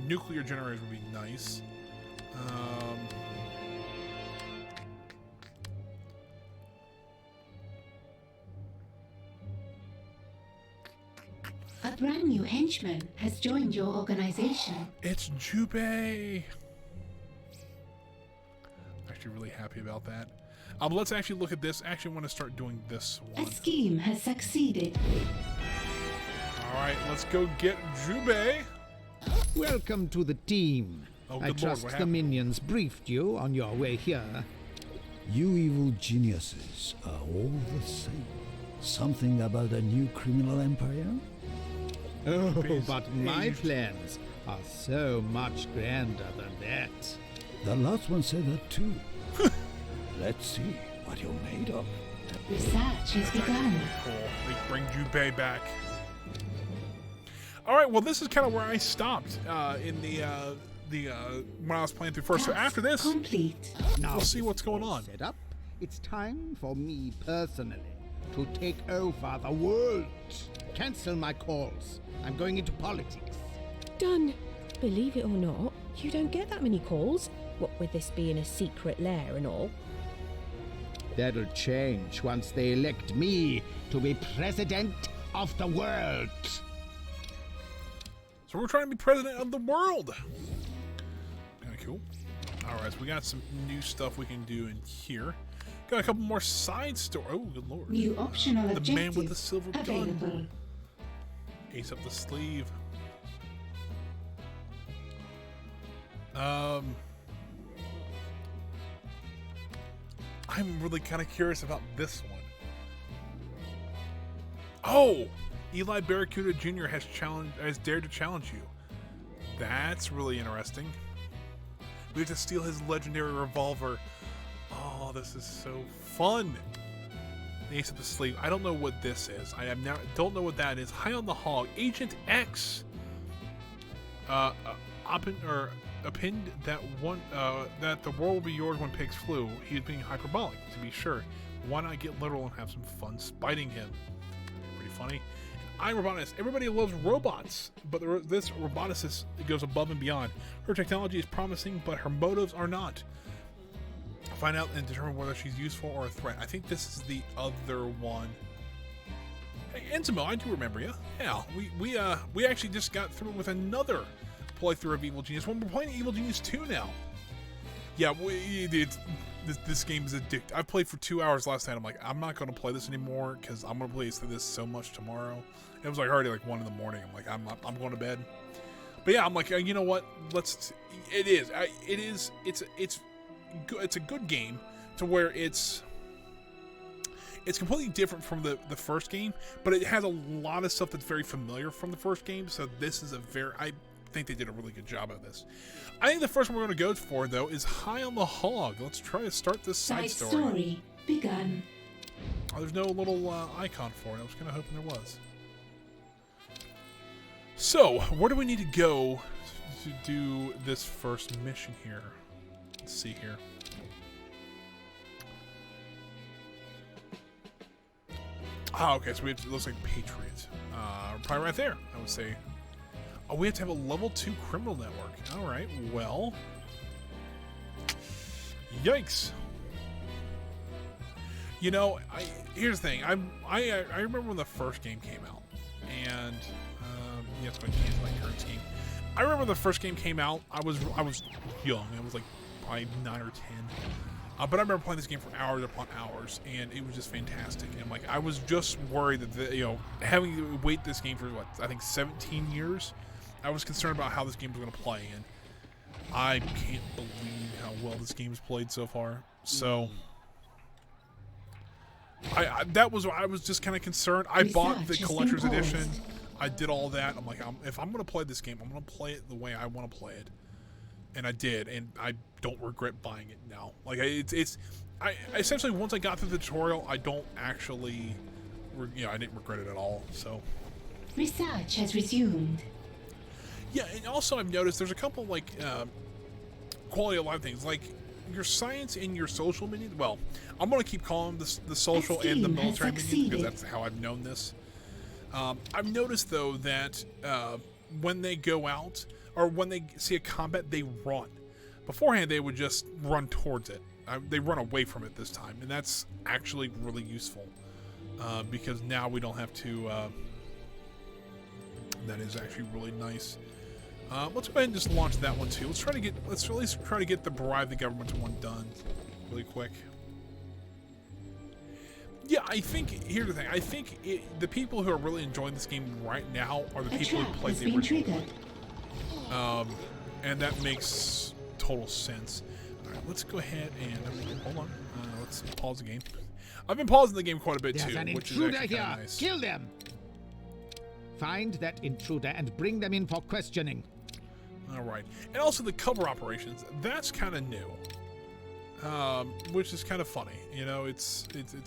Nuclear generators would be nice. A brand new henchman has joined your organization. It's Jubei. Actually, really happy about that. Let's actually look at this. Actually, want to start doing this A one. scheme has succeeded. All right, let's go get Jubei. Welcome to the team. Oh, I good lord, trust what the happened? minions briefed you on your way here. You evil geniuses are all the same. Something about a new criminal empire? Oh, Jubei's but my aged. plans are so much grander than that. The last one said that too. Let's see what you're made of. Research has begun. Cool. They bring Jubei back. All right. Well, this is kind of where I stopped in the when I was playing through first. So after this, Complete. Now we'll see this what's going all on. Set up. It's time for me personally to take over the world. Cancel my calls. I'm going into politics. Done. Believe it or not, you don't get that many calls. What with this being a secret lair and all. That'll change once they elect me to be president of the world. So we're trying to be president of the world. Kind of cool. All right. So we got some new stuff we can do in here. Got a couple more side stories. Oh, good lord. New optional The objectives man with the silver gun. available. Ace up the sleeve. I'm really kind of curious about this one. Oh, Eli Barracuda Jr. has dared to challenge you. That's really interesting. We have to steal his legendary revolver. Oh, this is so fun. The Ace up the sleeve. I don't know what this is. I have now don't know what that is. High on the Hog. Agent X. Opined that that the world will be yours when pigs flew. He was being hyperbolic, to be sure. Why not get literal and have some fun spiting him? Pretty funny. I'm Roboticist. Everybody loves robots, but this roboticist goes above and beyond. Her technology is promising, but her motives are not. Find out and determine whether she's useful or a threat. I think this is the other one. Hey, Enzimo, I do remember you. Yeah, we actually just got through with another playthrough of Evil Genius. Well, we're playing Evil Genius 2 now. Yeah, this game is addictive. I played for 2 hours last night. I'm like, I'm not going to play this anymore because I'm going to play this so much tomorrow. It was like already like 1 in the morning. I'm like, I'm going to bed. But yeah, I'm like, you know what? It's a good game to where it's completely different from the first game, but it has a lot of stuff that's very familiar from the first game. So this is I think they did a really good job of this. I think the first one we're going to go for, though, is High on the Hog. Let's try to start this side story. Begun. Oh, there's no little icon for it. I was kind of hoping there was. So, where do we need to go to do this first mission here? Let's see here. Ah, okay, so it looks like Patriot. Probably right there, I would say. Oh, we have to have a level 2 criminal network. Alright, well. Yikes. You know, here's the thing. I remember when the first game came out. And, yes, but cancel my current game. I remember when the first game came out. I was young. I was like probably 9 or 10. But I remember playing this game for hours upon hours, and it was just fantastic. And like, I was just worried that having to wait this game for what I think 17 years, I was concerned about how this game was going to play, and I can't believe how well this game's played so far. So, I was just kind of concerned. I bought the collector's edition. I did all that. I'm like, if I'm going to play this game, I'm going to play it the way I want to play it. and I did, and I don't regret buying it now. Like I essentially, once I got through the tutorial, I don't actually, I didn't regret it at all. So Research has resumed. yeah, and also I've noticed there's a couple like quality of life things, like your science and your social minions. Well, I'm gonna keep calling them the social and the military minions because that's how I've known this. I've noticed though that when they go out or when they see a combat, they run. Beforehand, they would just run towards it. They run away from it this time, and that's actually really useful because now we don't have to. That is actually really nice. Let's go ahead and just launch that one too. Let's at least try to get the bribe the government one done really quick. Yeah, I think here's the thing. I think the people who are really enjoying this game right now are the people who played the original one. And that makes total sense. All right, let's go ahead and hold on. Let's pause the game. I've been pausing the game quite a bit too, which is actually kind of nice. Kill them. Find that intruder and bring them in for questioning. All right, and also the cover operations. That's kind of new, which is kind of funny. You know, it's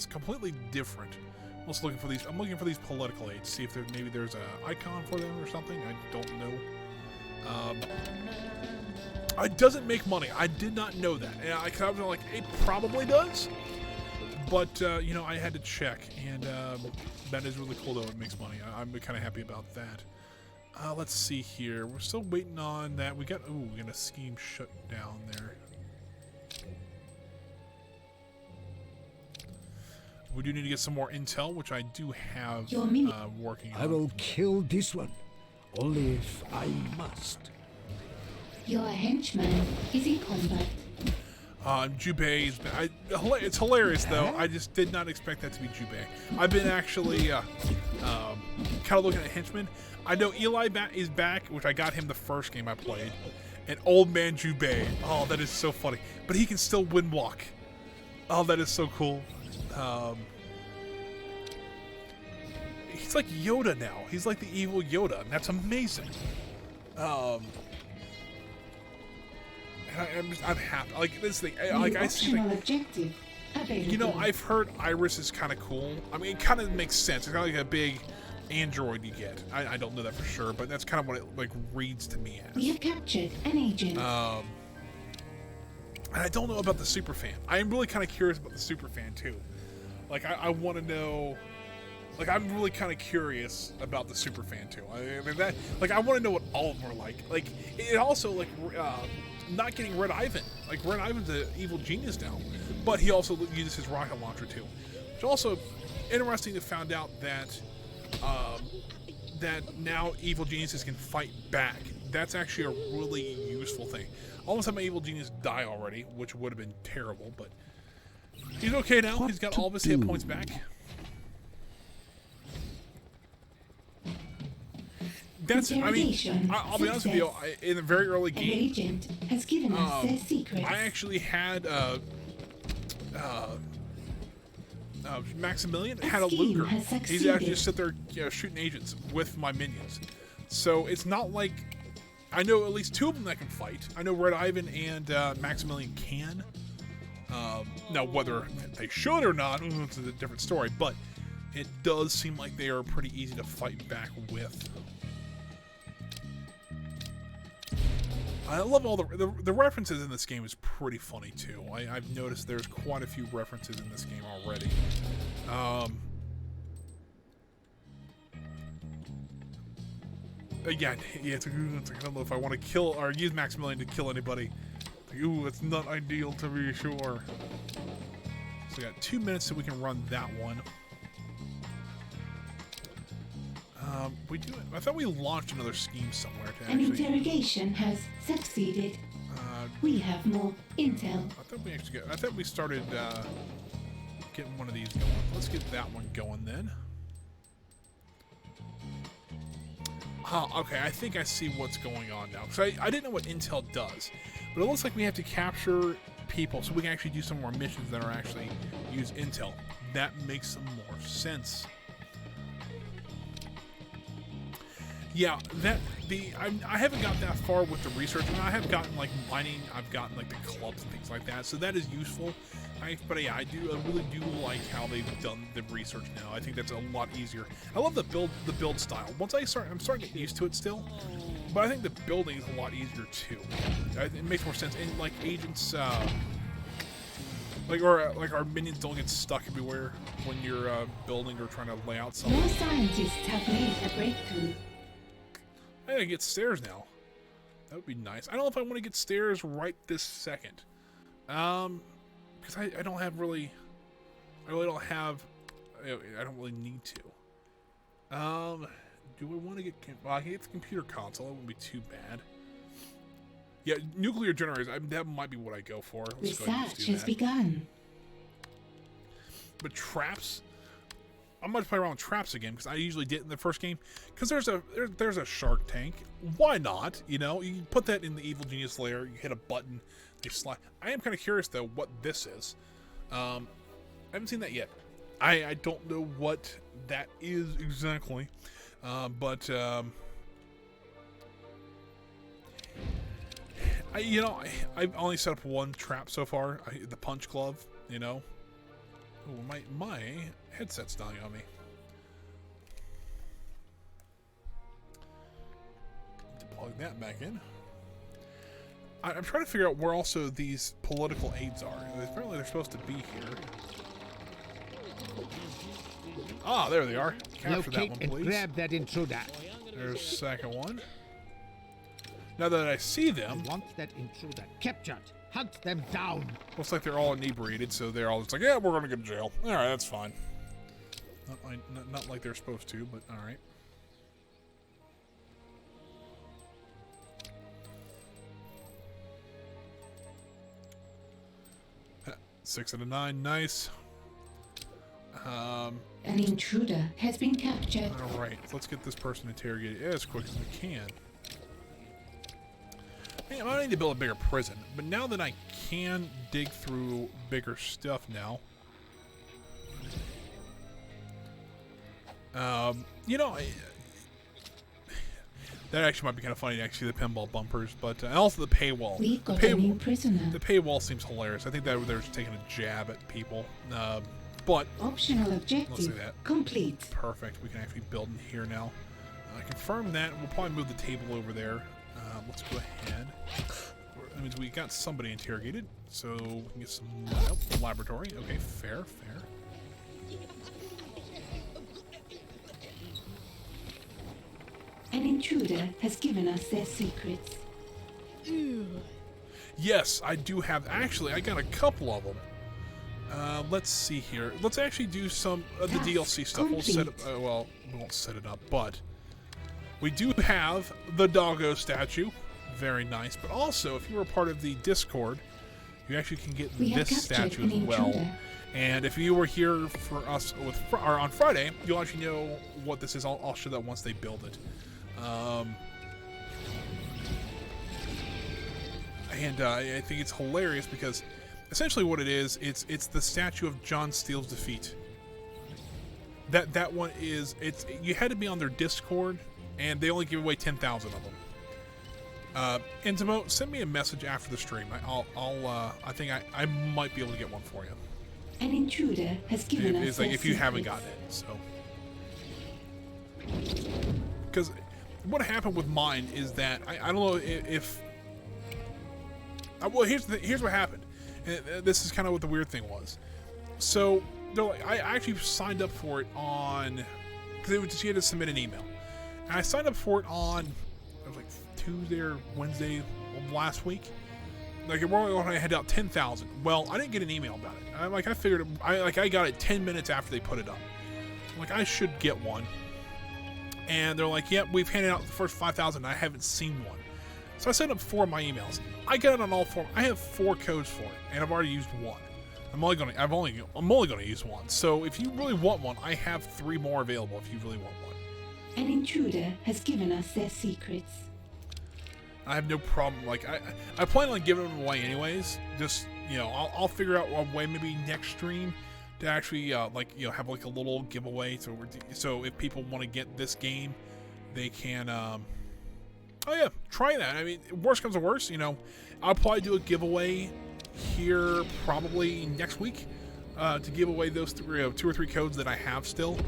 completely different. I'm also looking for these. I'm looking for these political aids. See if maybe there's an icon for them or something. I don't know. It doesn't make money. I did not know that. And I was like, it probably does. But, I had to check. And that is really cool, though. It makes money. I'm kind of happy about that. Let's see here. We're still waiting on that. We got a scheme shut down there. We do need to get some more intel, which I do have working on. I will kill this one, only if I must. Your henchman is in combat. Jubei it's hilarious though. I just did not expect that to be Jubei. I've been actually kind of looking at henchmen. I know Eli is back, which I got him the first game I played. And old man Jubei. Oh, that is so funny. But he can still wind walk. Oh, that is so cool. He's like Yoda now. He's like the evil Yoda, and that's amazing. I'm happy. Like this thing, I see. Objective available. I've heard Iris is kind of cool. I mean, it kind of makes sense. It's kind of like a big android you get. I don't know that for sure, but that's kind of what it like reads to me as. We have captured an agent. And I don't know about the superfan. I am really kind of curious about the superfan too. Like I want to know. Like I'm really kind of curious about the superfan too. I want to know what all of them are like. Like it also like. Not getting Red Ivan. Like, Red Ivan's an evil genius now. But he also uses his rocket launcher, too. It's also interesting to find out that that now evil geniuses can fight back. That's actually a really useful thing. Almost had my evil genius die already, which would have been terrible, but he's okay now. He's got all of his hit points back. I'll be honest with you, in the very early game, an agent has given us their secrets. I actually had Maximilian had a Luger. He's actually just sit there shooting agents with my minions. So it's not like I know at least two of them that can fight. I know Red Ivan and Maximilian can. Now whether they should or not, it's a different story. But it does seem like they are pretty easy to fight back with. I love all the references in this game is pretty funny too. I've noticed there's quite a few references in this game already. Yeah, it's like, I don't know if I want to kill or use Maximilian to kill anybody. Like, ooh, it's not ideal to be sure. So we got 2 minutes so we can run that one. We do. I thought we launched another scheme somewhere to actually. An interrogation has succeeded. We have more intel. I thought we started getting one of these going. Let's get that one going then. Okay. I think I see what's going on now. Because I didn't know what intel does, but it looks like we have to capture people so we can actually do some more missions that are actually use intel. That makes some more sense. Yeah, I haven't gotten that far with the research. I mean, I have gotten like mining. I've gotten like the clubs and things like that. So that is useful. But yeah, I really do like how they've done the research now. I think that's a lot easier. I love the build style. I'm starting to get used to it still, but I think the building is a lot easier too. It makes more sense. And like agents, like our minions don't get stuck everywhere when you're building or trying to lay out something. More scientists have made a breakthrough. I gotta get stairs now. That would be nice. I don't know if I want to get stairs right this second. Because I don't have really... I really don't have... I don't really need to. Do I want to get... Well, I can get the computer console. That wouldn't be too bad. Yeah, nuclear generators. That might be what I go for. Let's go ahead and just Research do has that. begun. But traps... I'm going to play around with traps again, because I usually did in the first game. Because there's a shark tank. Why not? You know, you put that in the Evil Genius layer, you hit a button, they slide. I am kind of curious, though, what this is. I haven't seen that yet. I don't know what that is exactly. But I've only set up one trap so far. The punch glove, you know. Oh, my headset's dying on me. Plug that back in. I'm trying to figure out where also these political aids are. Apparently they're supposed to be here. Ah, there they are. Capture that Locate one, and please. grab that intruder. There's the second one. Now that I see them, I want that intruder captured. Hunt them down. looks like they're all inebriated, so they're all just like, yeah, we're gonna go to jail. All right, that's fine. Not like they're supposed to, but all right. 6 out of 9, nice. An intruder has been captured. All right, let's get this person interrogated as quick as we can. Man, I need to build a bigger prison, but now that I can dig through bigger stuff now, you know, that actually might be kind of funny, actually, the pinball bumpers, but and also the paywall. We've got a new prisoner. The paywall seems hilarious. I think that they're just taking a jab at people, but Optional let's see objective that. complete. Perfect. We can actually build in here now. Confirm that. We'll probably move the table over there. Let's go ahead. That means we got somebody interrogated, so we can get some laboratory. Okay, fair. An intruder has given us their secrets. Yes, I do have. Actually, I got a couple of them. Let's see here. Let's actually do some of the DLC stuff. We'll set up. Well, we won't set it up, but we do have the doggo statue. Very nice. But also, if you were a part of the Discord, you actually can get this statue as well. And if you were here for us on Friday, you'll actually know what this is. I'll show that once they build it. And I think it's hilarious because essentially what it is, it's the statue of John Steele's defeat. That one is, you had to be on their Discord, and they only give away 10,000 of them. Intimo, send me a message after the stream. I think I might be able to get one for you. An intruder has given us It's like their if you haven't secrets. gotten it, so. Because what happened with mine is that I don't know if well, here's what happened. And this is kind of what the weird thing was. So they're like, I actually signed up for it on because you had to submit an email, and I signed up for it on like Tuesday or Wednesday of last week. Like we're only going to hand out 10,000. Well, I didn't get an email about it. I figured I got it 10 minutes after they put it up. I'm like, I should get one. And they're like, yep, we've handed out the first 5,000. I haven't seen one. So I sent up 4 of my emails. I got it on all 4. I have 4 codes for it, and I've already used 1. I'm only going to use 1. So if you really want one, I have 3 more available. If you really want one. An intruder has given us their secrets. I have no problem. Like I plan on giving them away anyways. Just I'll figure out a way maybe next stream to actually have like a little giveaway. So if people want to get this game, they can, oh yeah, try that. I mean, worst comes to worst, you know, I'll probably do a giveaway here probably next week to give away those 2 or 3 codes that I have still.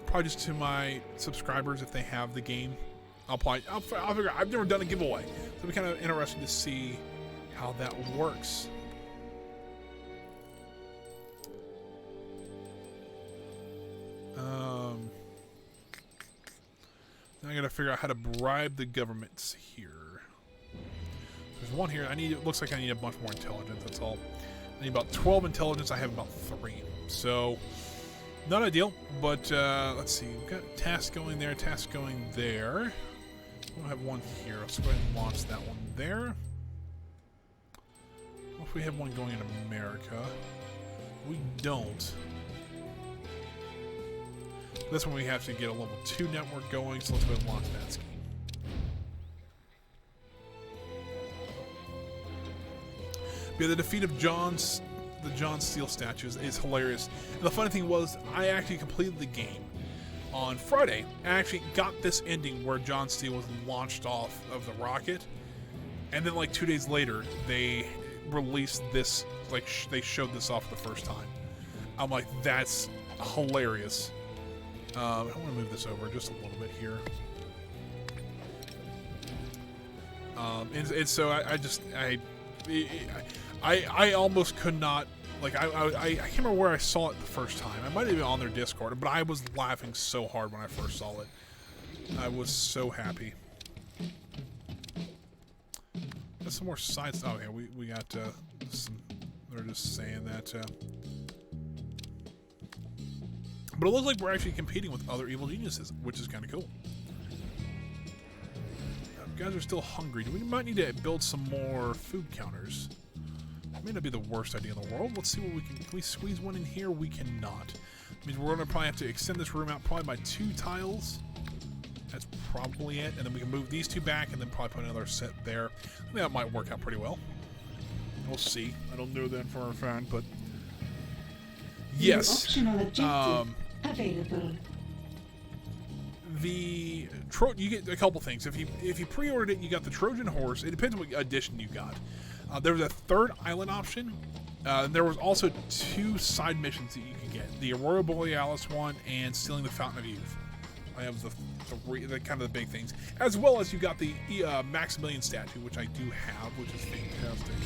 Probably just to my subscribers if they have the game. I'll figure. I've never done a giveaway, so it'll be kind of interesting to see how that works. Now I gotta figure out how to bribe the governments here. There's one here. It looks like I need a bunch more intelligence. That's all. I need about 12 intelligence. I have about 3. So not ideal, but let's see. We've got tasks going there. Tasks going there. We'll have one here. Let's go ahead and launch that one there. What if we have one going in America? We don't. This one we have to get a level 2 network going, so let's go ahead and launch that scheme. But yeah, the defeat of the John Steele statues is hilarious. And the funny thing was, I actually completed the game on Friday. I actually got this ending where John Steele was launched off of the rocket, and then like 2 days later, they released this, like they showed this off for the first time. I'm like, that's hilarious. I want to move this over just a little bit here. And so I almost could not, like, I can't remember where I saw it the first time. I might have been on their Discord, but I was laughing so hard when I first saw it. I was so happy. Got some more sides. Oh yeah, we got some. They're just saying that. But it looks like we're actually competing with other evil geniuses, which is kind of cool. You guys are still hungry. We might need to build some more food counters. It may not be the worst idea in the world. Let's see what we can we squeeze one in here? We cannot. It means we're going to probably have to extend this room out probably by 2 tiles. That's probably it. And then we can move these 2 back and then probably put another set there. I think that might work out pretty well. We'll see. I don't know that for a fact, but yes. Optional objective available. You get a couple things. If you pre-ordered it, you got the Trojan horse. It depends on what edition you got. There was a 3rd island option. There was also 2 side missions that you could get: the Aurora Borealis one and stealing the Fountain of Youth. I have the kind of the big things, as well as you got the Maximilian statue, which I do have, which is fantastic.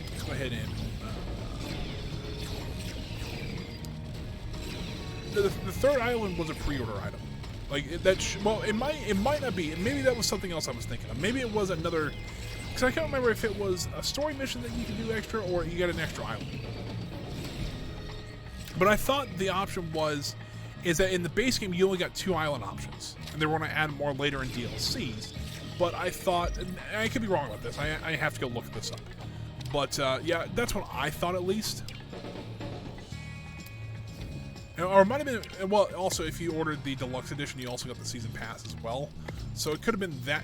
Let's go ahead and. The 3rd island was a pre-order item. Like well, it might not be. Maybe that was something else I was thinking of. Maybe it was another, because I can't remember if it was a story mission that you could do extra or you got an extra island. But I thought the option is that in the base game you only got 2 island options, and they were going to add more later in DLCs. But I thought, and I could be wrong about this. I have to go look this up. But yeah, that's what I thought at least. Or it might have been, well, also if you ordered the deluxe edition, you also got the season pass as well. So it could have been that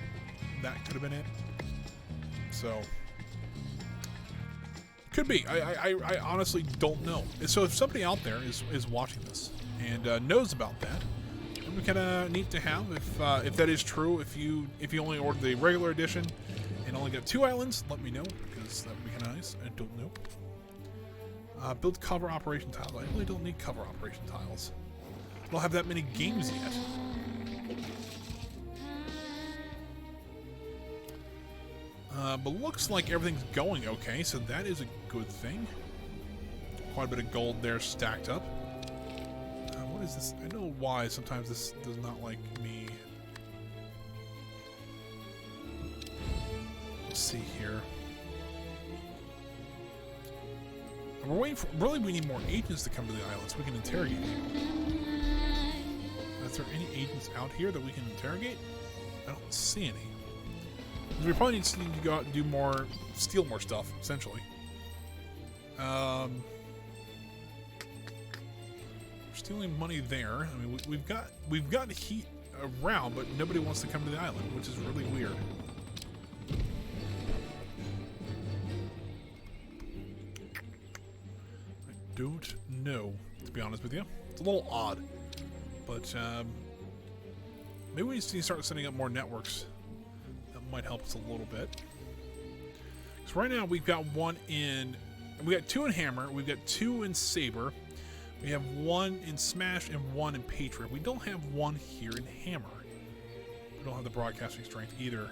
could have been it. So, could be. I honestly don't know. So if somebody out there is watching this and knows about that, it would be kind of neat to have if that is true. If you only ordered the regular edition and only got 2 islands, let me know, because that would be kind of nice. I don't know. Build cover operation tiles. I really don't need cover operation tiles. I don't have that many games yet. But looks like everything's going okay, so that is a good thing. Quite a bit of gold there stacked up. What is this? I know why sometimes this does not like me. Let's see here. We're waiting for, really we need more agents to come to the island so we can interrogate people. Is there any agents out here that we can interrogate? I don't see any. We probably need to go out and do more, steal more stuff, essentially. We're stealing money there. I mean, we've got heat around, but nobody wants to come to the island, which is really weird. Don't know, to be honest with you. It's a little odd. But maybe we need to start setting up more networks. That might help us a little bit. So right now we've got we got 2 in Hammer, we've got 2 in Saber, we have 1 in Smash and 1 in Patriot. We don't have 1 here in Hammer. We don't have the broadcasting strength either.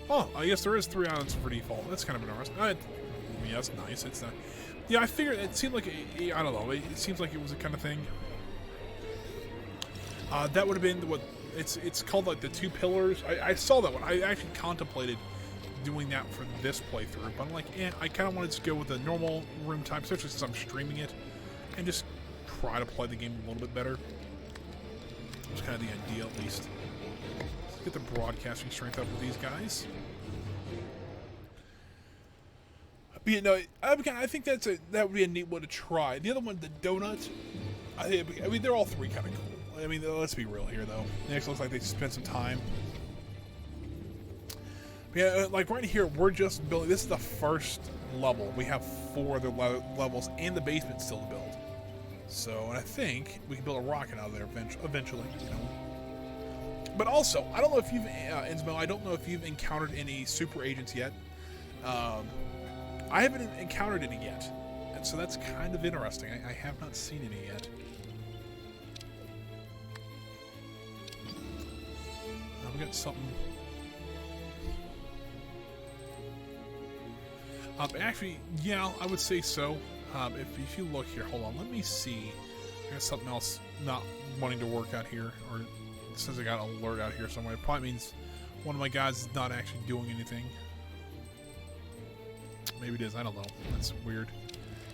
Oh, I guess there is 3 islands for default. That's kind of interesting. Yeah, that's nice. It's not. Yeah, I figured it seemed like I don't know. It seems like it was a kind of thing. That would have been what it's called, like the 2 pillars. I saw that one. I actually contemplated doing that for this playthrough, but I'm like, I kind of wanted to go with the normal room type, especially since I'm streaming it, and just try to play the game a little bit better. It's kind of the idea, at least. Let's get the broadcasting strength up with these guys. But, you know, I think that would be a neat one to try. The other one, the donut, I mean, they're all 3 kind of cool. I mean, let's be real here, though. It actually looks like they spent some time. But yeah, like right here, we're just building. This is the first level. We have 4 other levels and the basement still to build. So, and I think we can build a rocket out of there eventually, you know. But also, I don't know if you've, Insmo, I don't know if you've encountered any super agents yet. I haven't encountered any yet. And so that's kind of interesting. I have not seen any yet. We got something. Actually, yeah, I would say so. If you look here, hold on, let me see. I got something else not wanting to work out here, or it says I got an alert out here somewhere. It probably means one of my guys is not actually doing anything. Maybe it is, I don't know. That's weird.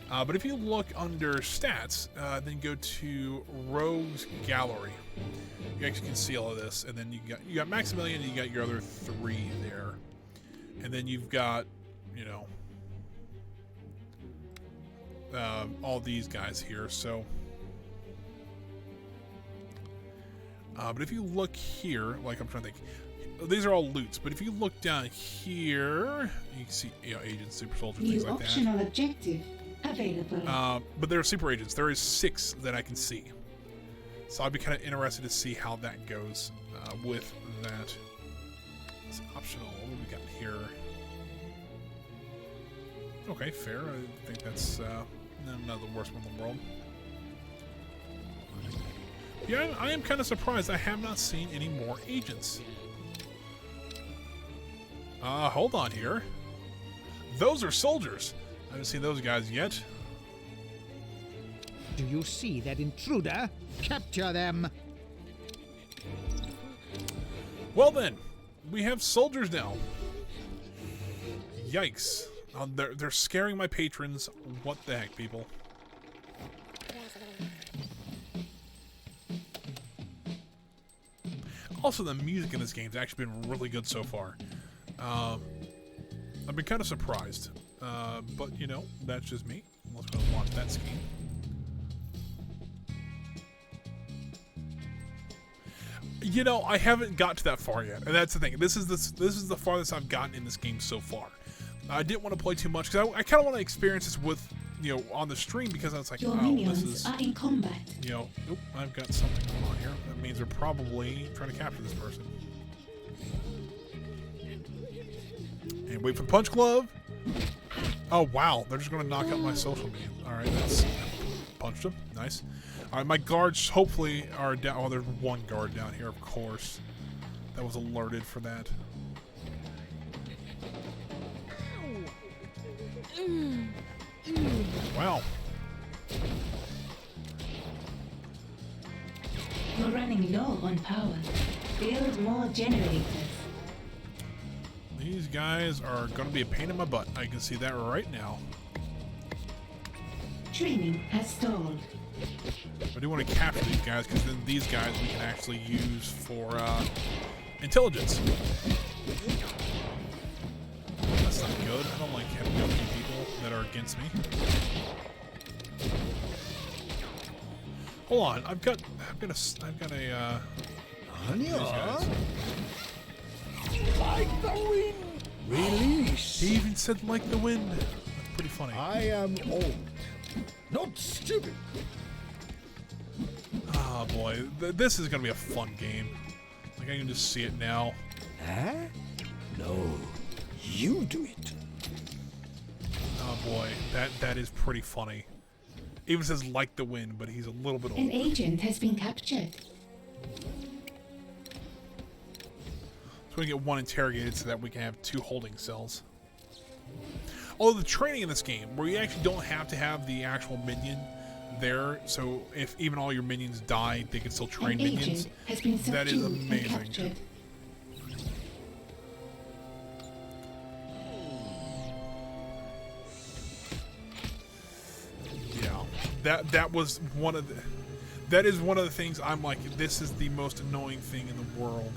But if you look under stats, then go to Rogues Gallery. You actually can see all of this, and then you got Maximilian, and you got your other 3 there, and then you've got, you know, all these guys here. So, but if you look here, like I'm trying to think, these are all loots. But if you look down here, you can see, you know, agents, super soldiers, things like that. Optional objective available. But there are super agents. There is 6 that I can see. So I'd be kind of interested to see how that goes with that. It's optional. What do we got here? Okay, fair. I think that's not the worst one in the world. Yeah, I am kind of surprised I have not seen any more agents. Hold on here. Those are soldiers. I haven't seen those guys yet. Do you see that intruder? Capture them! Well then, we have soldiers now. Yikes. They're scaring my patrons. What the heck, people? Also, the music in this game has actually been really good so far. I've been kind of surprised. But, you know, that's just me. Let's go watch that scheme. You know, I haven't got to that far yet, and that's the thing. This is the farthest I've gotten in this game so far. I didn't want to play too much because I kind of want to experience this with, you know, on the stream, because I was like, Your oh, minions this is, are in combat. you know, oop, I've got something going on here. That means they're probably trying to capture this person. And wait for the punch glove. Oh wow, they're just going to knock out my social media. All right, that's punched him. Nice. All right, my guards hopefully are down. Oh, there's 1 guard down here, of course. That was alerted for that. Wow. You're running low on power. Build more generators. These guys are going to be a pain in my butt. I can see that right now. Training has stalled. I do want to capture these guys, because then these guys we can actually use for intelligence. That's not good. I don't like having so many people that are against me. Hold on, I've got a these guys. Like the wind. Release. He even said like the wind. That's pretty funny. I am old, Not stupid. Oh boy, this is gonna be a fun game. Like I can just see it now. Huh? No, you do it. Oh boy, that is pretty funny. Even says like the wind, but he's a little bit An older. agent has been captured. So we get one interrogated so that we can have 2 holding cells. Although the training in this game, where you actually don't have to have the actual minion there, so if even all your minions die, they can still train An minions. agent has been That is subdued and amazing. captured. Yeah, that was one of the. That is one of the things I'm like. This is the most annoying thing in the world.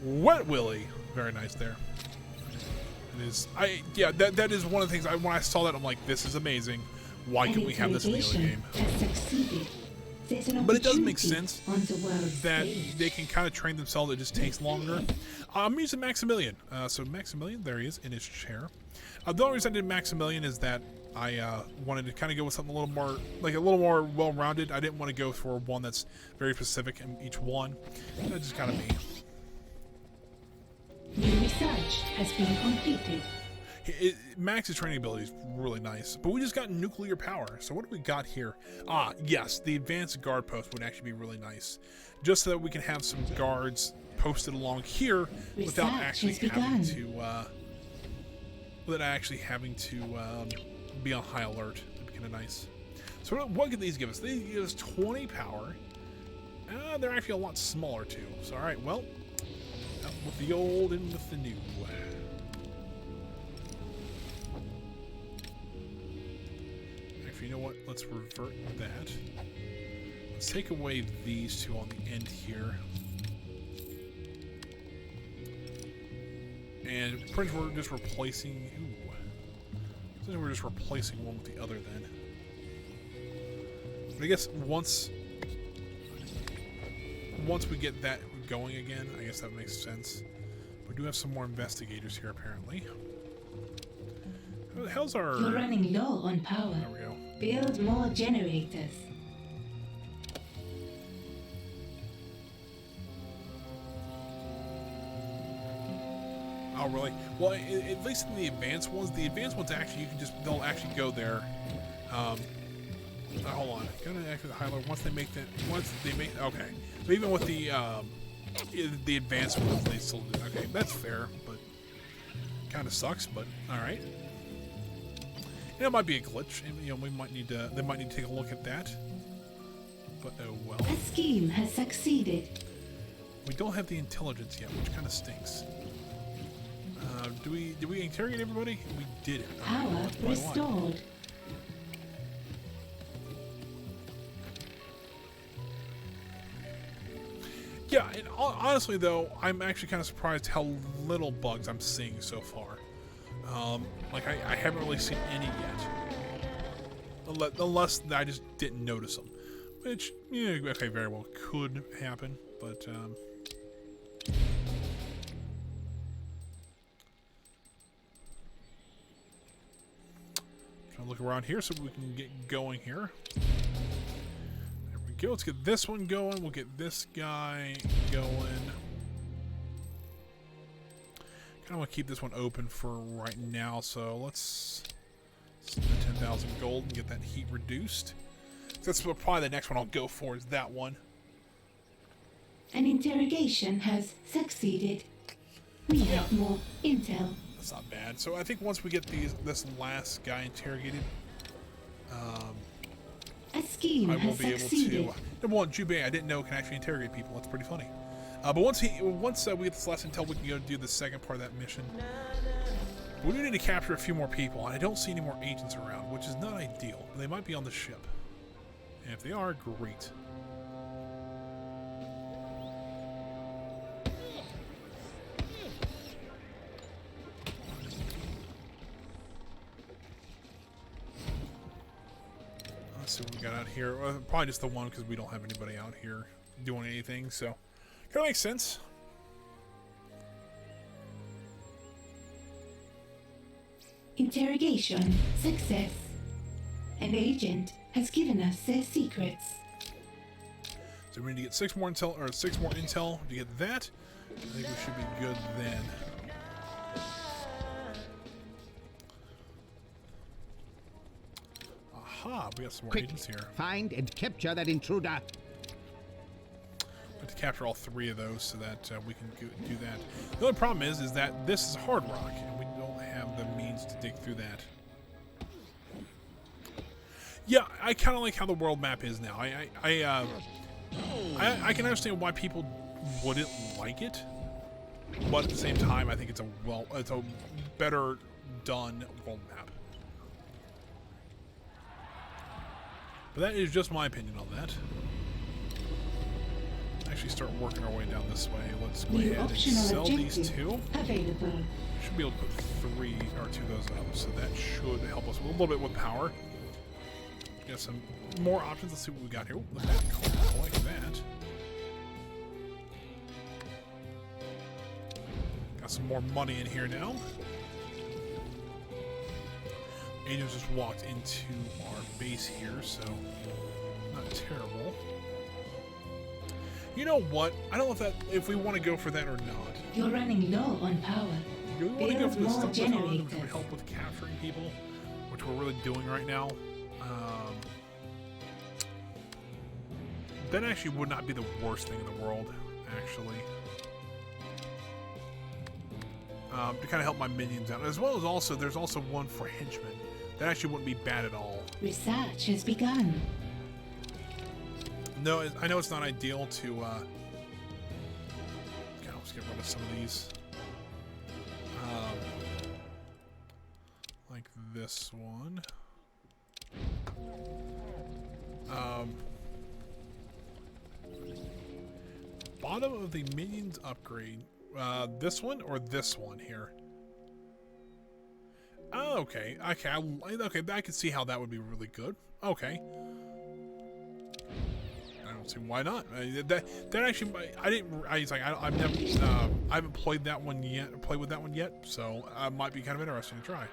Wet Willy, very nice there. It is. That is one of the things. When I saw that, I'm like, this is amazing. Why An can't we have this in the other game? has succeeded. There's an But it does make opportunity sense on the world that stage. they can kind of train themselves. It just takes longer. I'm using Maximilian. So Maximilian, there he is in his chair. The only reason I did Maximilian is that I wanted to kind of go with something a little more well-rounded. I didn't want to go for one that's very specific in each one. That's just kind of me. New research has been completed. Max's training ability is really nice, but we just got nuclear power. So what do we got here? Yes, the advanced guard post would actually be really nice, just so that we can have some guards posted along here without actually having to be on high alert. That'd be kind of nice. So what could these give us? They give us 20 power. They're actually a lot smaller too. So all right, well, out with the old and with the new. Actually, you know what? Let's revert that. Let's take away these 2 on the end here. And pretty much we're just replacing. I think we're just replacing one with the other then. But I guess once we get that going again, I guess that makes sense. We do have some more investigators here apparently. How's our... You're running low on power. There we go. Build more generators. Oh, really? Well, at least in the advanced ones actually, they'll actually go there. Hold on. Gonna actually highlight once they make, okay. But even with the advanced ones, they still do. Okay, that's fair, but kind of sucks, but alright. It might be a glitch. They might need to take a look at that. But oh well. A scheme has succeeded. We don't have the intelligence yet, which kind of stinks. Did we interrogate everybody? We did it. Power restored. Yeah, and honestly though, I'm actually kind of surprised how little bugs I'm seeing so far. Like I haven't really seen any yet, unless I just didn't notice them, which okay, very well could happen, but trying to look around here so we can get going here. There we go. Let's get this one going. We'll get this guy going. Kind of want to keep this one open for right now, so let's spend 10,000 gold and get that heat reduced. That's probably the next one I'll go for, is that one. An interrogation has succeeded. We have more intel. That's not bad. So I think once we get this last guy interrogated, A scheme I will has be able succeeded. to. Number one, Jubei, I didn't know can actually interrogate people. That's pretty funny. But once we get this last intel, we can go do the second part of that mission. We do need to capture a few more people, and I don't see any more agents around, which is not ideal. They might be on the ship. And if they are, great. Let's see what we got out here. Probably just the one because we don't have anybody out here doing anything, so kind of makes sense. Interrogation success. An agent has given us their secrets. So we need to get 6 more intel, or 6 more intel to get that. I think we should be good then. Aha, we got some more Quick, agents here. find and capture that intruder. We have to capture all 3 of those so that we can do that. The only problem is that this is hard rock, and we don't have the means to dig through that. Yeah, I kind of like how the world map is now. I can understand why people wouldn't like it, but at the same time, I think it's a better done world map. But that is just my opinion on that. Actually, start working our way down this way. Let's go ahead and sell these 2. Available. Should be able to put 3 or 2 of those up, so that should help us a little bit with power. Got some more options. Let's see what we got here. Ooh, look at that. I like that. Got some more money in here now. Agents just walked into our base here, so not terrible. You know what? I don't know if we want to go for that or not. You're running low on power. Do we want to go for the Build more stuff which would generators. help with capturing people, which we're really doing right now? That actually would not be the worst thing in the world, actually. To kind of help my minions out, as well as also there's also one for henchmen. That actually wouldn't be bad at all. Research has begun. No, I know it's not ideal to. Okay, let's get rid of some of these. Like this one. Bottom of the minions upgrade. This one or this one here? Oh, okay. Okay, I can see how that would be really good. Okay. I don't see why not. That actually, I've never, I haven't played that one yet. Played with that one yet, so it might be kind of interesting to try.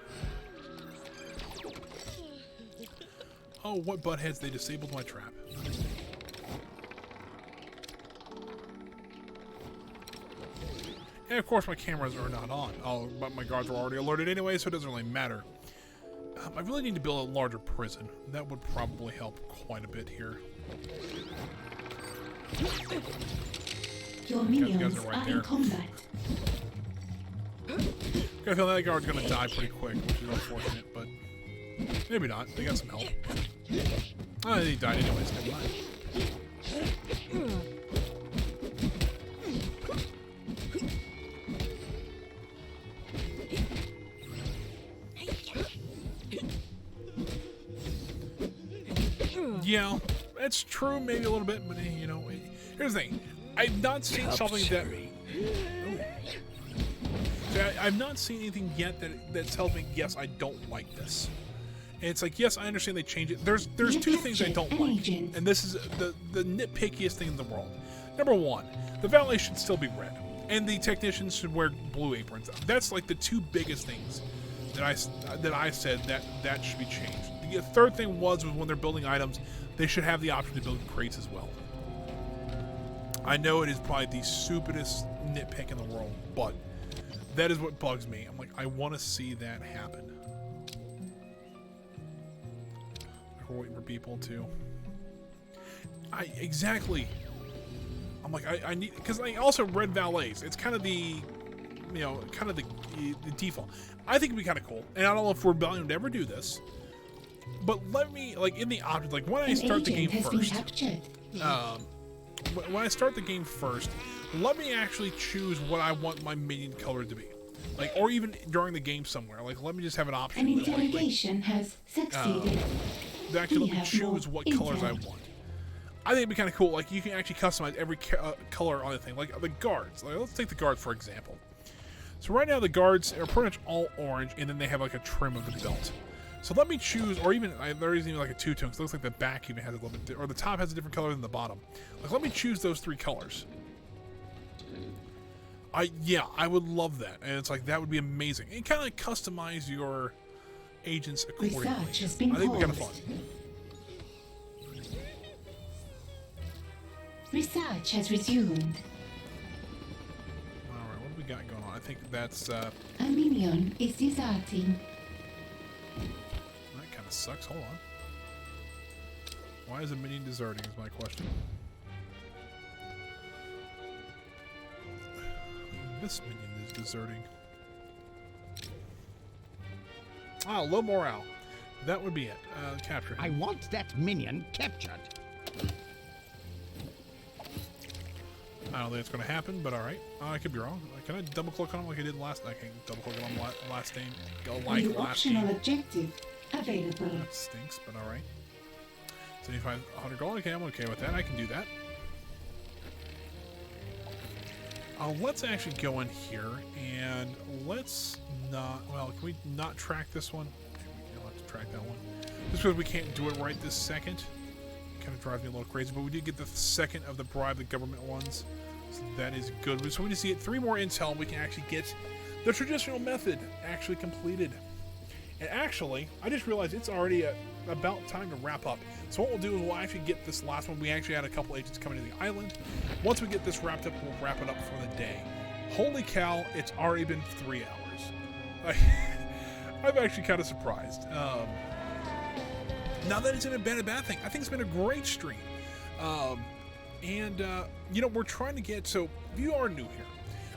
Oh, what buttheads! They disabled my trap. And of course my cameras are not on. Oh, but my guards were already alerted anyway, so it doesn't really matter. I really need to build a larger prison. That would probably help quite a bit here. Your minions are right are there. in combat. I feel that guard's gonna die pretty quick, which is unfortunate, but maybe not. They got some help. Oh, he died anyways. Never mind. Yeah, it's true, maybe a little bit, but you know, here's the thing. I've not seen something that. I've not seen anything yet that tells me yes, I don't like this. And it's like, yes, I understand they changed it. There's 2 things I don't like, and this is the nitpickiest thing in the world. Number 1, the valet should still be red, and the technicians should wear blue aprons. That's like the 2 biggest things that I said that should be changed. The third thing was when they're building items, they should have the option to build crates as well. I know it is probably the stupidest nitpick in the world, but that is what bugs me. I'm like, I want to see that happen. We're waiting for people to. Exactly. I'm like, I need, because I also read valets. It's kind of the, the default. I think it'd be kind of cool, and I don't know if Rebellion would ever do this. But let me, like, in the options, like when I start the game first, when I start the game first, let me actually choose what I want my minion color to be, like, or even during the game somewhere. Like, let me just have an option. An interrogation has succeeded. That actually let me choose what colors I want. I think it'd be kind of cool. Like, you can actually customize every color on the thing. Like the guards. Like, let's take the guards for example. So right now the guards are pretty much all orange, and then they have like a trim of the belt. So let me choose, or even, there isn't even like a two-tone, because it looks like the back even has a little bit, or the top has a different color than the bottom. Like, let me choose those 3 colors. Yeah, I would love that. And it's like, that would be amazing. And kind of like customize your agents accordingly. Research has been I think we got a fun. paused. Research has resumed. Alright, what do we got going on? I think that's, A minion is deserting. that kind of sucks. Hold on. Why is a minion deserting is my question. This minion is deserting. Ah, low morale. That would be it. Capture him. I want that minion captured. I don't think it's going to happen, but alright. I could be wrong. Can I double click on him like I did last? I can double click on him last game. Go like New last optional game. objective available. That stinks, but alright. 7,500 gold. Okay, I'm okay with that. I can do that. Let's actually go in here and let's not. Well, can we not track this one? Maybe we don't have to track that one. Just because we can't do it right this second. Kind of drives me a little crazy, but we did get the second of the bribe the government ones. So that is good. So we just get 3 more intel. We can actually get the traditional method actually completed. And actually, I just realized it's already about time to wrap up. So what we'll do is we'll actually get this last one. We actually had a couple agents coming to the island. Once we get this wrapped up, we'll wrap it up for the day. Holy cow, it's already been 3 hours. I'm actually kind of surprised. Not that it's been a bad thing. I think it's been a great stream. You know, we're trying to get... So, if you are new here,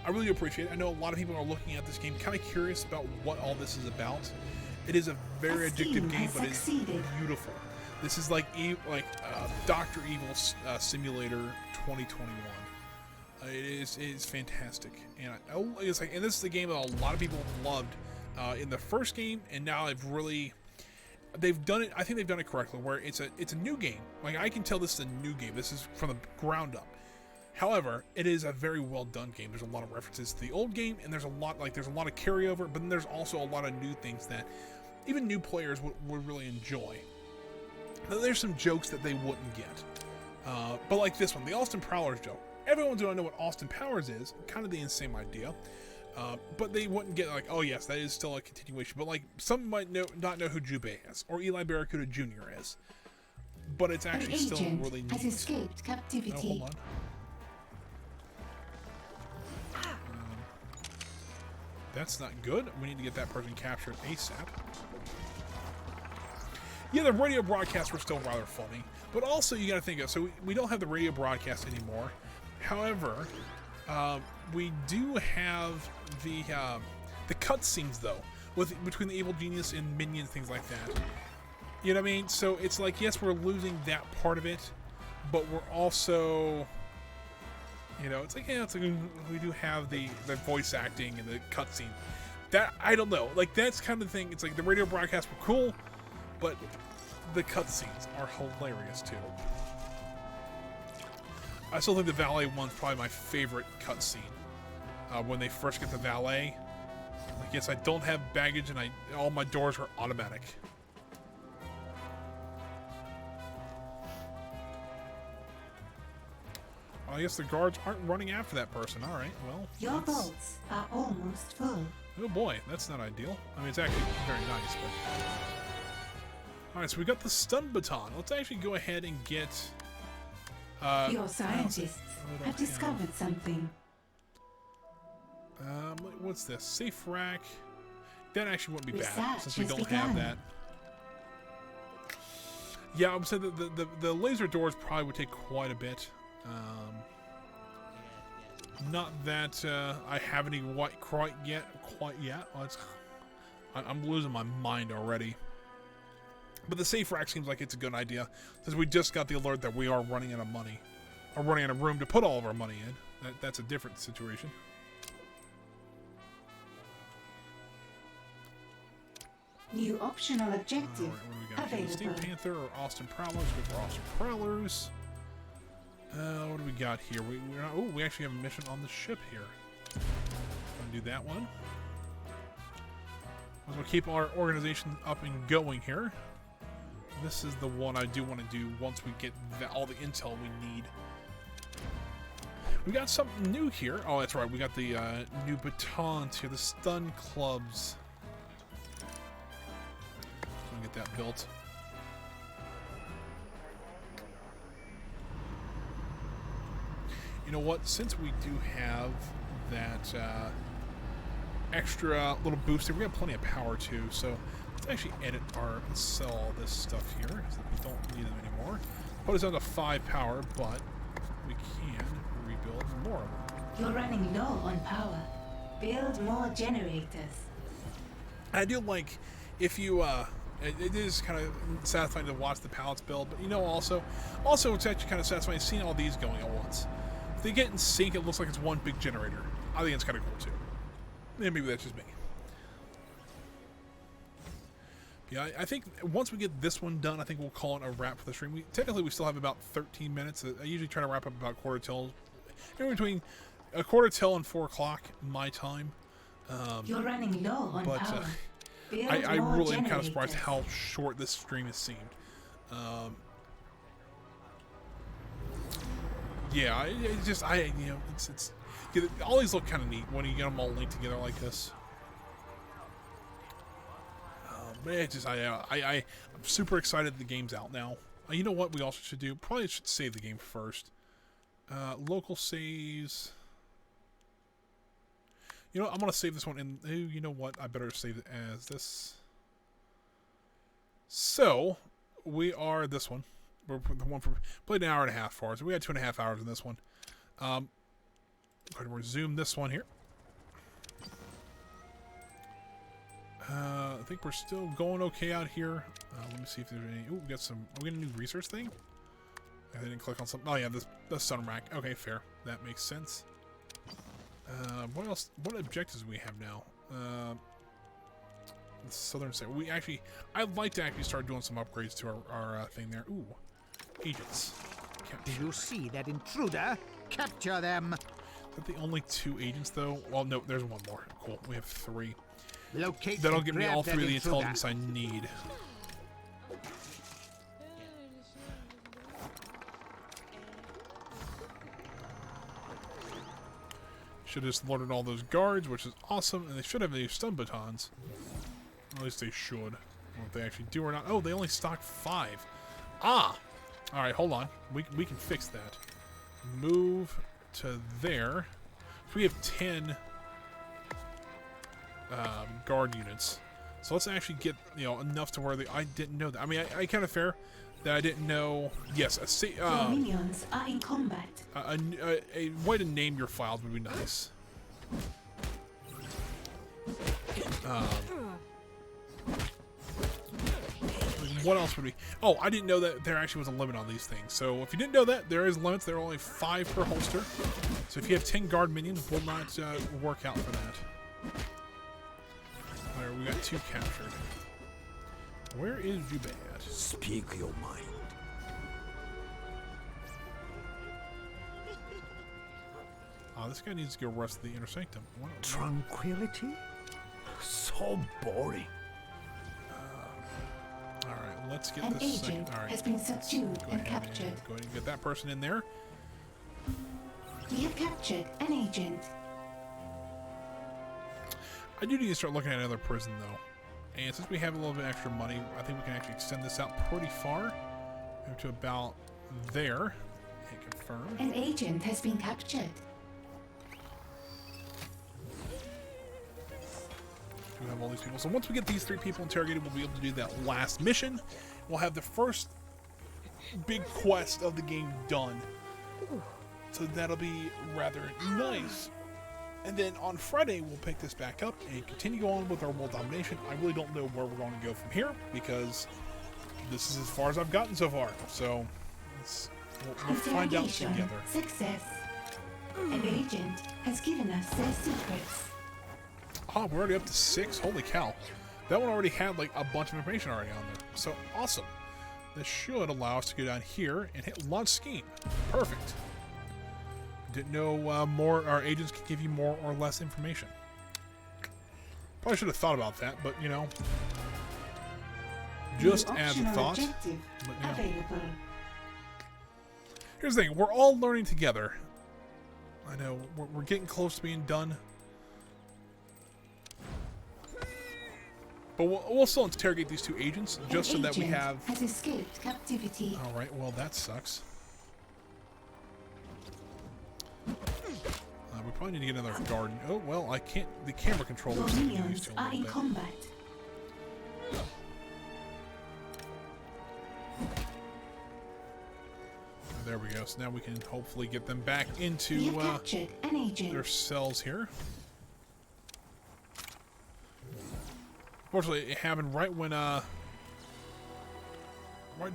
I really appreciate it. I know a lot of people are looking at this game kind of curious about what all this is about. It is a very addictive game, but it's beautiful. This is like Dr. Evil Simulator 2021. It is fantastic, and it's like, and this is a game that a lot of people loved in the first game, and now they've done it. I think they've done it correctly, where it's a new game. Like, I can tell this is a new game. This is from the ground up. However, it is a very well done game. There's a lot of references to the old game, and there's a lot of carryover, but then there's also a lot of new things that even new players would really enjoy. Now, there's some jokes that they wouldn't get, but like this one, the Austin Prowlers joke. Everyone's gonna know what Austin Powers is, kind of the same idea, but they wouldn't get like, oh yes, that is still a continuation. But like, some might not know who Jubei is or Eli Barracuda Jr. is, but it's actually still really neat. Has escaped captivity. Oh, hold on. That's not good. We need to get that person captured ASAP. Yeah, the radio broadcasts were still rather funny, but also you got to think of, so we don't have the radio broadcast anymore. However, we do have the cutscenes though, between the evil genius and minions, things like that. You know what I mean? So it's like, yes, we're losing that part of it, but we're also, you know, it's like, yeah, it's like we do have the voice acting and the cutscene. That, I don't know, like, that's kind of the thing. It's like the radio broadcasts were cool, but the cutscenes are hilarious too. I still think the valet one's probably my favorite cutscene. When they first get the valet, like, yes, I don't have baggage and all my doors are automatic. I guess the guards aren't running after that person. All right, well. Your vaults are almost full. Oh boy, that's not ideal. I mean, it's actually very nice, but. All right, so we got the stun baton. Let's actually go ahead and get. Your scientists have discovered something. What's this? Safe rack. That actually wouldn't be bad Research since we has don't have that. Yeah, I would say that the laser doors probably would take quite a bit. Not that I have any quite yet. Well, I'm losing my mind already. But the safe rack seems like it's a good idea, since we just got the alert that we are running out of money, or running out of room to put all of our money in. That's a different situation. New optional objective Alright, what do we got here? available. Stink Panther or Austin Prowlers? Go for Austin Prowlers. What do we got here? We actually have a mission on the ship here. Gonna do that one. We'll keep our organization up and going here. This is the one I do want to do once we get all the intel we need. We got something new here. Oh, that's right. We got the new batons here, the stun clubs. get that built. You know what? Since we do have that extra little booster, we got plenty of power too. So let's actually edit our sell all this stuff here, because we don't need them anymore. Put us down to 5 power, but we can rebuild more of them. You're running low on power. Build more generators. I do like if you it is kind of satisfying to watch the pallets build, but you know, also it's actually kind of satisfying seeing all these going at once. If they get in sync, it looks like it's one big generator. I think it's kind of cool too. Yeah, maybe that's just me. Yeah, I think once we get this one done, I think we'll call it a wrap for the stream. Technically, we still have about 13 minutes. I usually try to wrap up about quarter till, in between a quarter till and 4 o'clock my time. You're running low on power. I really am kind of surprised how short this stream has seemed. Yeah, it's just it's all these look kind of neat when you get them all linked together like this. But it's just I'm super excited the game's out now. You know what we also should do? Probably should save the game first. Local saves. You know what? I'm gonna save this one in. You know what? I better save it as this. So we are this one. We're the one for played an hour and a half for us. So we had 2.5 hours in this one. Go ahead and resume this one here. I think we're still going okay out here. Let me see if there's any. Ooh, we got some. Are we getting a new research thing? I didn't click on something. Oh yeah, the sun rack. Okay, fair. That makes sense. What else? What objectives do we have now? The southern side. I'd like to actually start doing some upgrades to our thing there. Ooh, agents. Do you see that intruder? Capture them. Is that the only 2 agents though? Well, no, there's one more. Cool. We have 3. Locate. That'll give me all 3 of the intelligence I need. Should have just loaded all those guards, which is awesome, and they should have new stun batons. Or at least they should. I don't know if they actually do or not. Oh, they only stock 5. Ah! Alright, hold on. We can fix that. Move to there. So we have 10 guard units. So let's actually get enough to where I didn't know that. I mean, I kind of fair that I didn't know. Yes, your minions are in combat. A way to name your files would be nice. What else would be? Oh, I didn't know that there actually was a limit on these things. So if you didn't know that, there is limits. There are only 5 per holster. So if you have 10 guard minions, it will not work out for that. There, we got 2 captured. Where is Jubat? Speak your mind. Oh, this guy needs to go rest the inner sanctum. Tranquility? So boring. Alright, let's get An this agent has been subdued and captured. Go ahead and get that person in there. We have captured an agent. I do need to start looking at another prison, though. And since we have a little bit extra money, I think we can actually extend this out pretty far. Up to about there. Hit confirm. An agent has been captured. We have all these people. So once we get these 3 people interrogated, we'll be able to do that last mission. We'll have the first big quest of the game done. So that'll be rather nice. And then on Friday, we'll pick this back up and continue on with our world domination. I really don't know where we're going to go from here because this is as far as I've gotten so far. So we'll find out together. Success. An agent has given us their secrets. Oh, we're already up to 6. Holy cow. That one already had like a bunch of information already on there. So awesome. This should allow us to go down here and hit launch scheme. Perfect. Didn't know more. Our agents can give you more or less information. Probably should have thought about that, but you know, just as a thought. But, available. Here's the thing: we're all learning together. I know we're getting close to being done. But we'll still interrogate these two agents just so that we have... has escaped captivity. All right, well, that sucks. We probably need to get another guard. Oh, well, I can't... The camera controllers Your minions are in combat. There we go. So now we can hopefully get them back into We have captured an agent. their cells here. Fortunately, it happened right when, right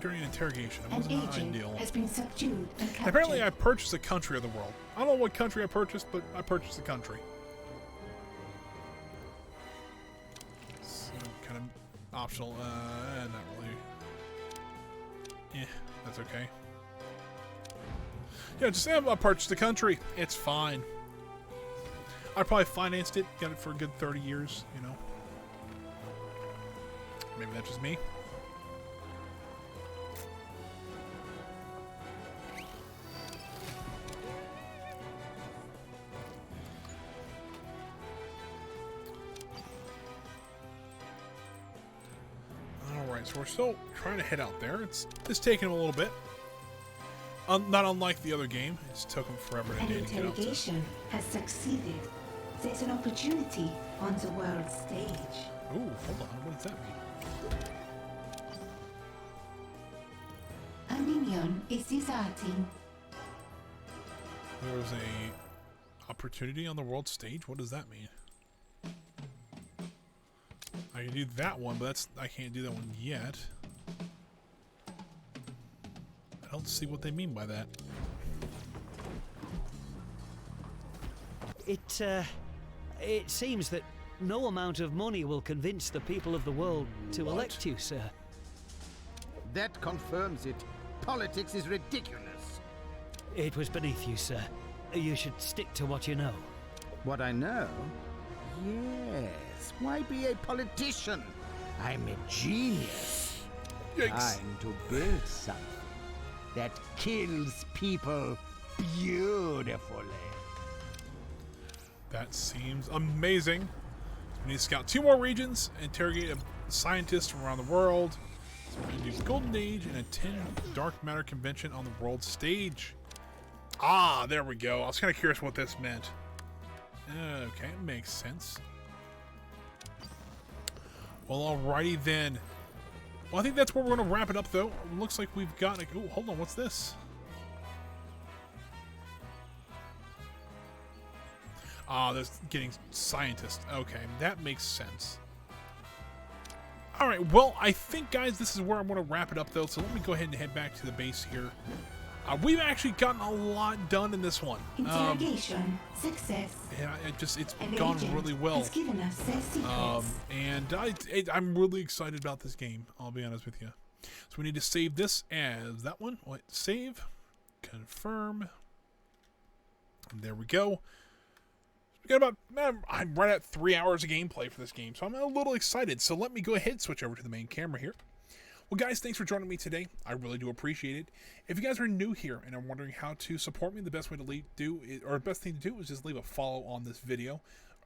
during an interrogation. It An wasn't agent ideal. has been subdued and captured. Apparently, I purchased a country of the world. I don't know what country I purchased, but I purchased a country. So, kind of optional. Not really. Yeah, that's okay. Yeah, just I purchased a country. It's fine. I probably financed it, got it for a good 30 years, you know. Maybe that's just me. Alright, so we're still trying to head out there. It's taking a little bit. Not unlike the other game. It took them forever An to get out to. interrogation has succeeded. There's an opportunity on the world stage. Ooh, hold on. What does that mean? A minion is deserting. There was a opportunity on the world stage? What does that mean? I can do that one, but I can't do that one yet. I don't see what they mean by that. It seems that no amount of money will convince the people of the world to elect you, sir. That confirms it. Politics is ridiculous. It was beneath you, sir. You should stick to what you know. What I know? Yes. Why be a politician? I'm a genius. Yikes. Trying to build something that kills people beautifully. That seems amazing. We need to scout 2 more regions, interrogate a scientist from around the world. So we're going to do Golden Age and attend Dark Matter Convention on the world stage. Ah, there we go. I was kind of curious what this meant. Okay, it makes sense. Well, alrighty then. Well, I think that's where we're going to wrap it up, though. It looks like we've got... Oh, hold on. What's this? Ah, that's getting scientists. Okay, that makes sense. Alright, well, I think, guys, this is where I'm going to wrap it up, though. So let me go ahead and head back to the base here. We've actually gotten a lot done in this one. Interrogation success. Yeah, it's An gone agent really well. has given us their secrets. And I'm really excited about this game, I'll be honest with you. So we need to save this as that one. Wait, save. Confirm. And there we go. We got about, I'm right at 3 hours of gameplay for this game, so I'm a little excited. So let me go ahead and switch over to the main camera here. Well, guys, thanks for joining me today. I really do appreciate it. If you guys are new here and are wondering how to support me, the best way to the best thing to do is just leave a follow on this video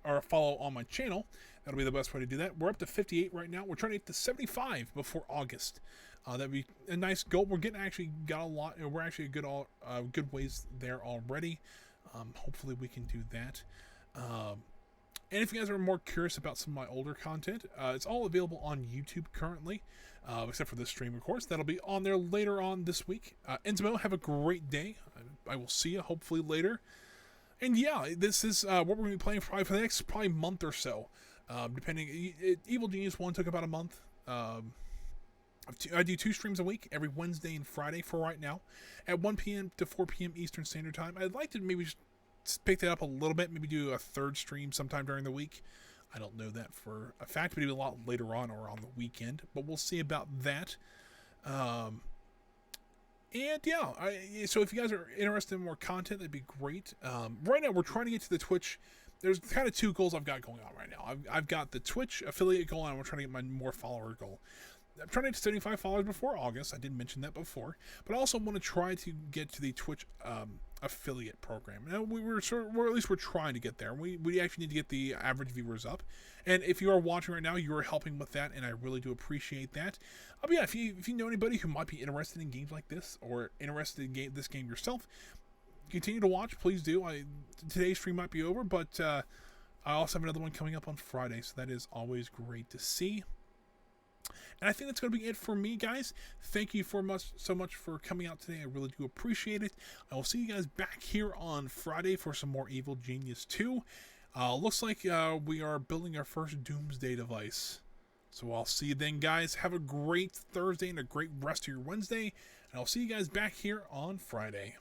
or a follow on my channel. That'll be the best way to do that. We're up to 58 right now. We're trying to get to 75 before August. That'd be a nice goal. We're got a lot. We're actually good ways there already. Hopefully we can do that. And if you guys are more curious about some of my older content, it's all available on YouTube currently, except for this stream, of course. That'll be on there later on this week. Inzimo, have a great day. I will see you hopefully later. And yeah, this is what we're going to be playing probably for the next month or so. Depending, Evil Genius 1 took about a month. I do 2 streams a week, every Wednesday and Friday for right now, at 1 p.m. to 4 p.m. Eastern Standard Time. I'd like to maybe pick that up a little bit, maybe do a 3rd stream sometime during the week. I don't know that for a fact, but maybe a lot later on or on the weekend, but we'll see about that. And yeah, so if you guys are interested in more content, that'd be great. Right now, we're trying to get to the Twitch. There's kind of 2 goals I've got going on right now. I've got the Twitch affiliate goal, and we're trying to get my more follower goal. I'm trying to get to 75 followers before August. I did mention that before, but I also want to try to get to the Twitch affiliate program. Now we're at least we're trying to get there. We actually need to get the average viewers up, and if you are watching right now, you are helping with that, and I really do appreciate that. But yeah, if you know anybody who might be interested in games like this or interested in this game yourself, continue to watch. Please do. Today's stream might be over, but I also have another one coming up on Friday, so that is always great to see. And I think that's going to be it for me, guys. Thank you so much for coming out today. I really do appreciate it. I will see you guys back here on Friday for some more Evil Genius 2. Looks like we are building our first Doomsday device. So I'll see you then, guys. Have a great Thursday and a great rest of your Wednesday. And I'll see you guys back here on Friday.